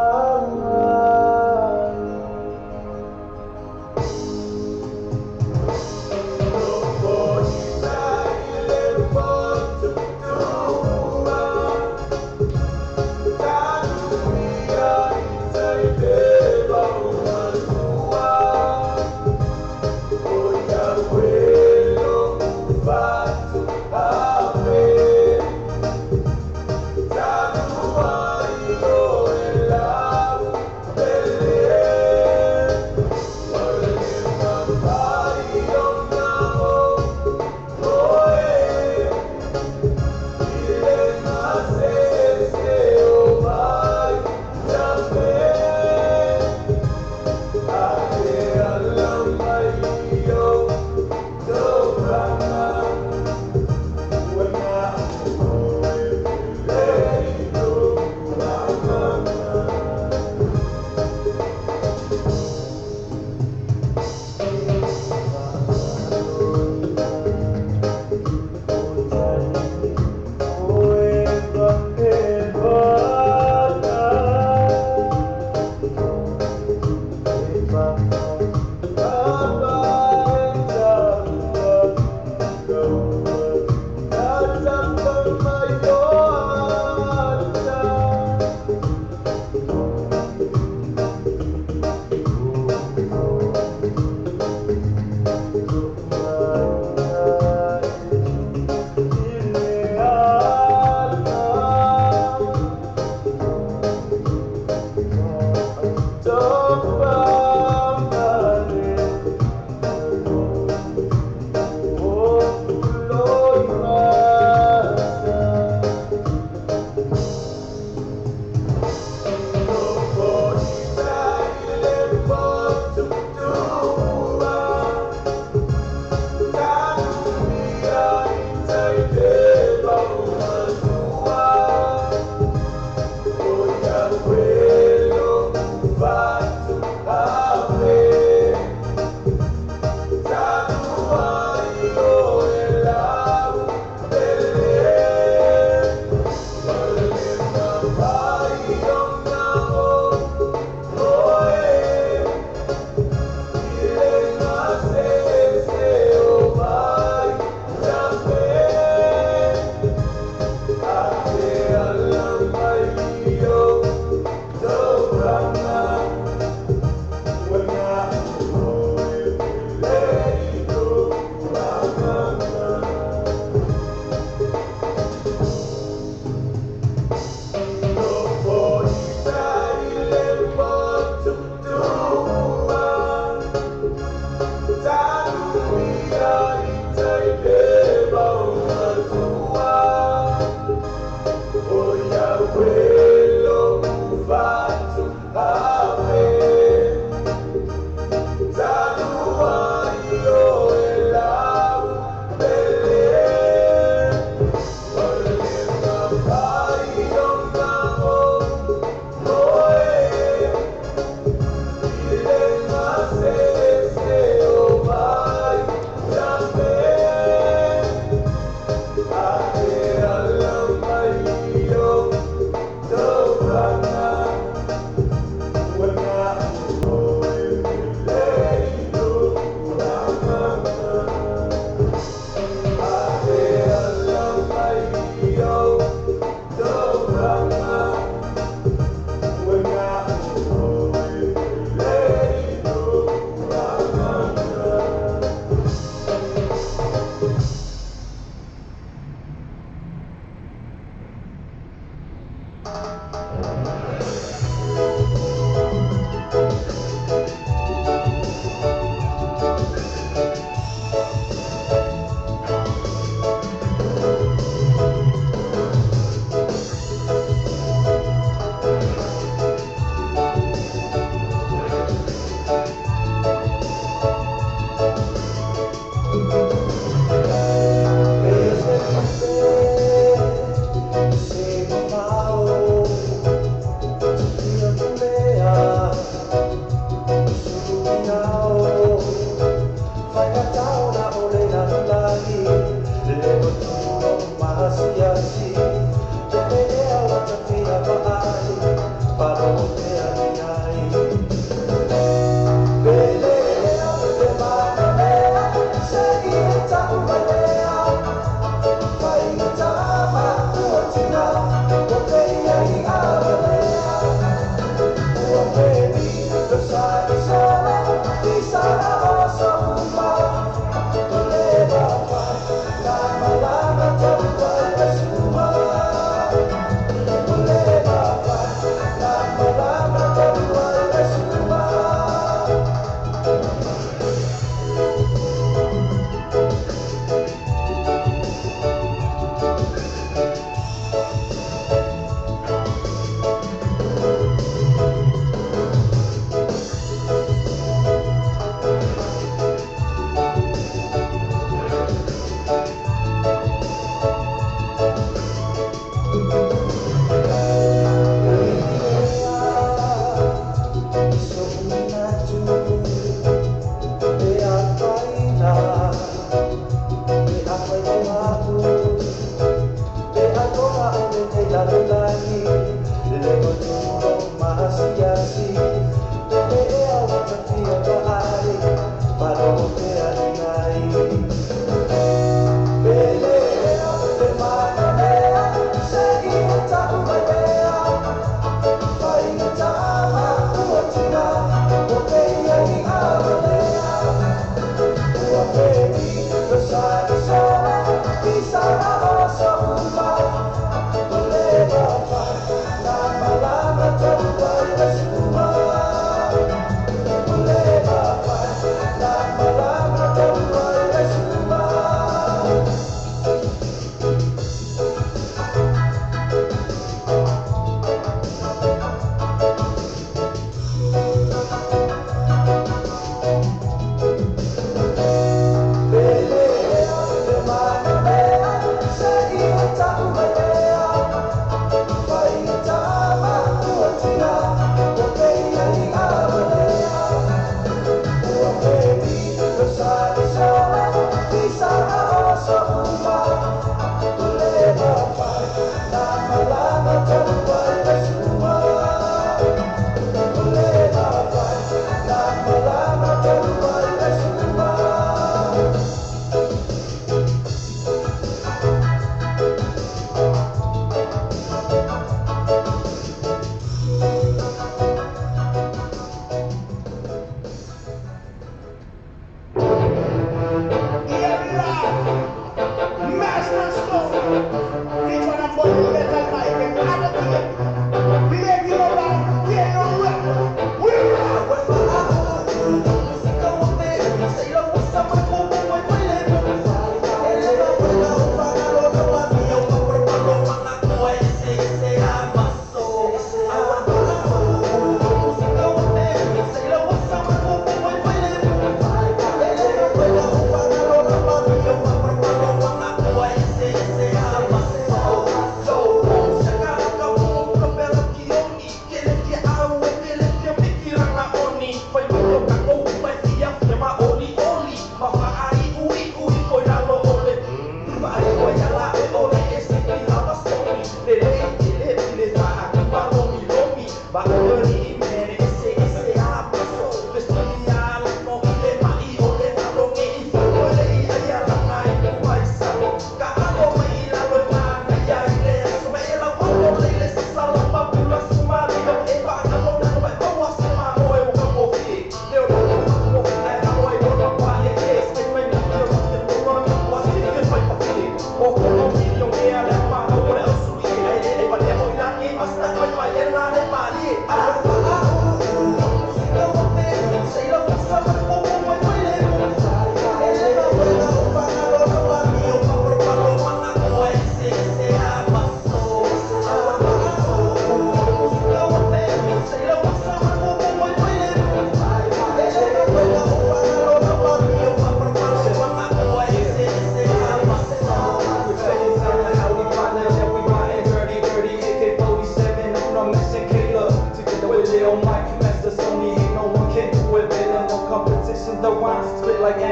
Allah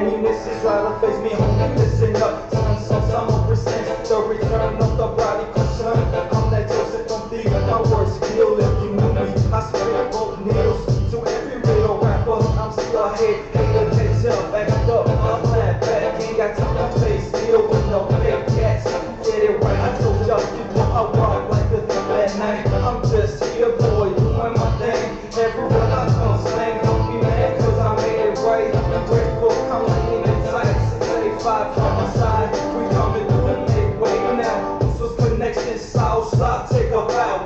ammunition, try to face me, homie, listen up. Some presents the return of the body concern. I'm that Joseph from the my words feel. If you knew me, I spit both needles to every real rapper. I'm still a hater, catch up, back up, I'm flat back. Ain't got time to face deal with no fake cats. Get it right, I told y'all you know I rock like a thief at night. I'm just here, boy, doing my thing. Everywhere I come, slang, don't be mad, cause I made it right. I'm grateful, I'm laying in sight. 685 on my side, we coming through the big way now. This was connection, south side, take a bow.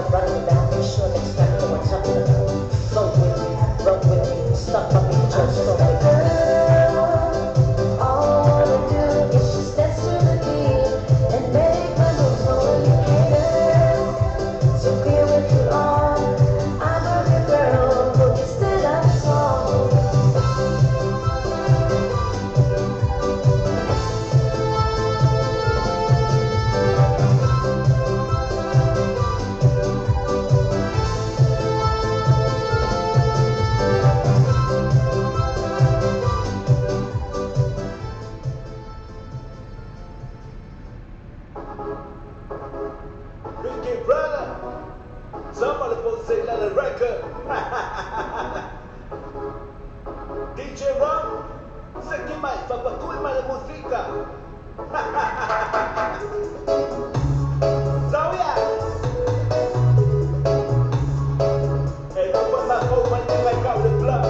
start running down, be sure next time you know what I'm talking about. Flow with me, run with me, stuck up in your story. All I wanna do is just dance to the beat and make my moves for you, girl. So clear with you all, I'm a good girl, but you still have a song. Ricky brother, somebody supposed to say let it record. DJ Ron, seki mai, papakui mai música. Sauya. Hey, no put my phone when you like out the blood.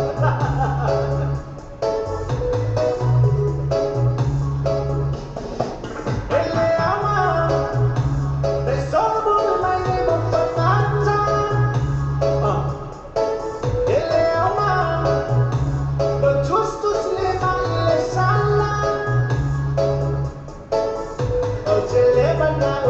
Banana.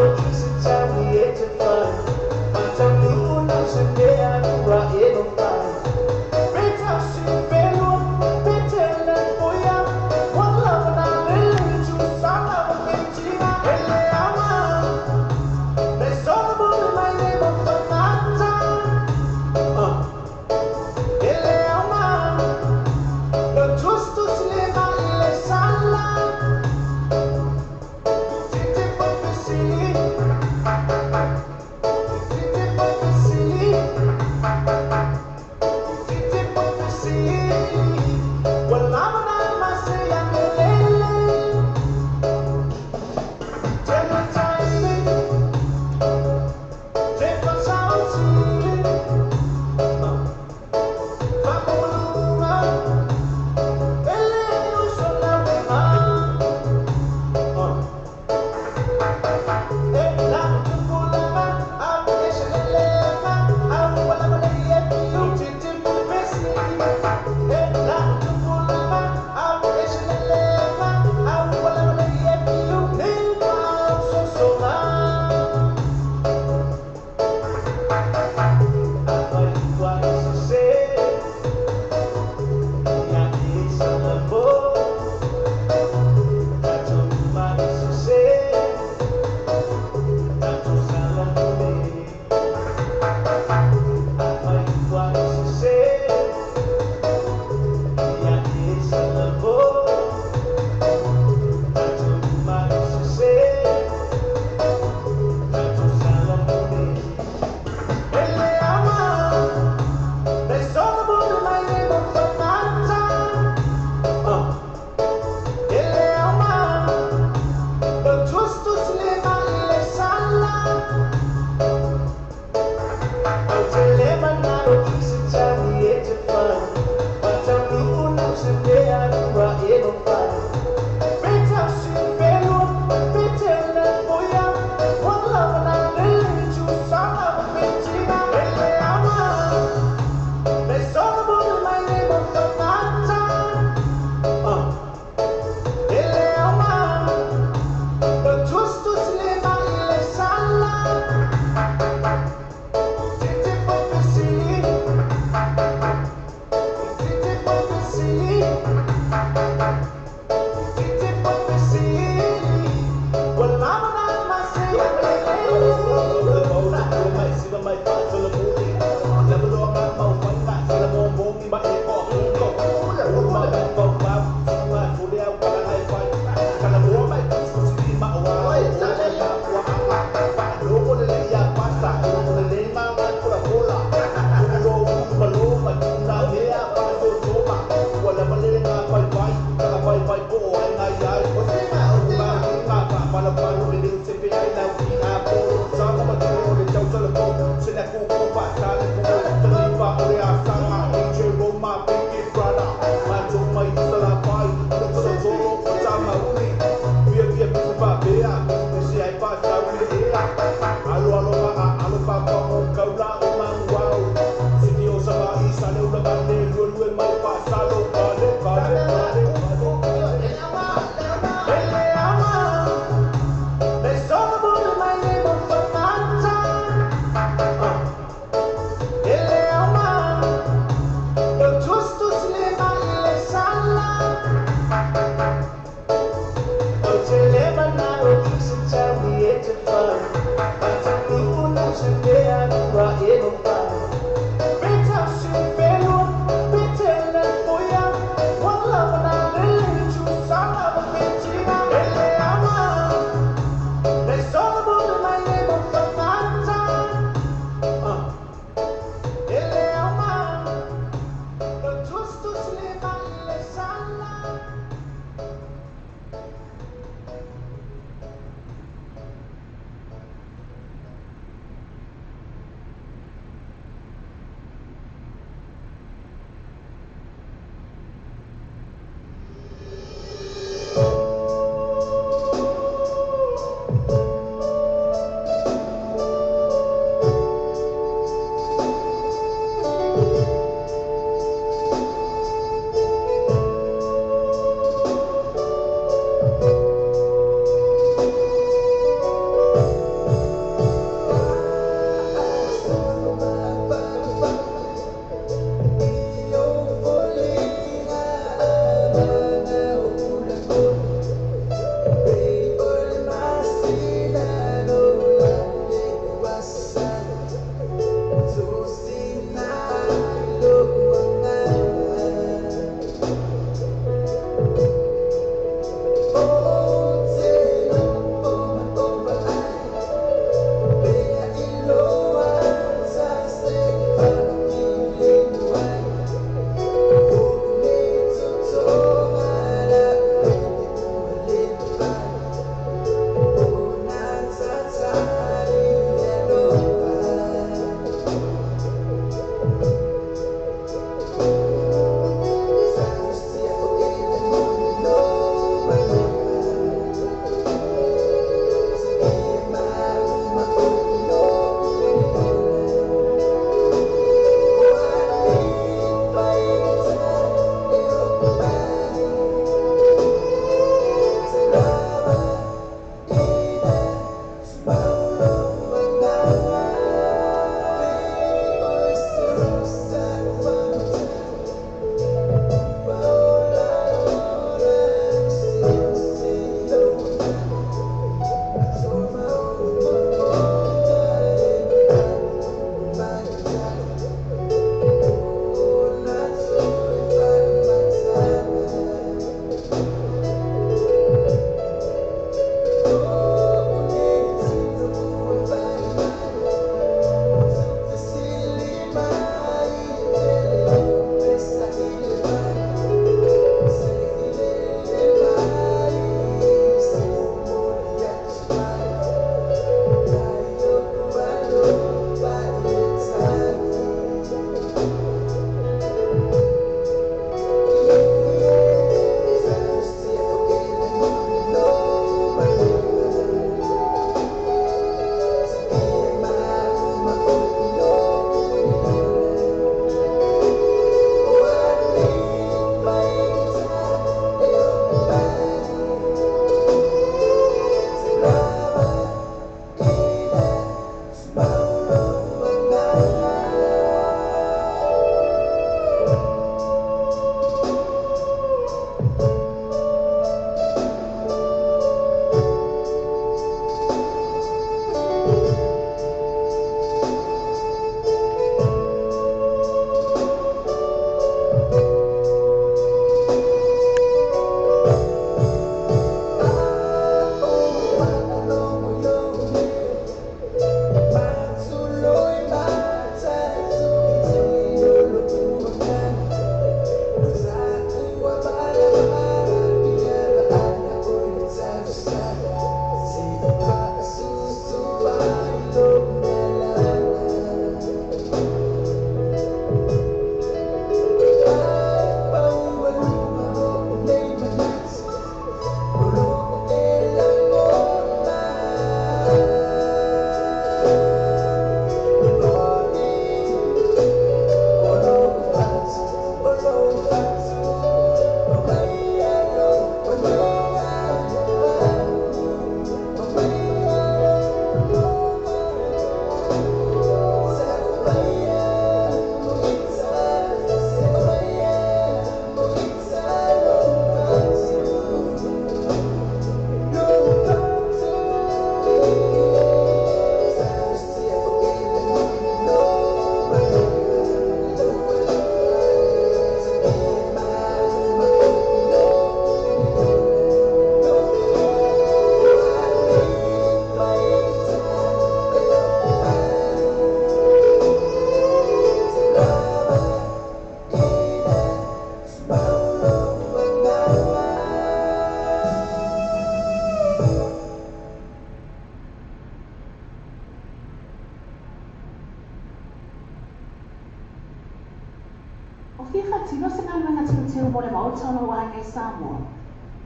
O fia whatino se ngā luenga tūtū mo le mautolo wa ngai Samoa.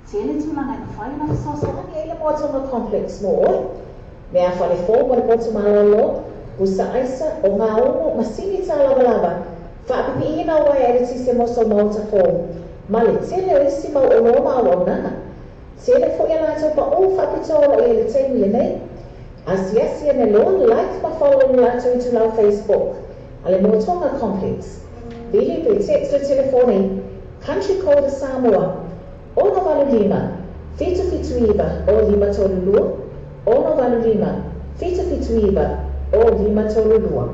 Tēle tūlanga i whai na soso. Ani eile Motono Complex mo oi. Mea whale fō mo le potu malolo, busa aisa o ngā ono masini tā lava. Whaapipi ina wai eriti se moso mauta fō. Ma le tele o isi mau o roma o nanga. Tele fo ia nātou pa o whapitolo i le teimu i nei. Asiasi ane loan like ma follow nātou i tu lau Facebook. Ale Motono Complex. Vili pe text o telefoni, country code Samoa, ono valu lima, fitu iba, o lima tolulua, ono valu lima, fitu iba, o lima tolulua.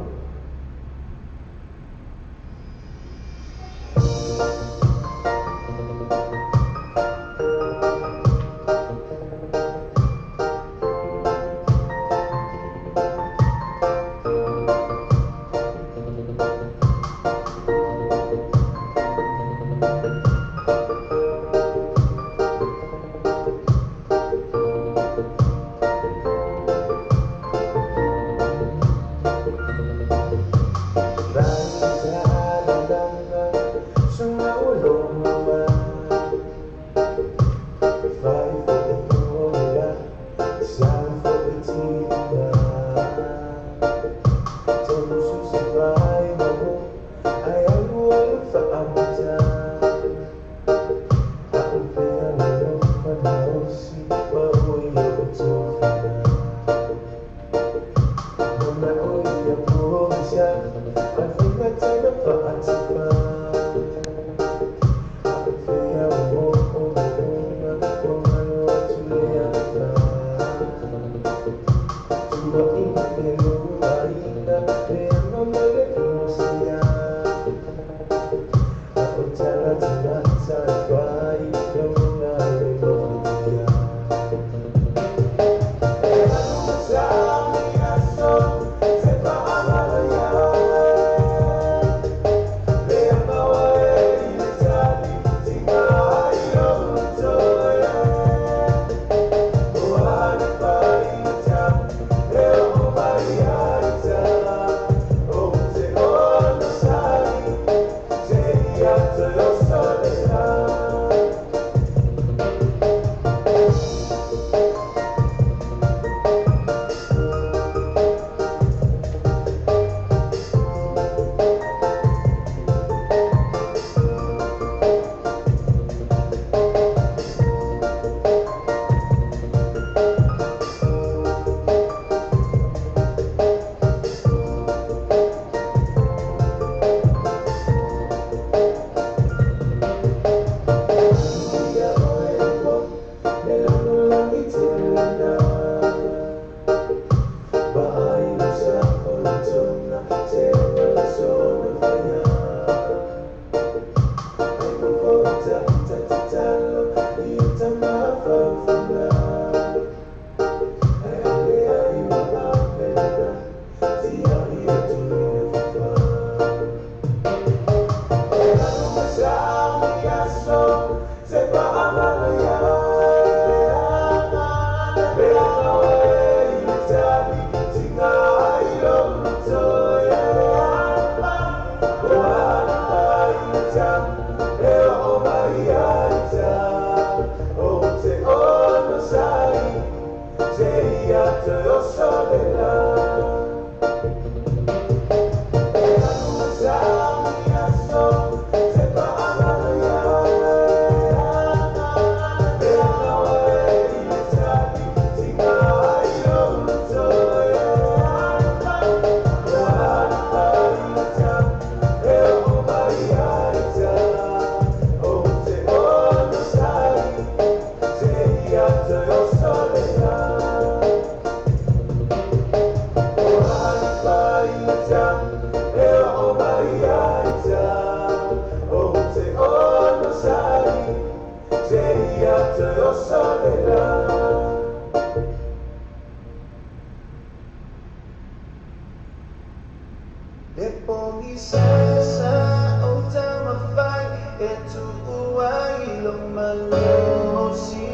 Depois sa utama fai etu uai lo malosi.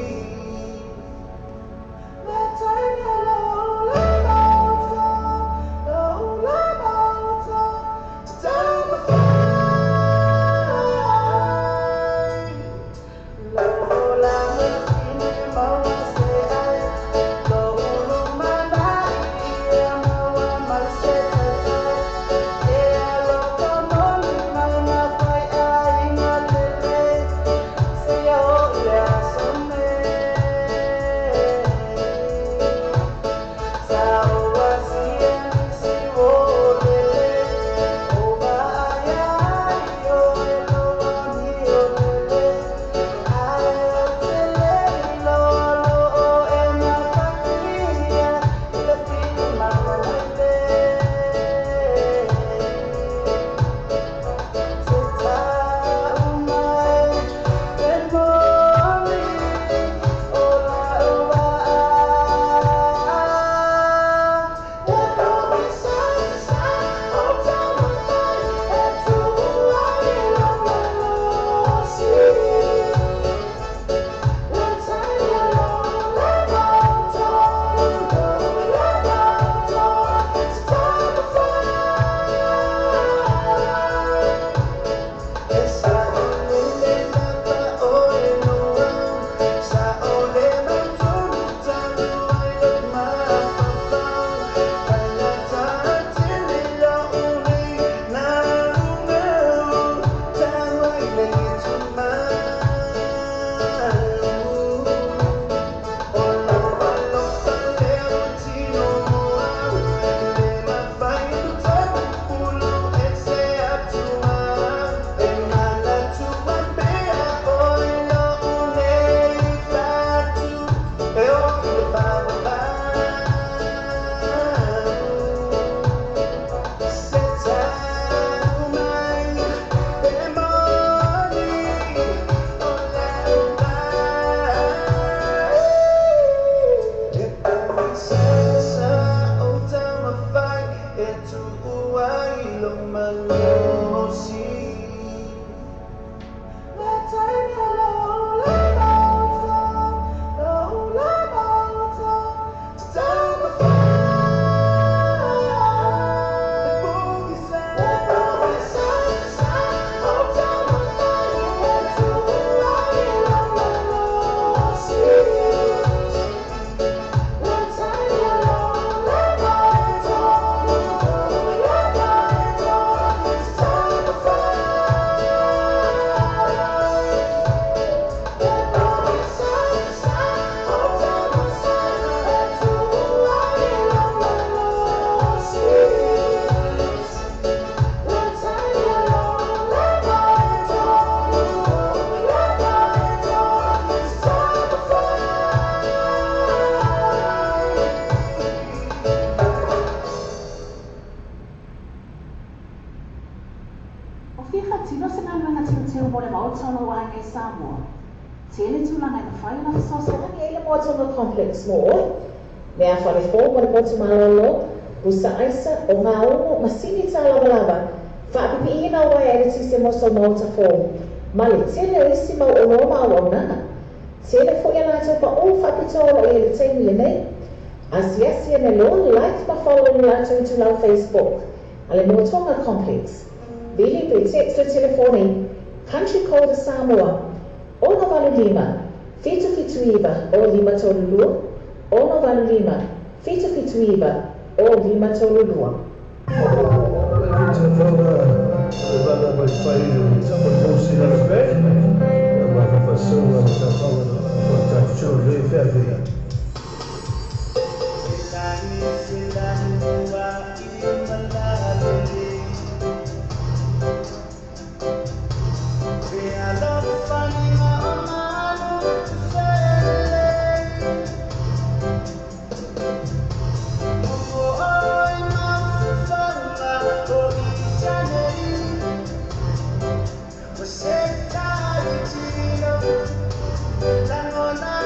Complex mo mea fare fogo le potu malolo busa aisa o ngā ono masini tā lava whaapipi ina wai ere tise moso mauta fō male tele o isi mau o loma o nana tele fo ia lātou pa o whaapitoro i ele teimi e nei asiasi ene lo like ma follow ni lātou tu lau Facebook ale Motonga Complex Bili pe text o telefoni Country Code Samoa Ono Valu Lima Fitu Iba o Lima Tolulua Ono Valu Lima Fitu Iba o Lima Tolulua Você tá me tirando, tá no na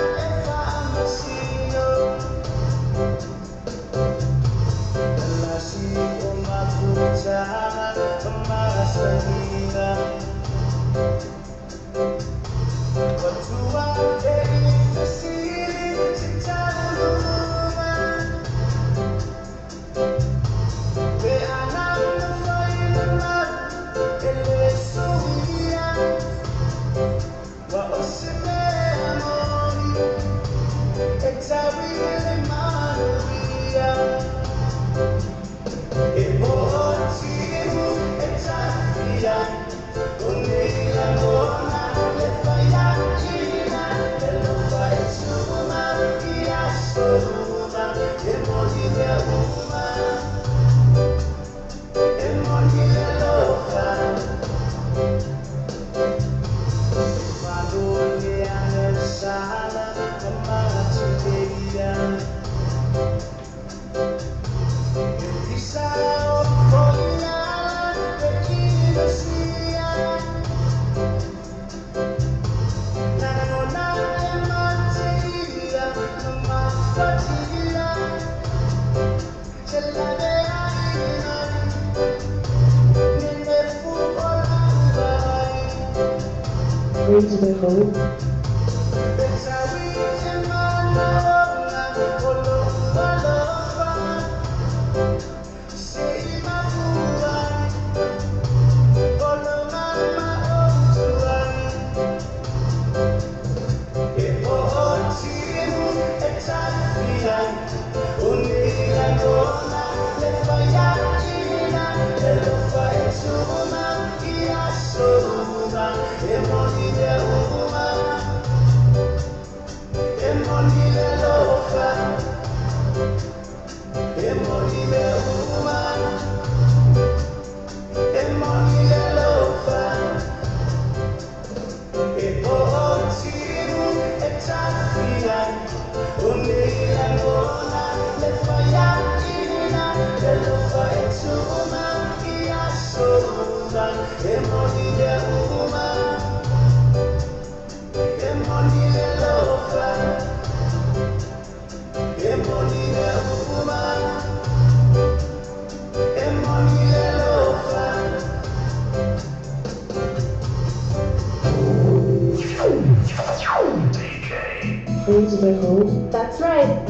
That's right.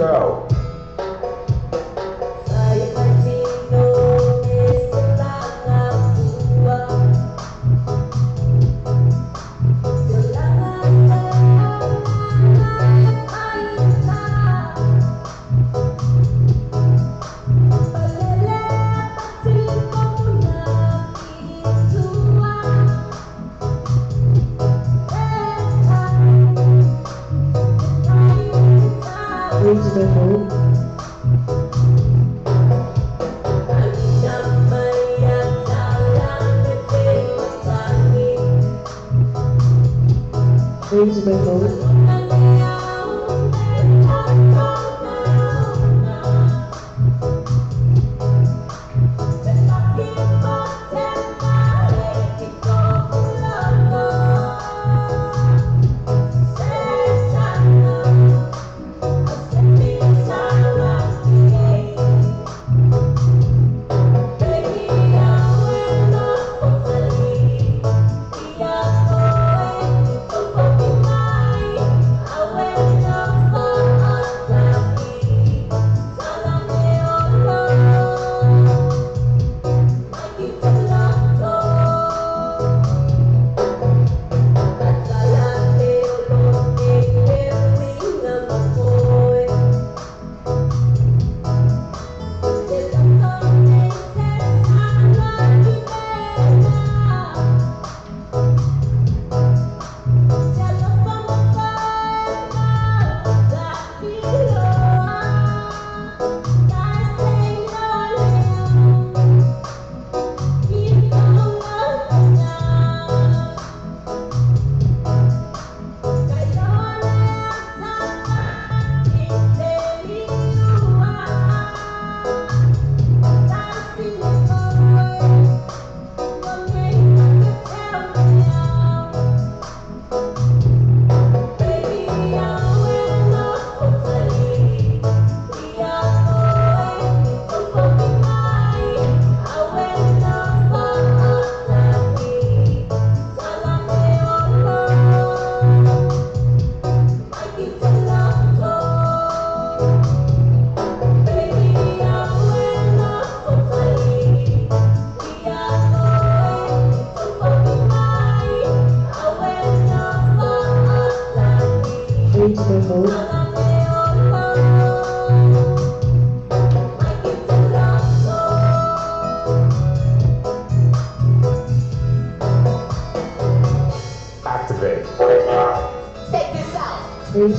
Go. Beautiful.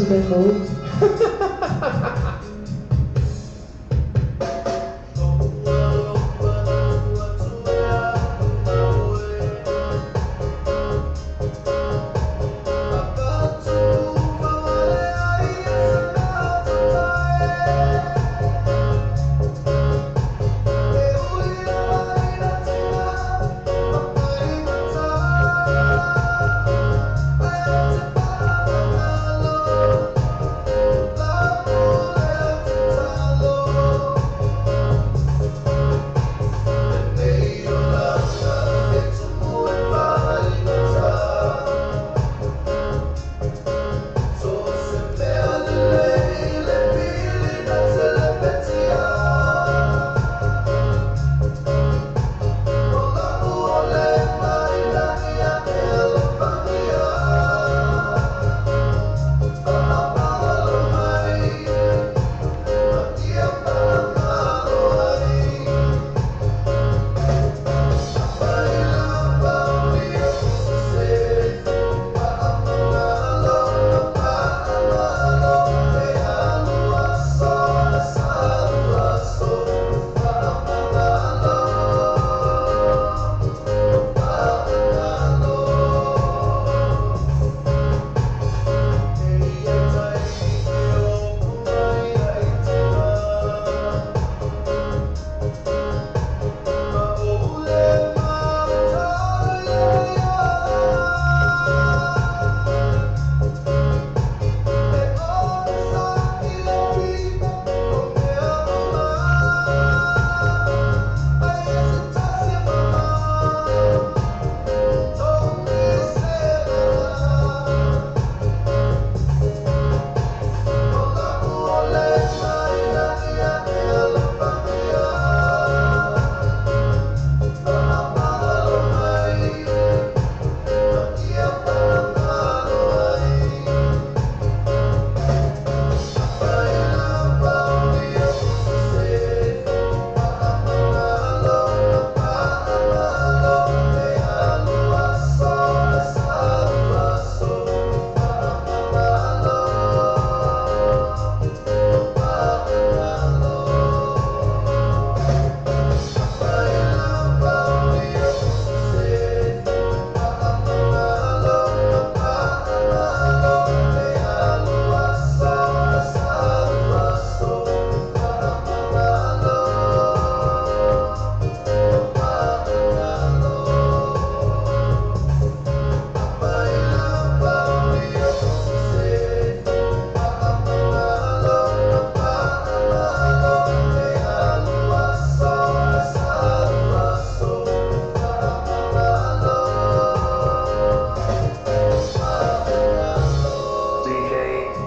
to be cool.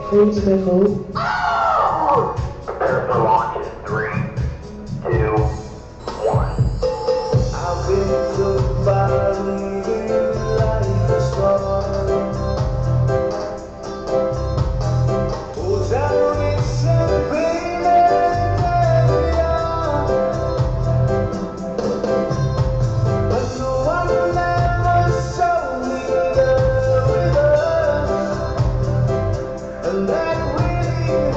Free to be cool. Prepare for launch in 3, 2, 1. I've been took by living like a star. Oh, down in some pain and caviar. But no one ever showed me the river, and that really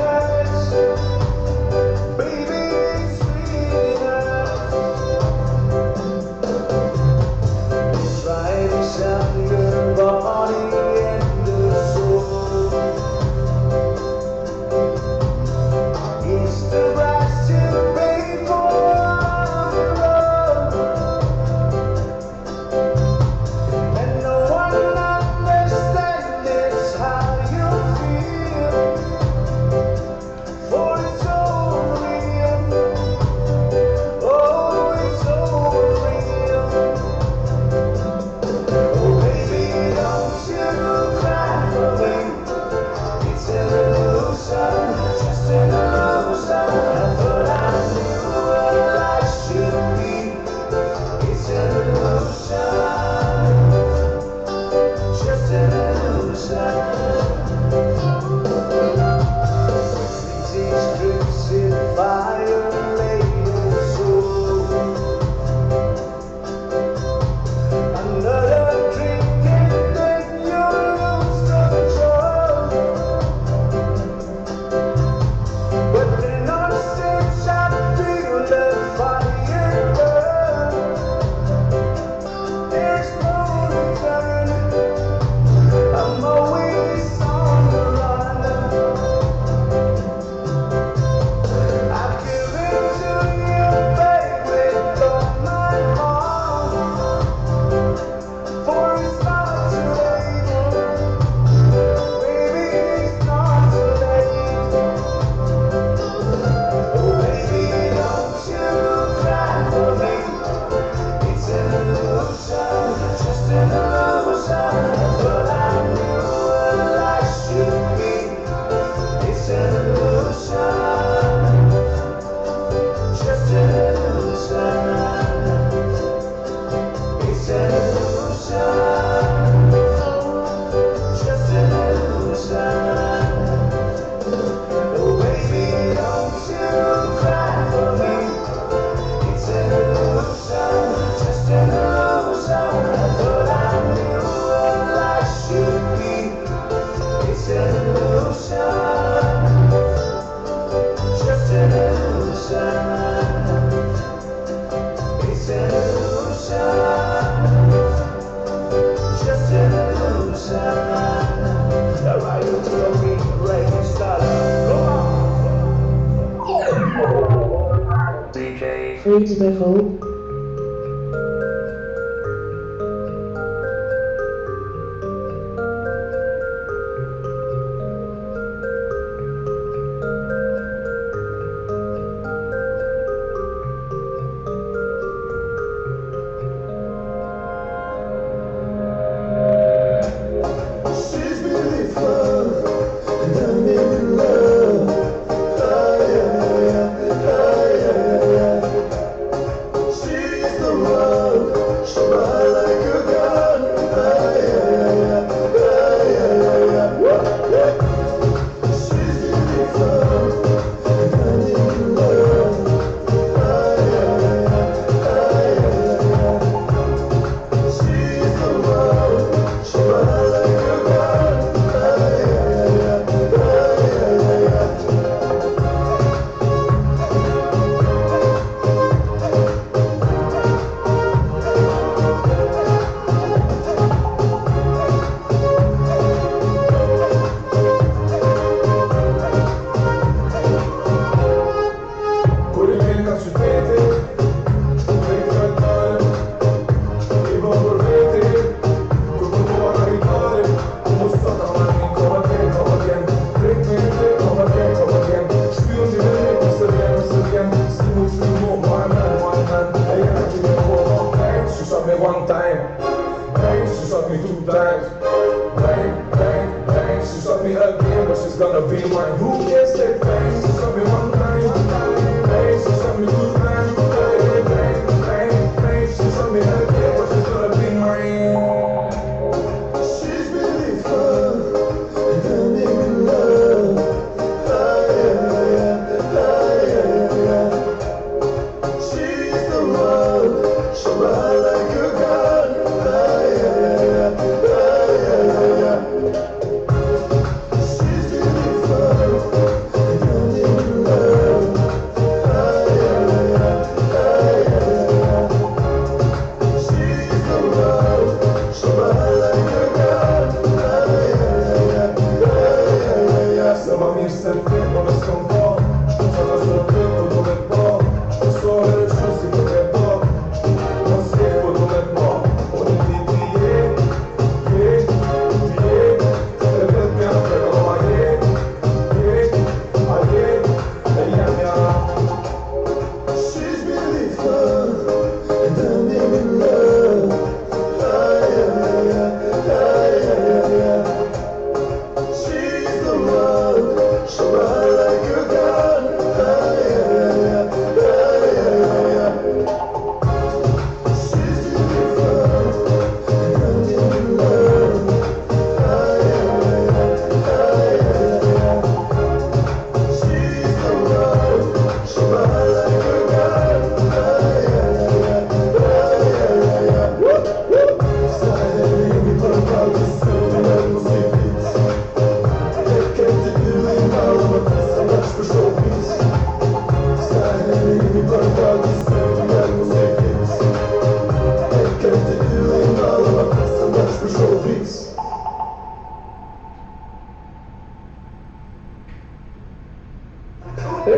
Crazy Devil.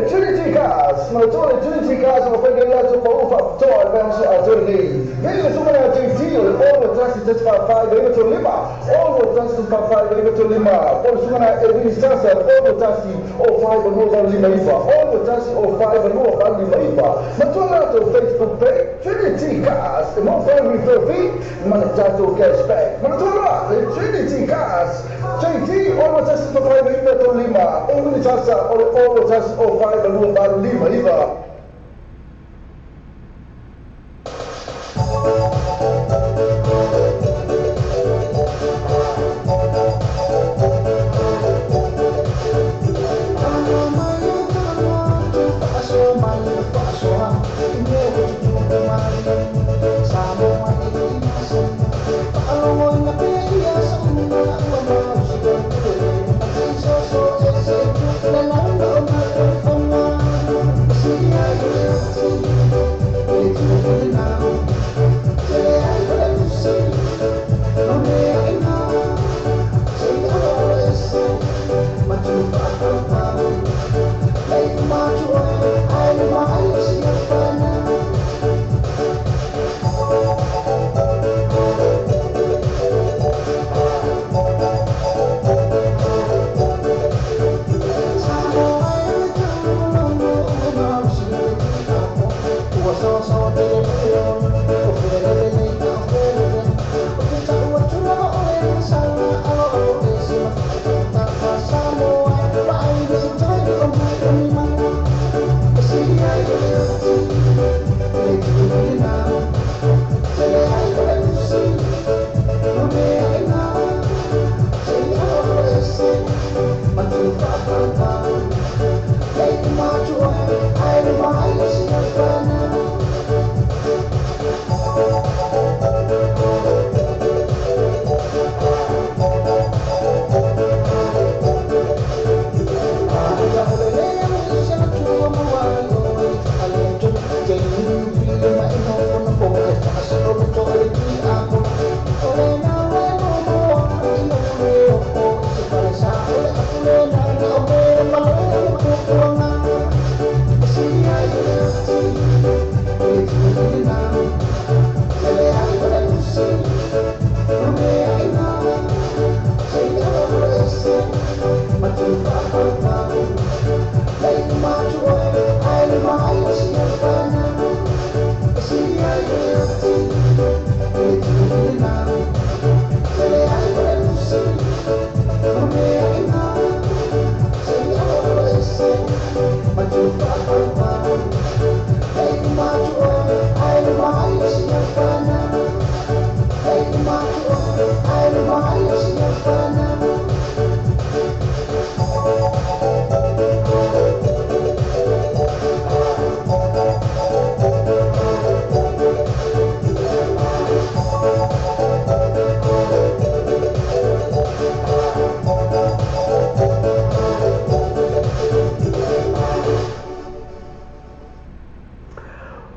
Trinity Cars, maar toen Trinity Cars op een gegeven moment op over mensen uit de leven. Weet je, toen uit die deal, over trust het van 5 even te lima, over trust het van 5 even te lima, voor zo'n een instantie, over trust of 5 en 0 van lima, over trust of 5 en 0 van lima. Maar toen laat op Facebook page, Trinity Cars, en dan van wie vervie, maar het gaat ook cashback. Maar toen laat Trinity Cars, JT, over trust van 5 even te lima, over trust of 5 and 0 van lima.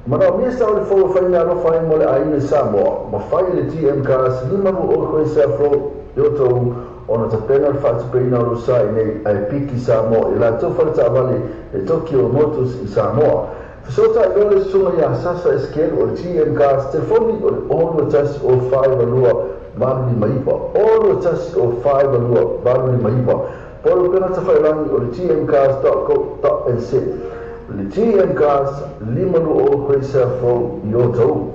Mana o mia o le fo fai na no fai mo le ai le Samoa. Ma fai le TM cars lima mo o koe sa fro yo to ona ta pena fa te pena ro sai nei ai piki Samoa e la to fa ta vale e Tokyo Motors i Samoa. Fesota i ole sunga ya sasa eskel o TM cars telefoni o le ono tas o 5 alua varuni maipa. Ono tas o 5 alua varuni maipa. Polo pena ta fai langi o le tmcars.co.nz. Le TM Cars, lima no o koe sa fo i o tau.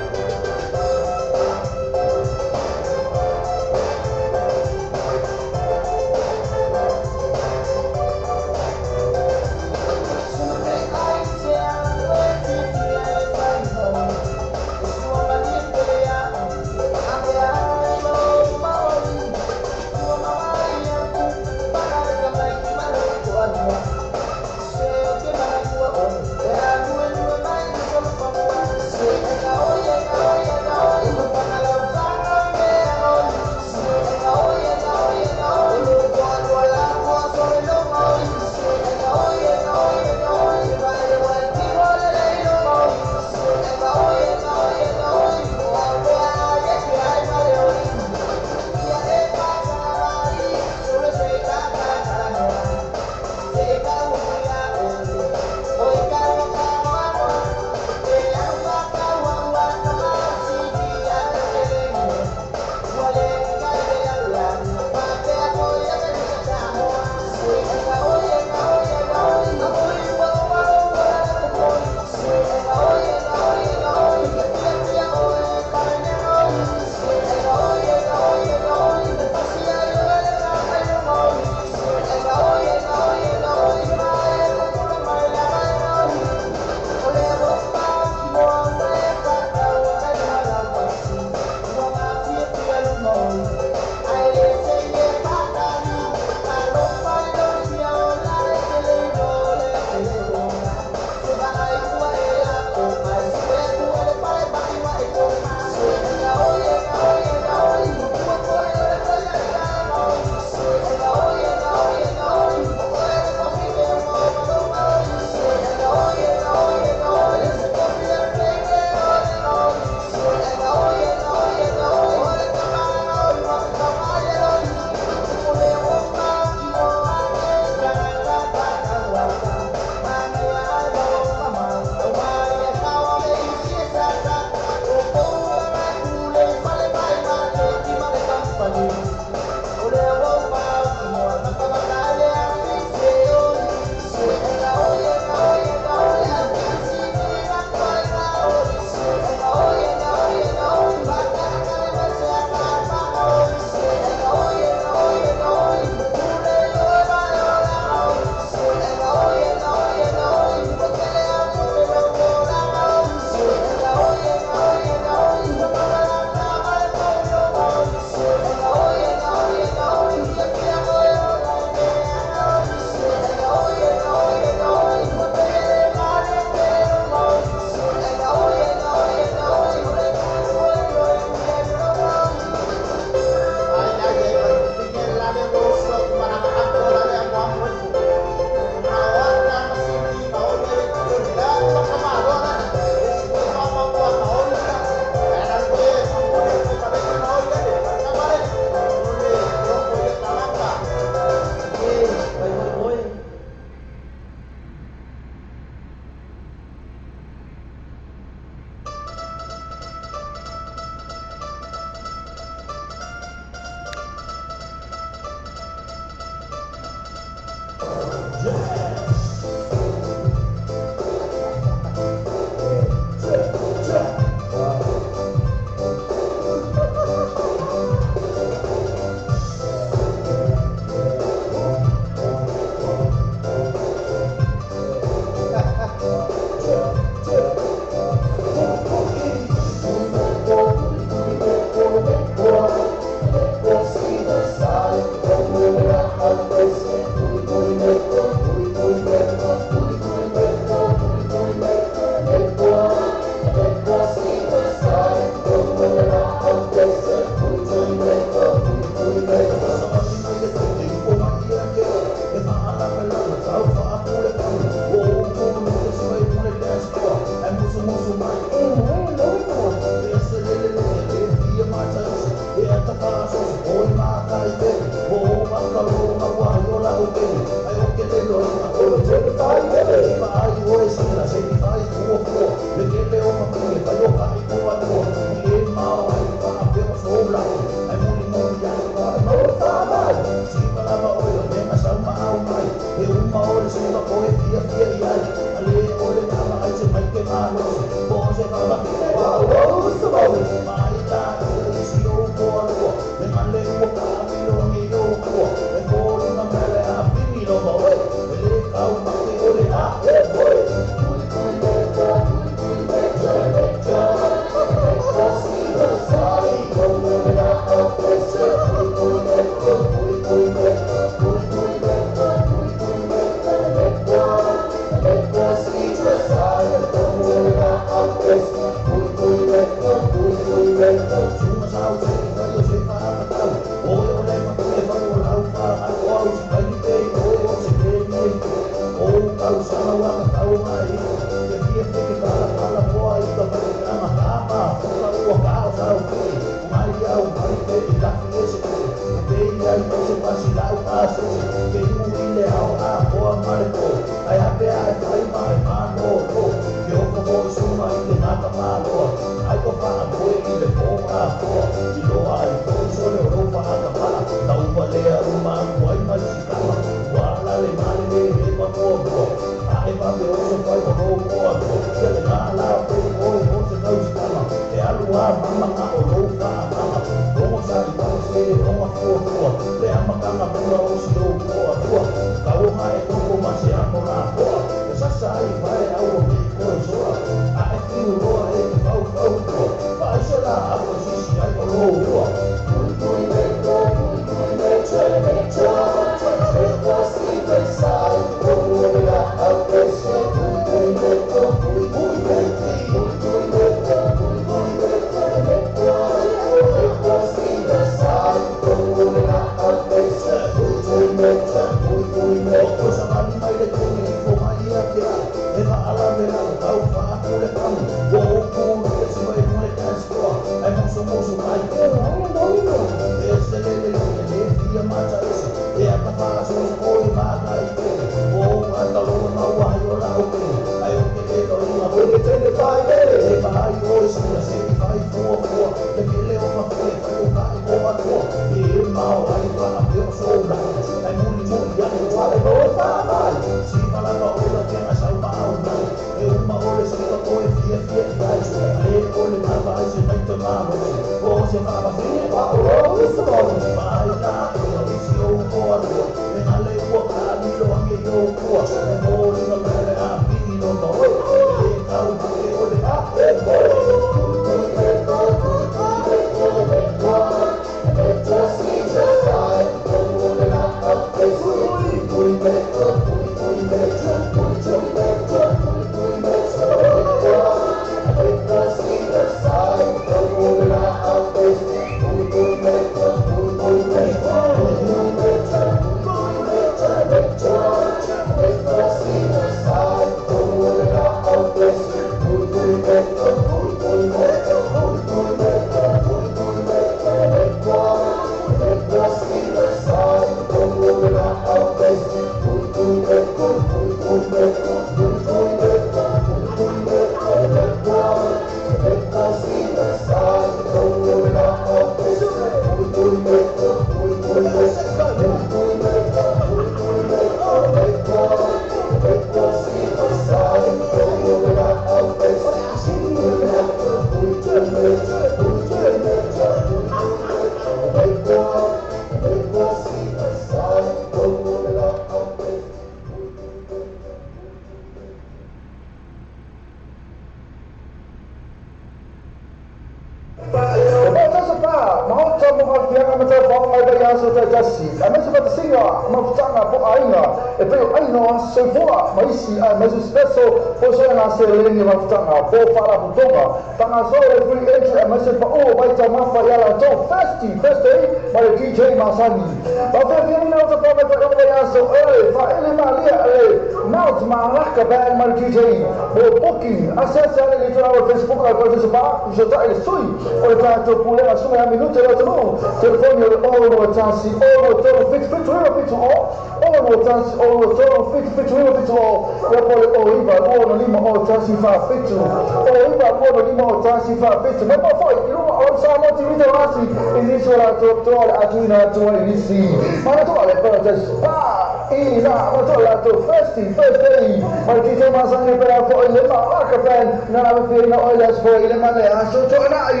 ina matola to first day mai kito masanya pera ko ile ma akapan na mafiri na oilas for ile mane aso to na ai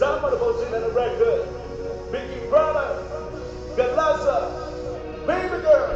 Time for the motion and the record. Biggie Brother, Galazza, Baby Girl.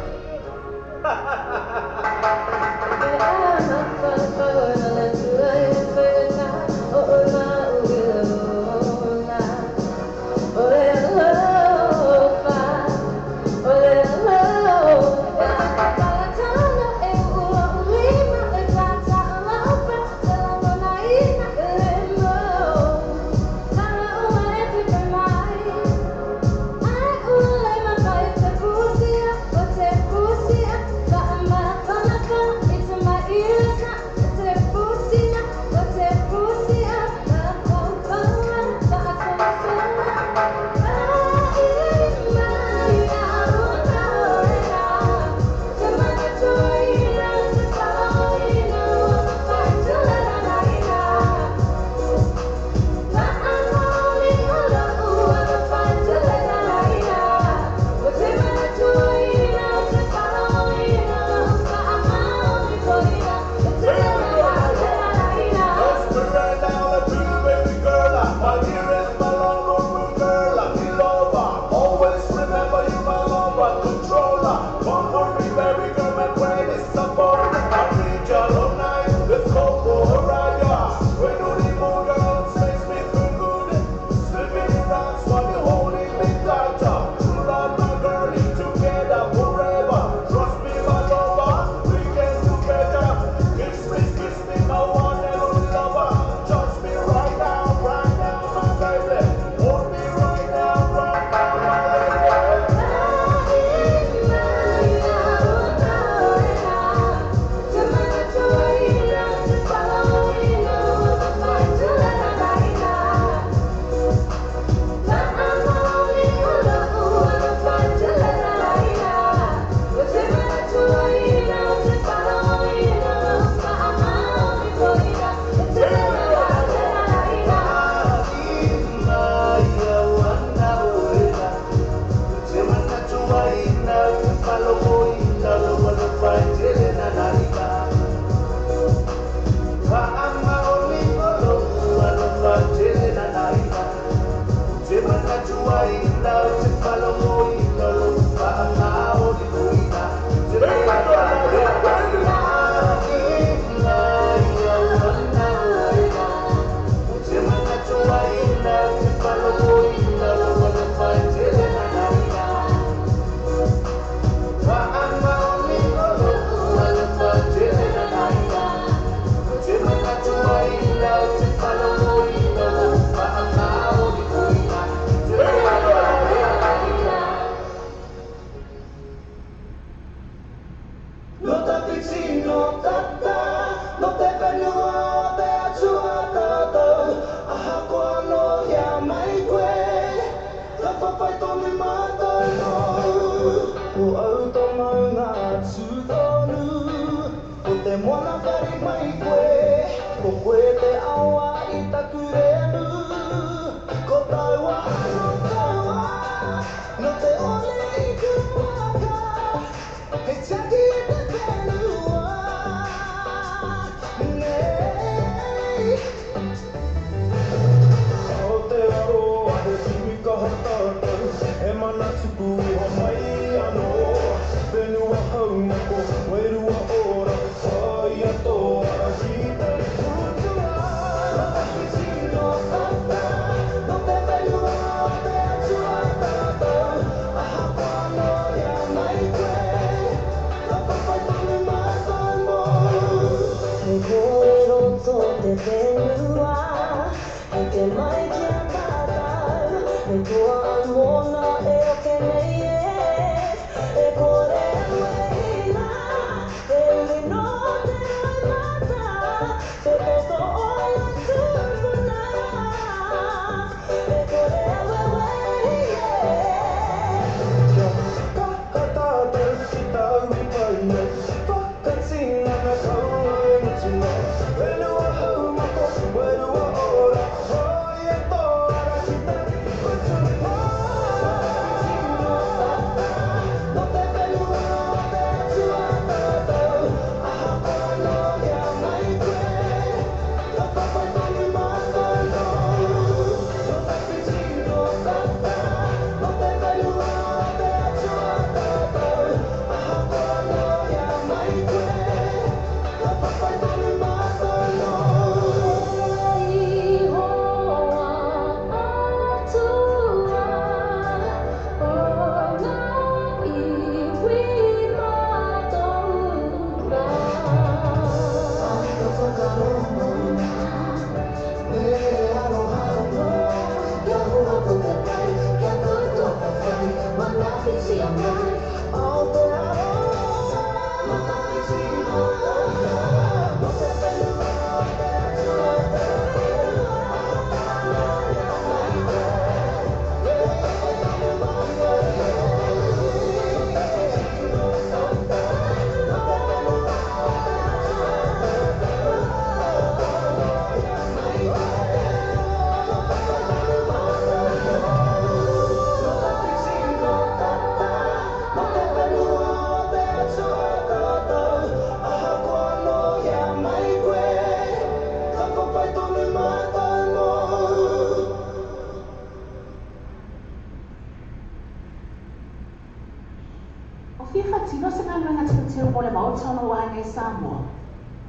te o le mautano wa ngai Samoa.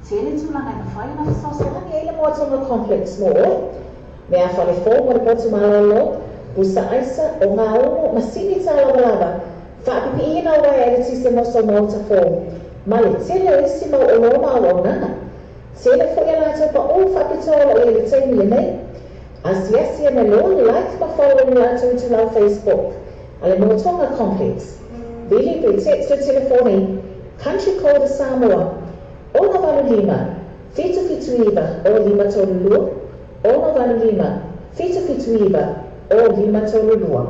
Tele tulanga na whai na sosa. Hangi eile mo tonga complex mo. Mea whale fō mo le potu malalo. Pusa aisa o ngā ono masini tā lava. Whaapipi ina wai ele tise moso mauta fō. Male tele o isi mau o loma o nana. Tele fo ia lato pa o whapitola i ele teimi nei. Asiasi e me lo like ma follow lato i tu lau Facebook. Ale mo tonga complex. Vili pe text o telefoni. Country code Samoa. Ona valu lima. Fitu iwa o lima tolulua. Ona valu lima. Fitu iwa o lima tolulua.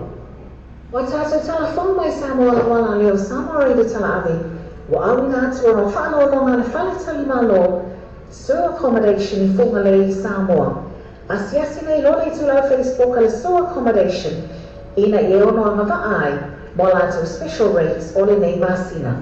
Wa tātou telefon mai Samoa la wala leo Samoa Reida tala avi. Wa awina atu o whano longa le whale talima lo. Sewer accommodation I Whongalei Samoa. Asiasi nei lole tu lau Facebook ale sewer accommodation. Ina I ono a mawa ai. Mo lato special rates o le nei vasina.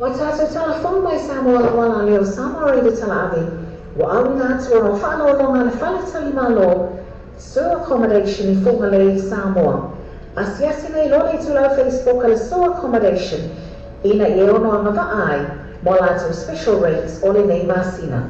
Wa tātou telefon mai Samoa la wala leo Samoa Reida tala avi. Wa awina atu o whano longa le whale talima lo. So accommodation I fungalei Samoa. Asiasi nei lole tulau Facebook ala so accommodation ina I ono ang mavaai mo lato special rates ole nei masina.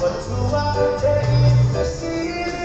But to our day, the sea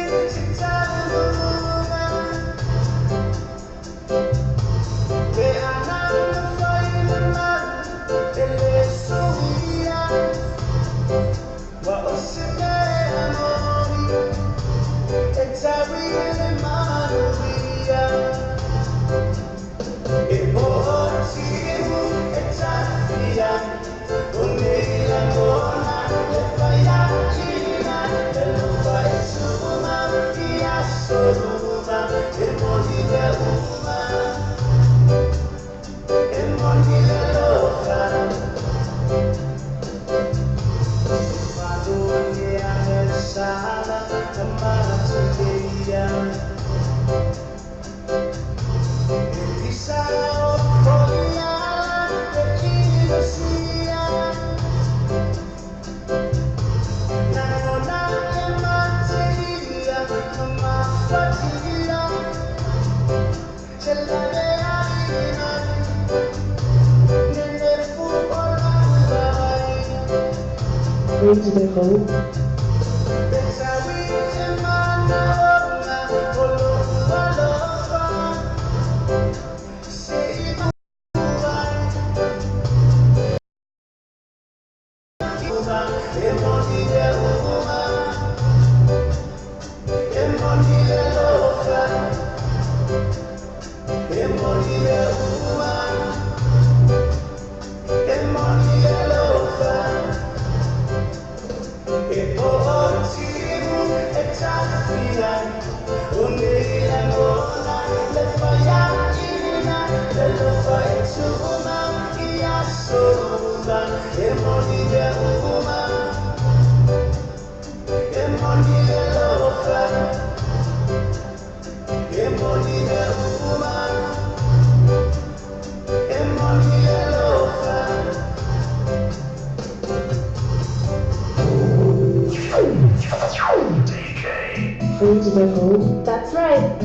That's right.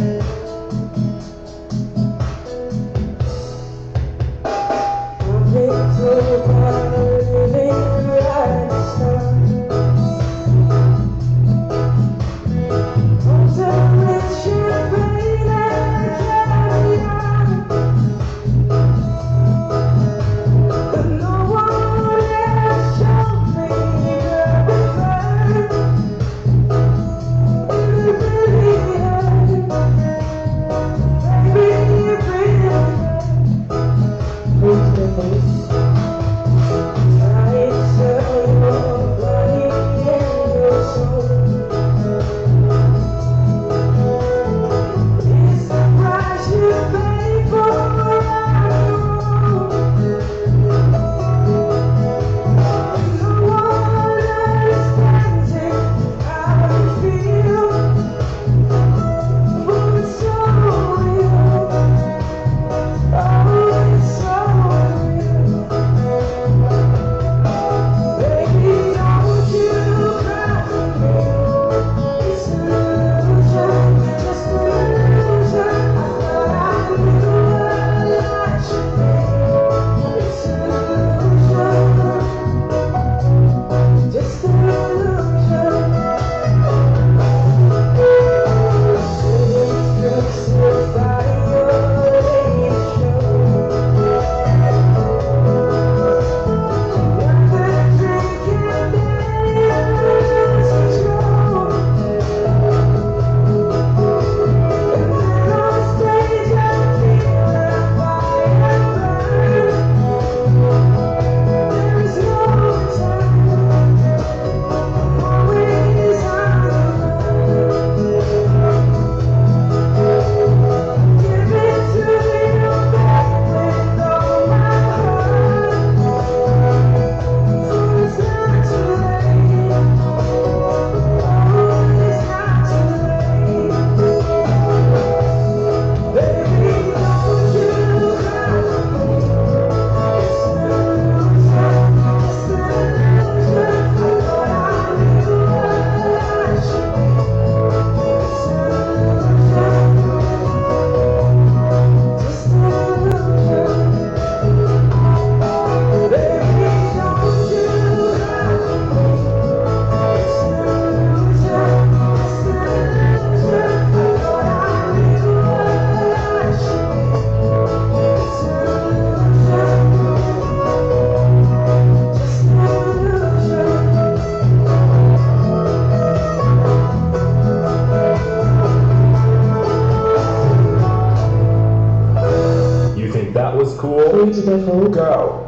cool. 3 to the Go.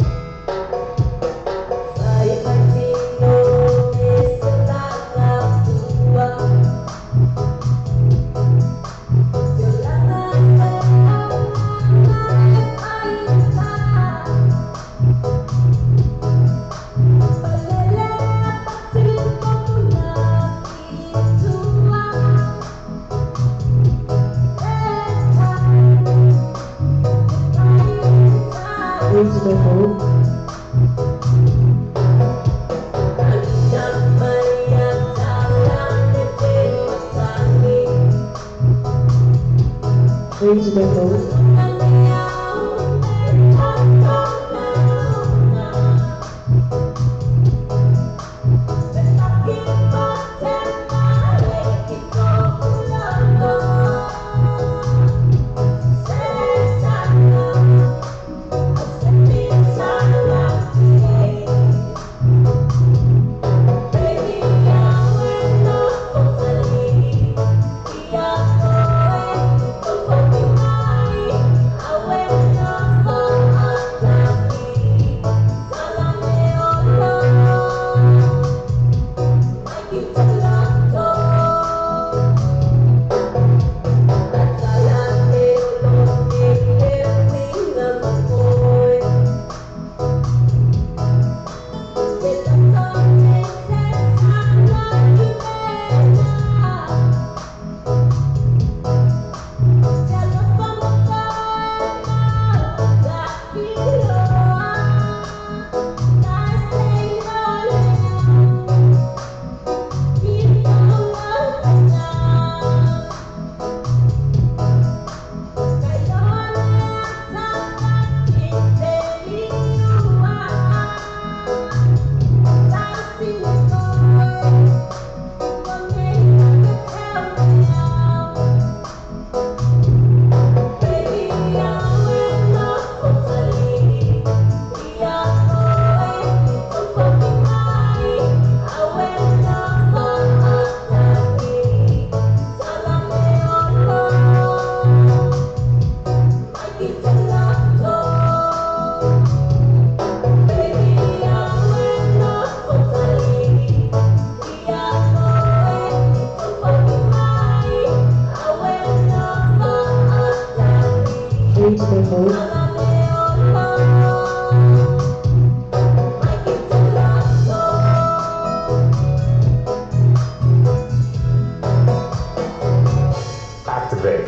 Activate.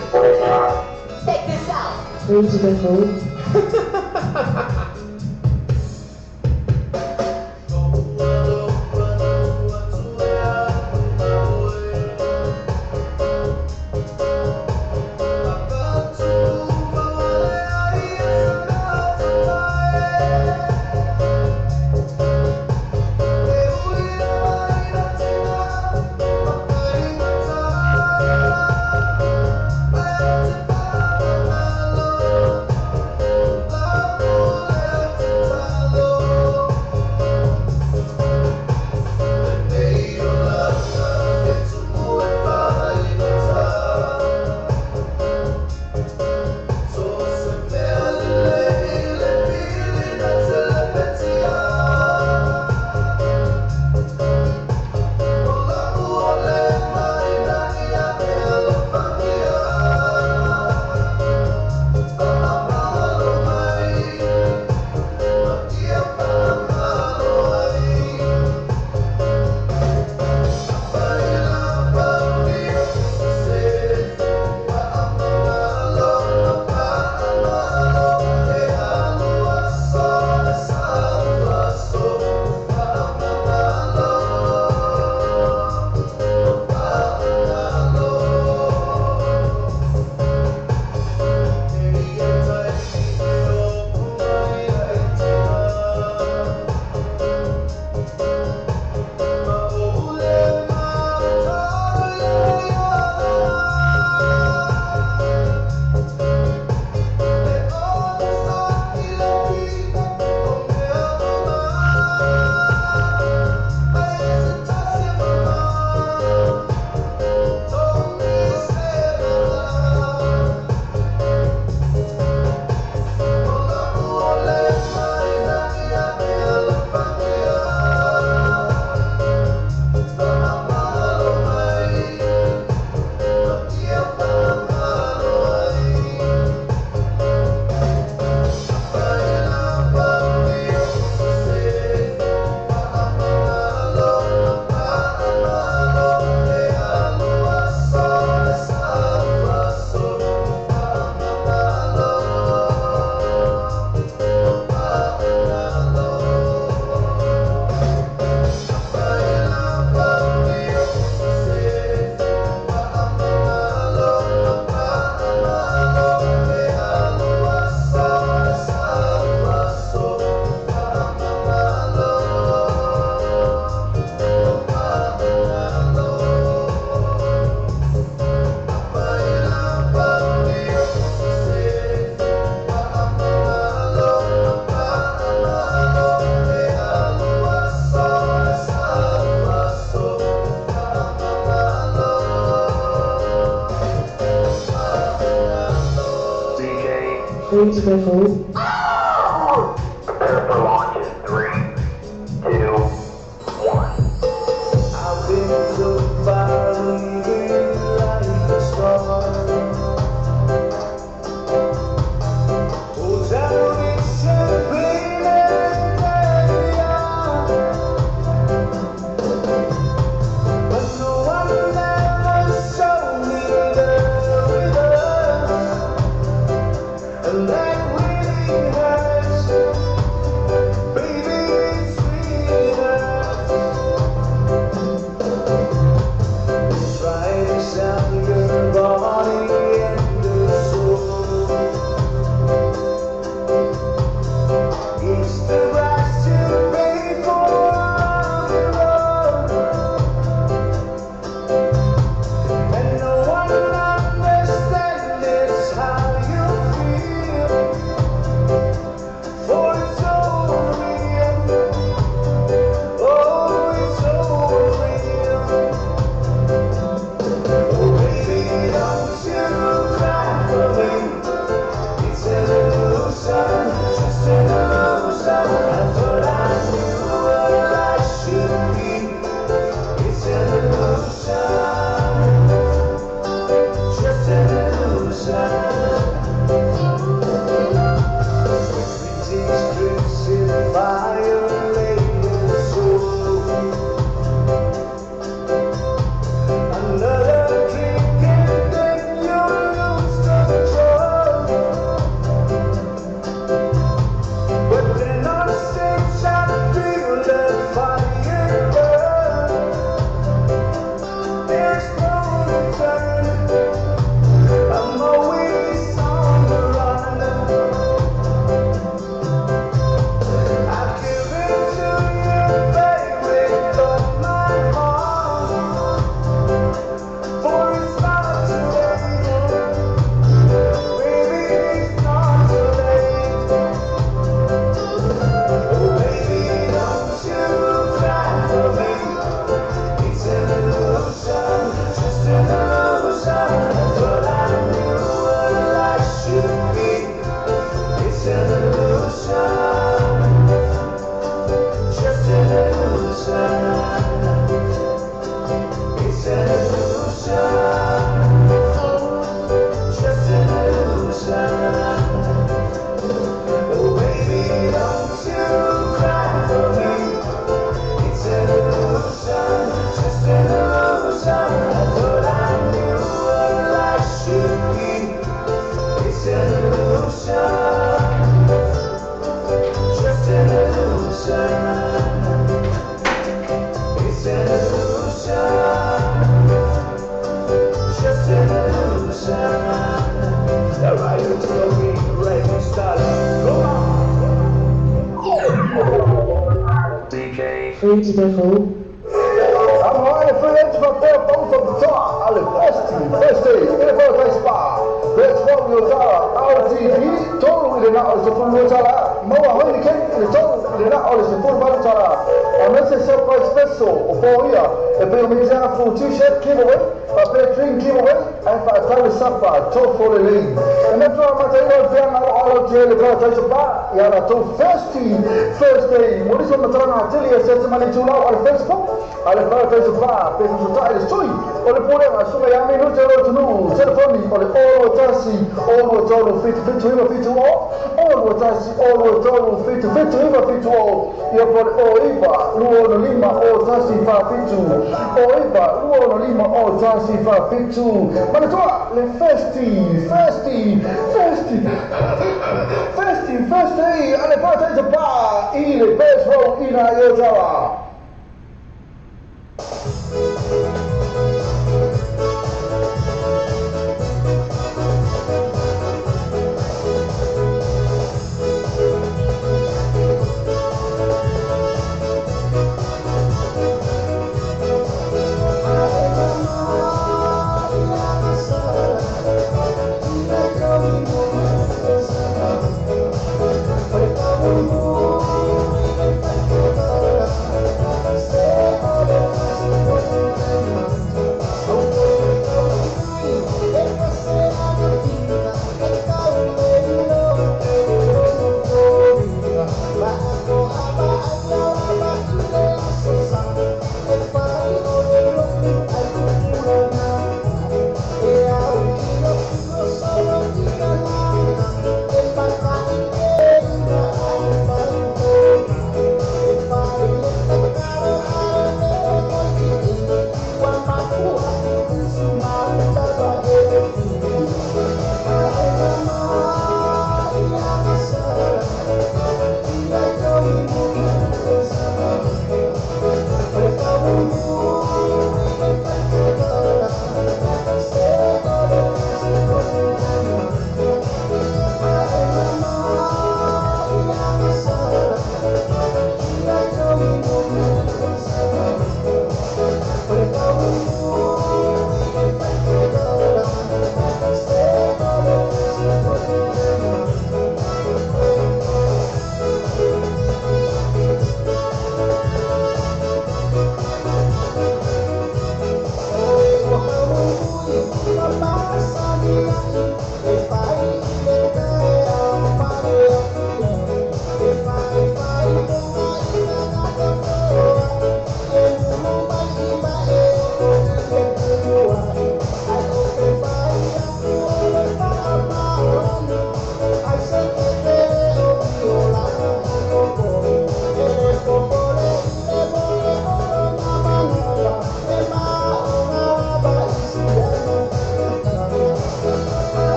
Check this out. 3 to the 3 to go forward. Prepare for launch in 3, 2, 1. I've been took by living like a star. Oh, down in champagne and caviar. But no one ever showed me the river. And that really hurts. Baby, it's sweeter. Try to sell your body and your soul. It's the price you pay for the road. And no one understands how you feel. For it's so real. Oh, it's so real. Oh, baby, don't you cry for me. It's an illusion, just an illusion. I thought I knew what I should be. It's an illusion, just an illusion. With strips in violated soul. Another drink and then you lose control. But then on stage I feel that fire burn. There's no return. I'm always on the run. I've given to you, baby, but my heart. For it's not too late. Baby, it's not too late. Oh, baby, don't you cry for me. It's an illusion, just an illusion. But I knew what I should be. It's an illusion, just an illusion. It's an illusion, just an illusion. Oh, baby, don't you cry for me. It's an illusion, just an illusion. I thought I knew what I should be. It's an illusion, just an illusion. It's an illusion, just an illusion. All right, let's go get ready, start. Go on. DK. 3 to go forward. I'm riding free edge from there, both of the top. I live first stage, in the first spa. Let's walk your tower. RTV, total with an hour, so full water. Moa Honey Cake, the total with an hour, so full water. And let's say surprise special, or for here. A bit of music, full t-shirt giveaway, a bit of drink giveaway, and for a time of supper, top for the league. And that's why I'm going to tell you, all of you, the first spa. Yeah, to first day. What is on the turn? I tell you, I said to money too loud on Facebook. Alle företag som var, precis som tar det stoj. Och det på det var så jag menar inte att nu telefoni och det all tasi, all total fit to him fit to all. All tasi, all total fit to him fit to all. Jag på Oiba, Luono Lima all tasi fa fit to. Oiba, Luono Lima all tasi fa fit to. Men det var le festi. Alle företag som var i det best row i Nairobi.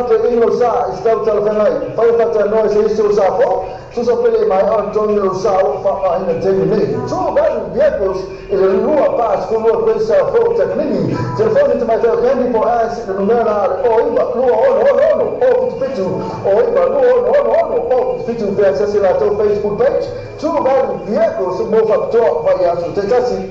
te ino sa istau tala whenai. Pai whata noe se isi o sa po. Tusa pele mai Antonio sa o wha ina te mene. Two battery vehicles is a lua pass for lua kwei sa po te kanini. Telefoni te mai teo kendi po as the numera o iba lua ono o pitu o iba lua ono o pitu pe accessi la teo Facebook page. Two battery vehicles mo whakatoa vai aso te tasi.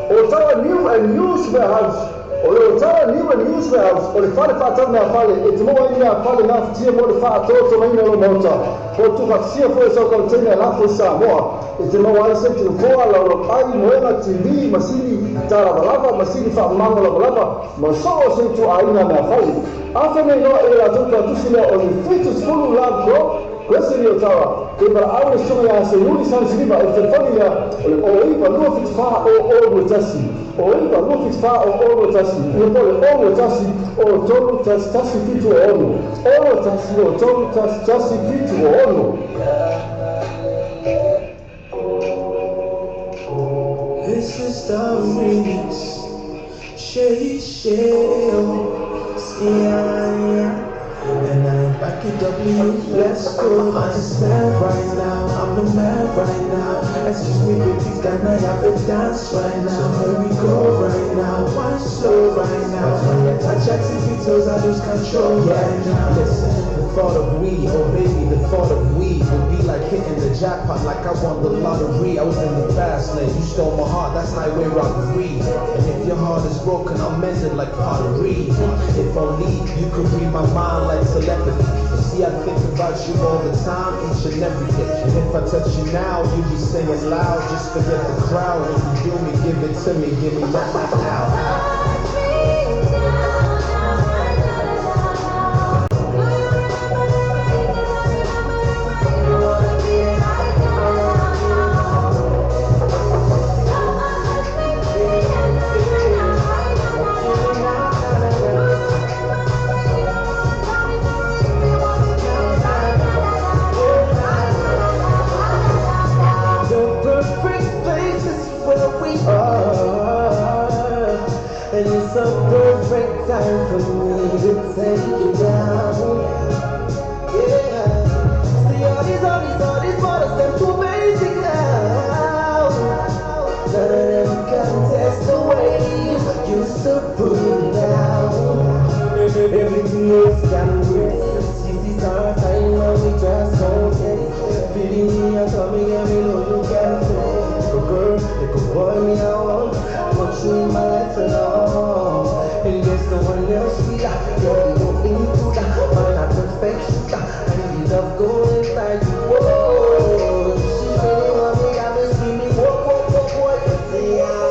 O tala new and used warehouse. O le tala new and used warehouse. O le whare whātau mea whare. E te moa ina whare ngā whitia mo le whātoto mai ngā lo mauta. Ko tu whaksia fo e sau kautene la fo Samoa. E te moa ai se te ukoa la lo ai moena TV masini tala walava masini whaamanga la walava. Ma so o se tu aina mea whare. Awha mei noa e la tuka tusina o le fitus fulu lab pro. Kwese ni o tawa. Ke para aure songa ya se nuni san siriba e te whangia o ipa lua fit wha o oro tasi. O ipa lua fit wha o oro tasi. Ia pole oro tasi o tolu tasi fitu o ono. Oro tasi o tolu tasi fitu o ono. This is the remix. Yeah. And I'm back in W, let's go. I understand right now, I'm the man right now. Excuse me, baby, can I have a dance right now? Here we go right now, one slow right now. When you touch activities, I lose control right now. Listen, the thought of we, oh baby, the thought of we would be like hitting the jackpot, like I won the lottery. I was in the fast lane, you stole my heart, that's highway robbery. And if your heart is broken, I'll mend it like pottery. If only you could read my mind like telepathy. You see, I think about you all the time, each and every day. And if I touch you now, you be singing loud. Just forget the crowd. When you do me, give it to me, give me that now. And it's a perfect time for me to take you down. Yeah. See all these bottles, them too basic now. None of them can test the way you used to put it down. Everything else can wait. This is our time when we just don't get it. Feeling me and coming and me know you can play. Go girl, you can boy me out. Put you in my life alone. And there's no one else we got. Girl, you don't into that. Man, I'm perfection. And you love going like you. Whoa. She really want me, I've been screaming. Whoa. Yeah.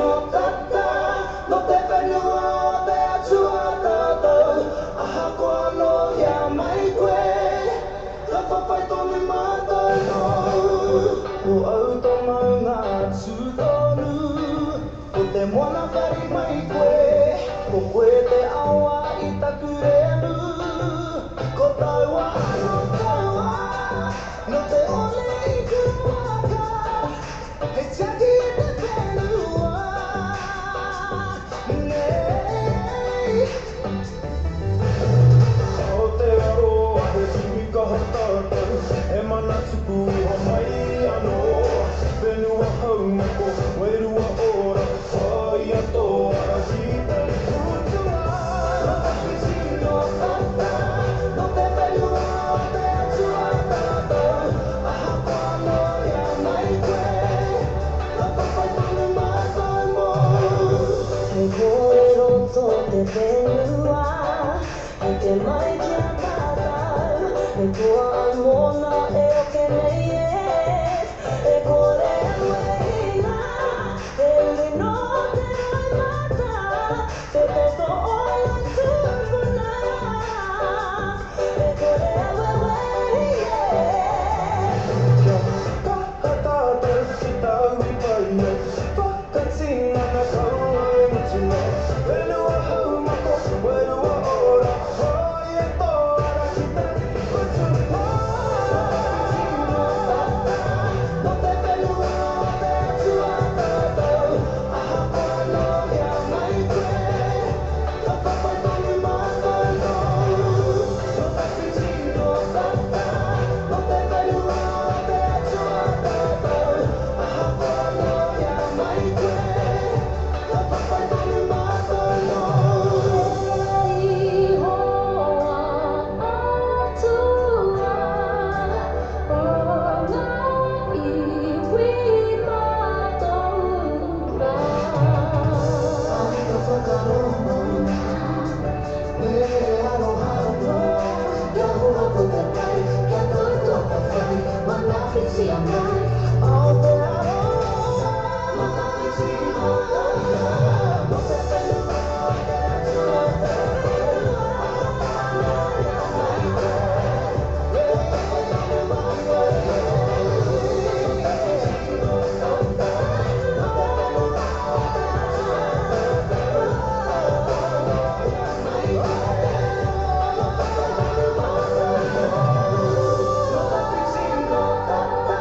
no tata, no te venua te atua tata, aha koa no ya mai koe, ka papai tonu mata no, o au to maunga tūtonu, o te moana whari mai koe, ko koe te awa I taku remu, ko taua no taua, no te ole I kuaka, he tiaki I te whenua, nei. O te aroa he sumi ka hatata, e mana tuku ha mai ano, whenua haumako, wairua ora, whai atoa ki te kutua. No tata, no te whenua te atua tata, aha koa no ia mai koe, ka papai tonu mātai mo. Hei koe roto te whenua, hei te mai kia tātau, hei koa au mona e oke nei e kore uehina, e uri no te rai mata, te toto ola tūpuna, e kore uehina. Ka tātou ki tau I paia, whakatinga na kaua e mutina, whenua haumako, wairua ora, whai atoa ki te kutua. No te whenua te atua tātou, aha koa no ia mai koe, ka papai tonu mātai no, no takuti no tata, no te whenua te atua tātou, aha koa no ia mai koe, ka papai tonu mātai no. Ei hoa atua, o ngā iwi mātaura. Ai ka whakarongo, e aroha no, kia hua ko te pai, kia koutou ka whai, mana whiti a mai, ao te aroha, mana whiti no tata, no te whenua te atua tātou, aha koa no ia mai koe, e tonu mai koe, no te whiti no tata, no te whenua te atua tātou, aha koa no ia mai koe, ka papai tonu mātai no, no te whiti no tata,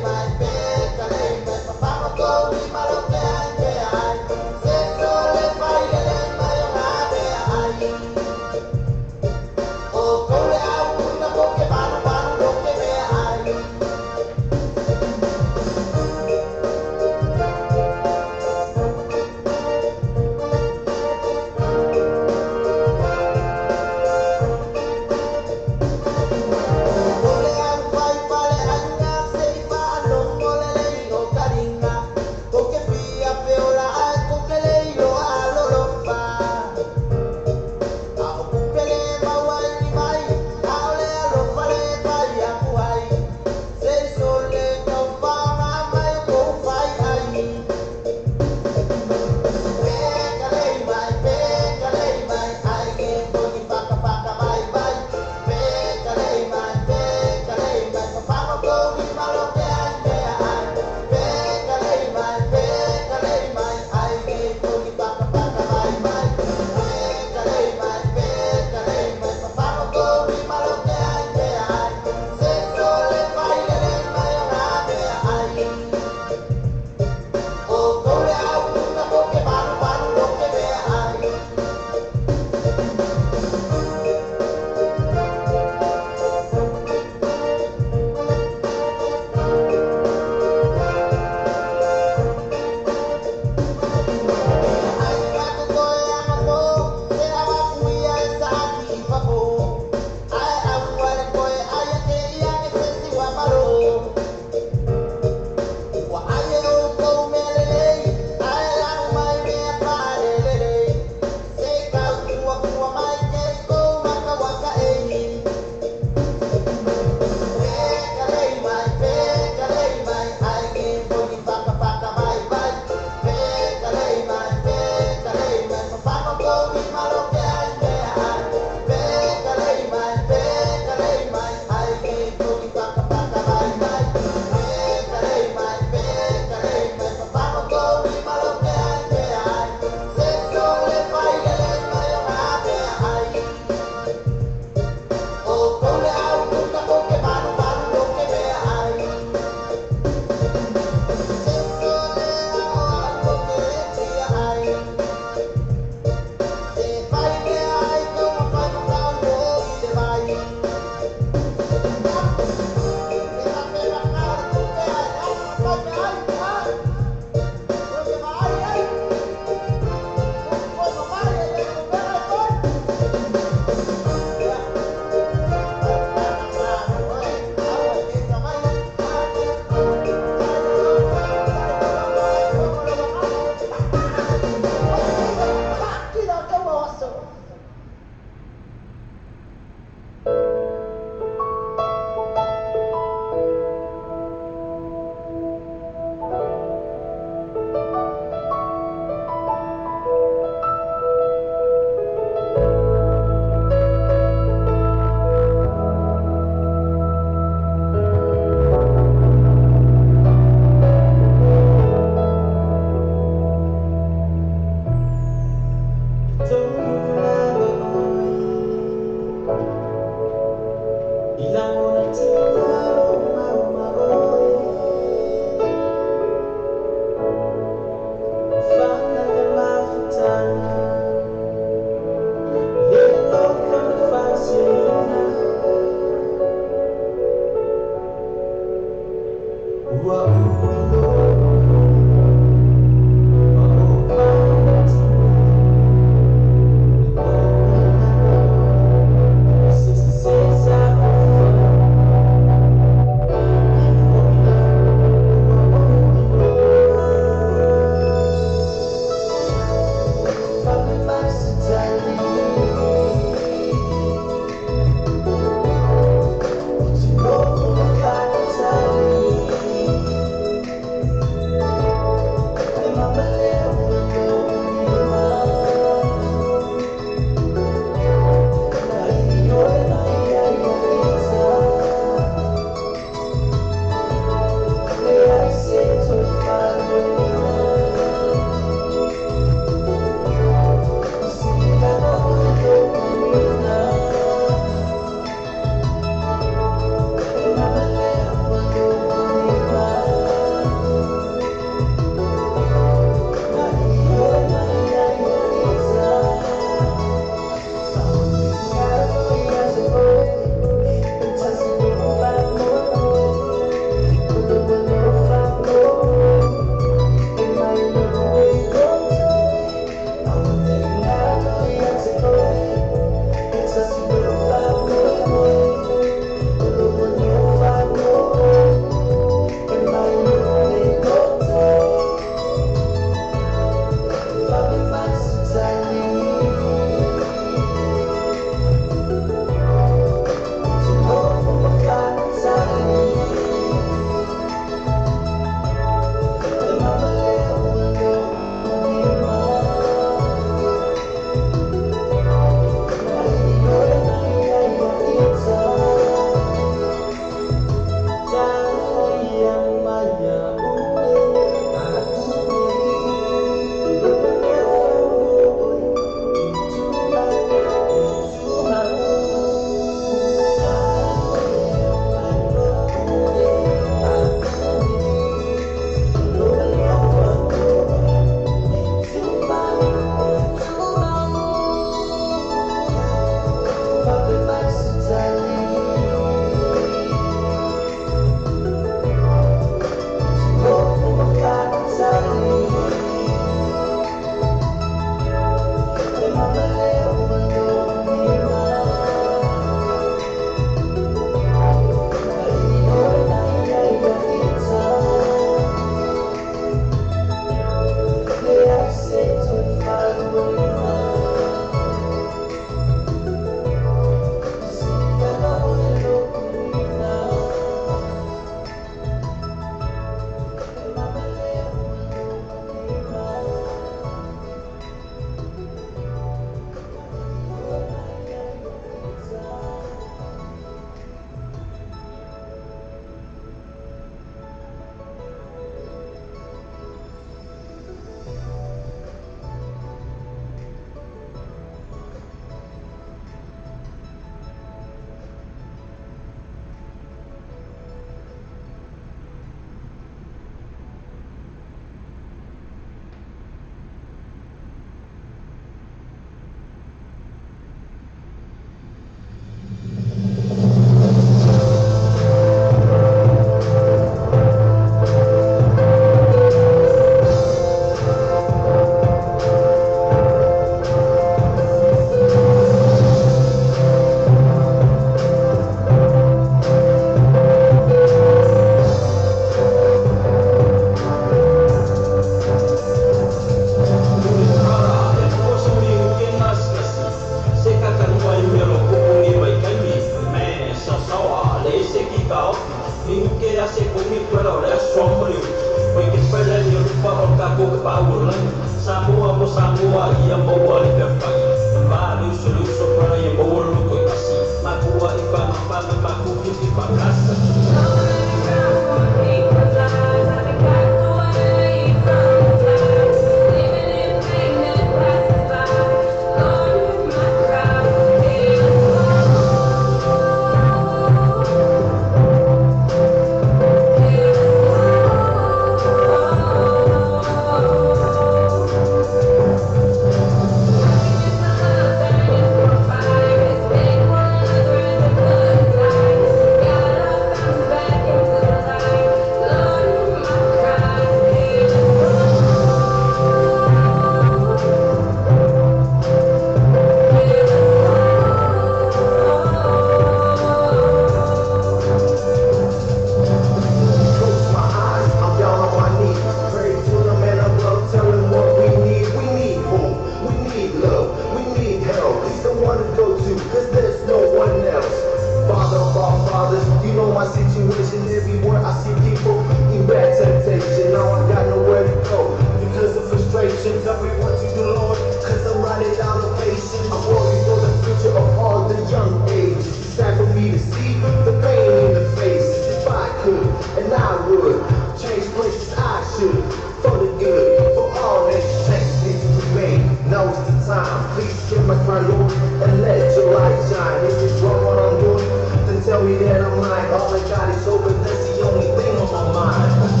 bright shine. If it's wrong what I'm doing, then tell me that I'm lying. All I got is hope, and that's the only thing on my mind.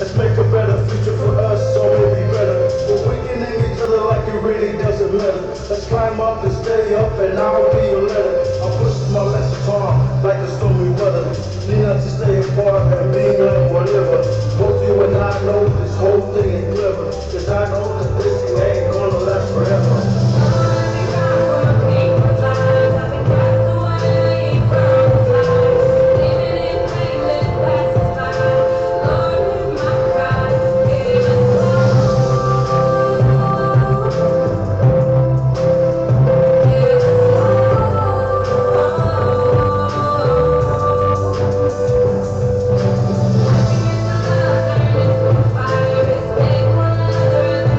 Let's make a better future for us, so it'll be better. We're weakening each other like it really doesn't matter. Let's climb up and stay up, and I'll be your letter. I'll push my message on like the stormy weather. Need not to stay apart and mean like whatever. Both you and I know this whole thing is clever. Cause I know that this thing ain't gonna last forever.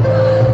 Good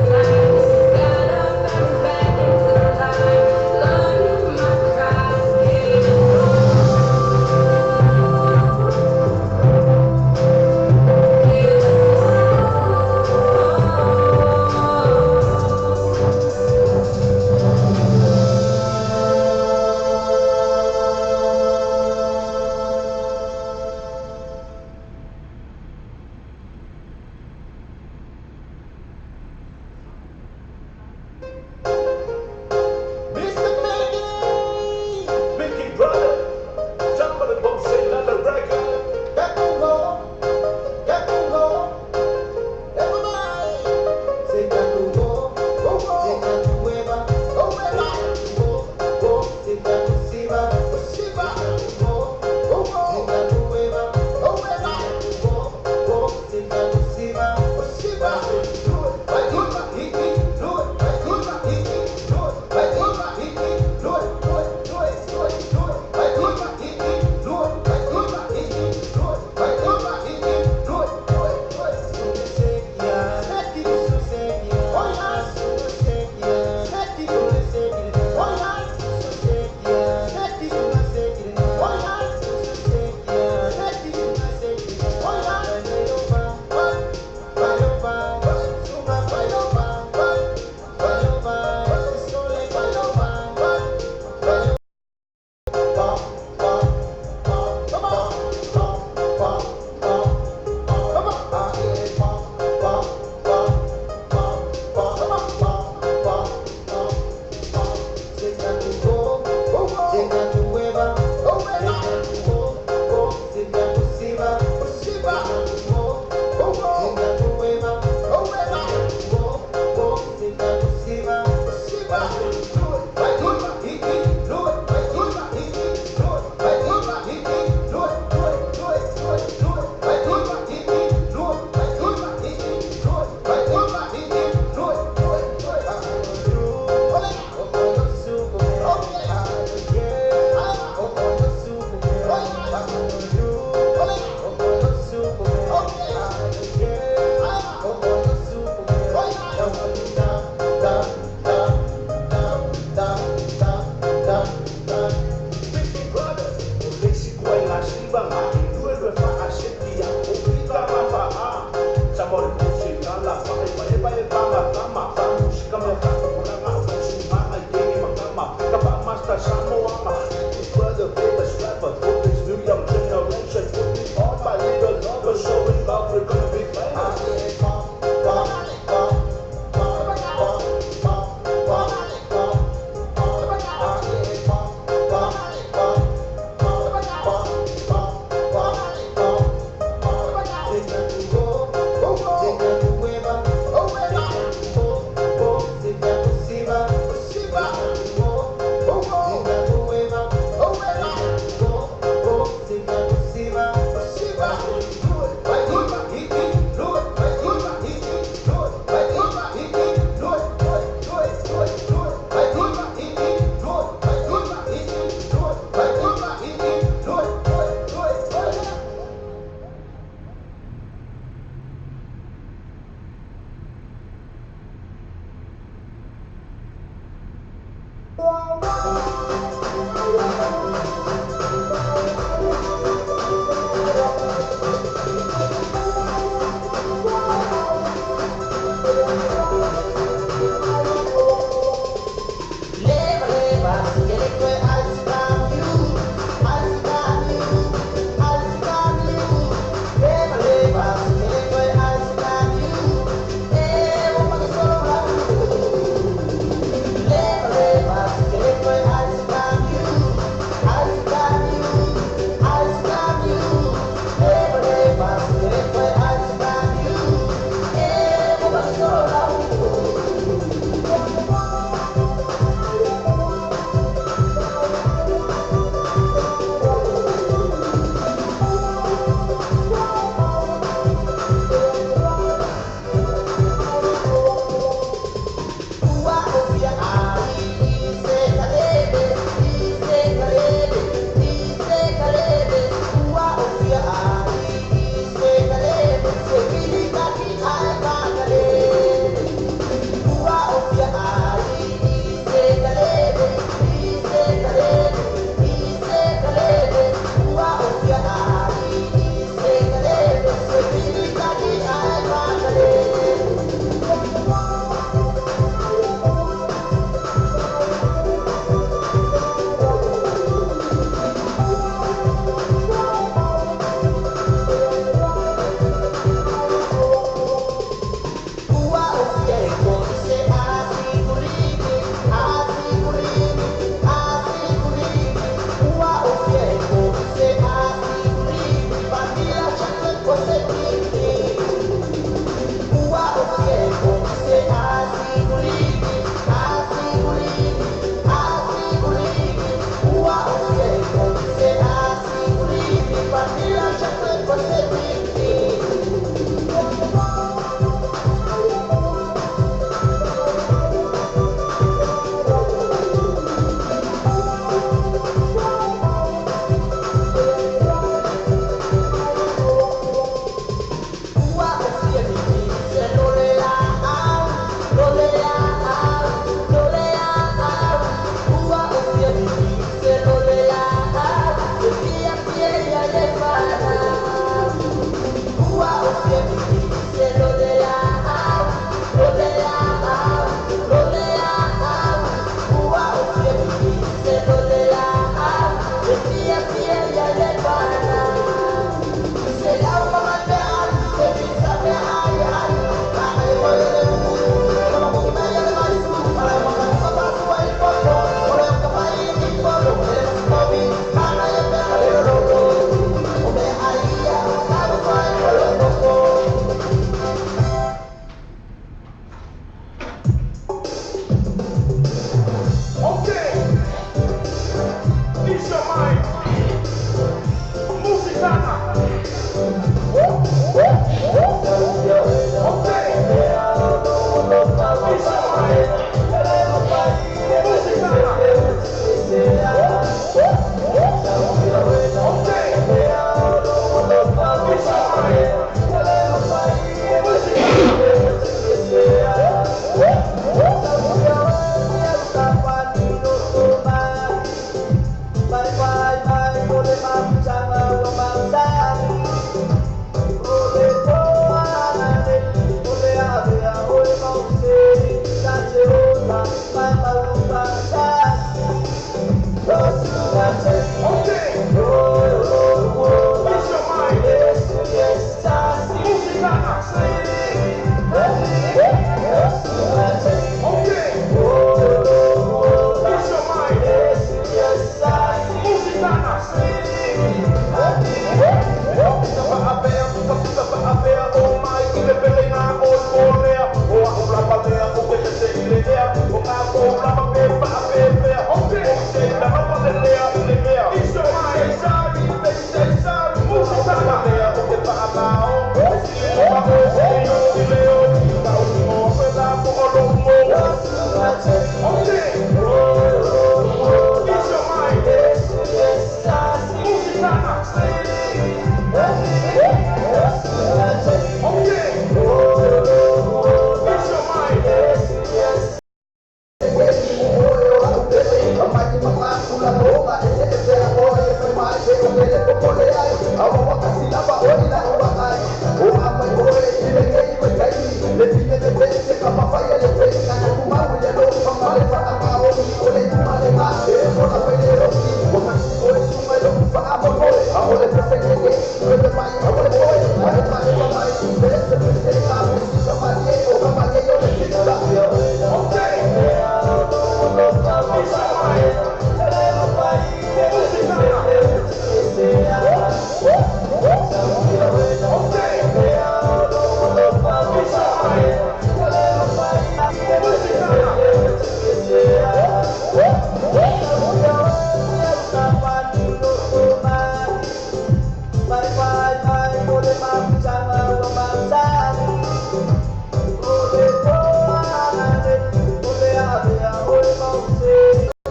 Bye bye bye,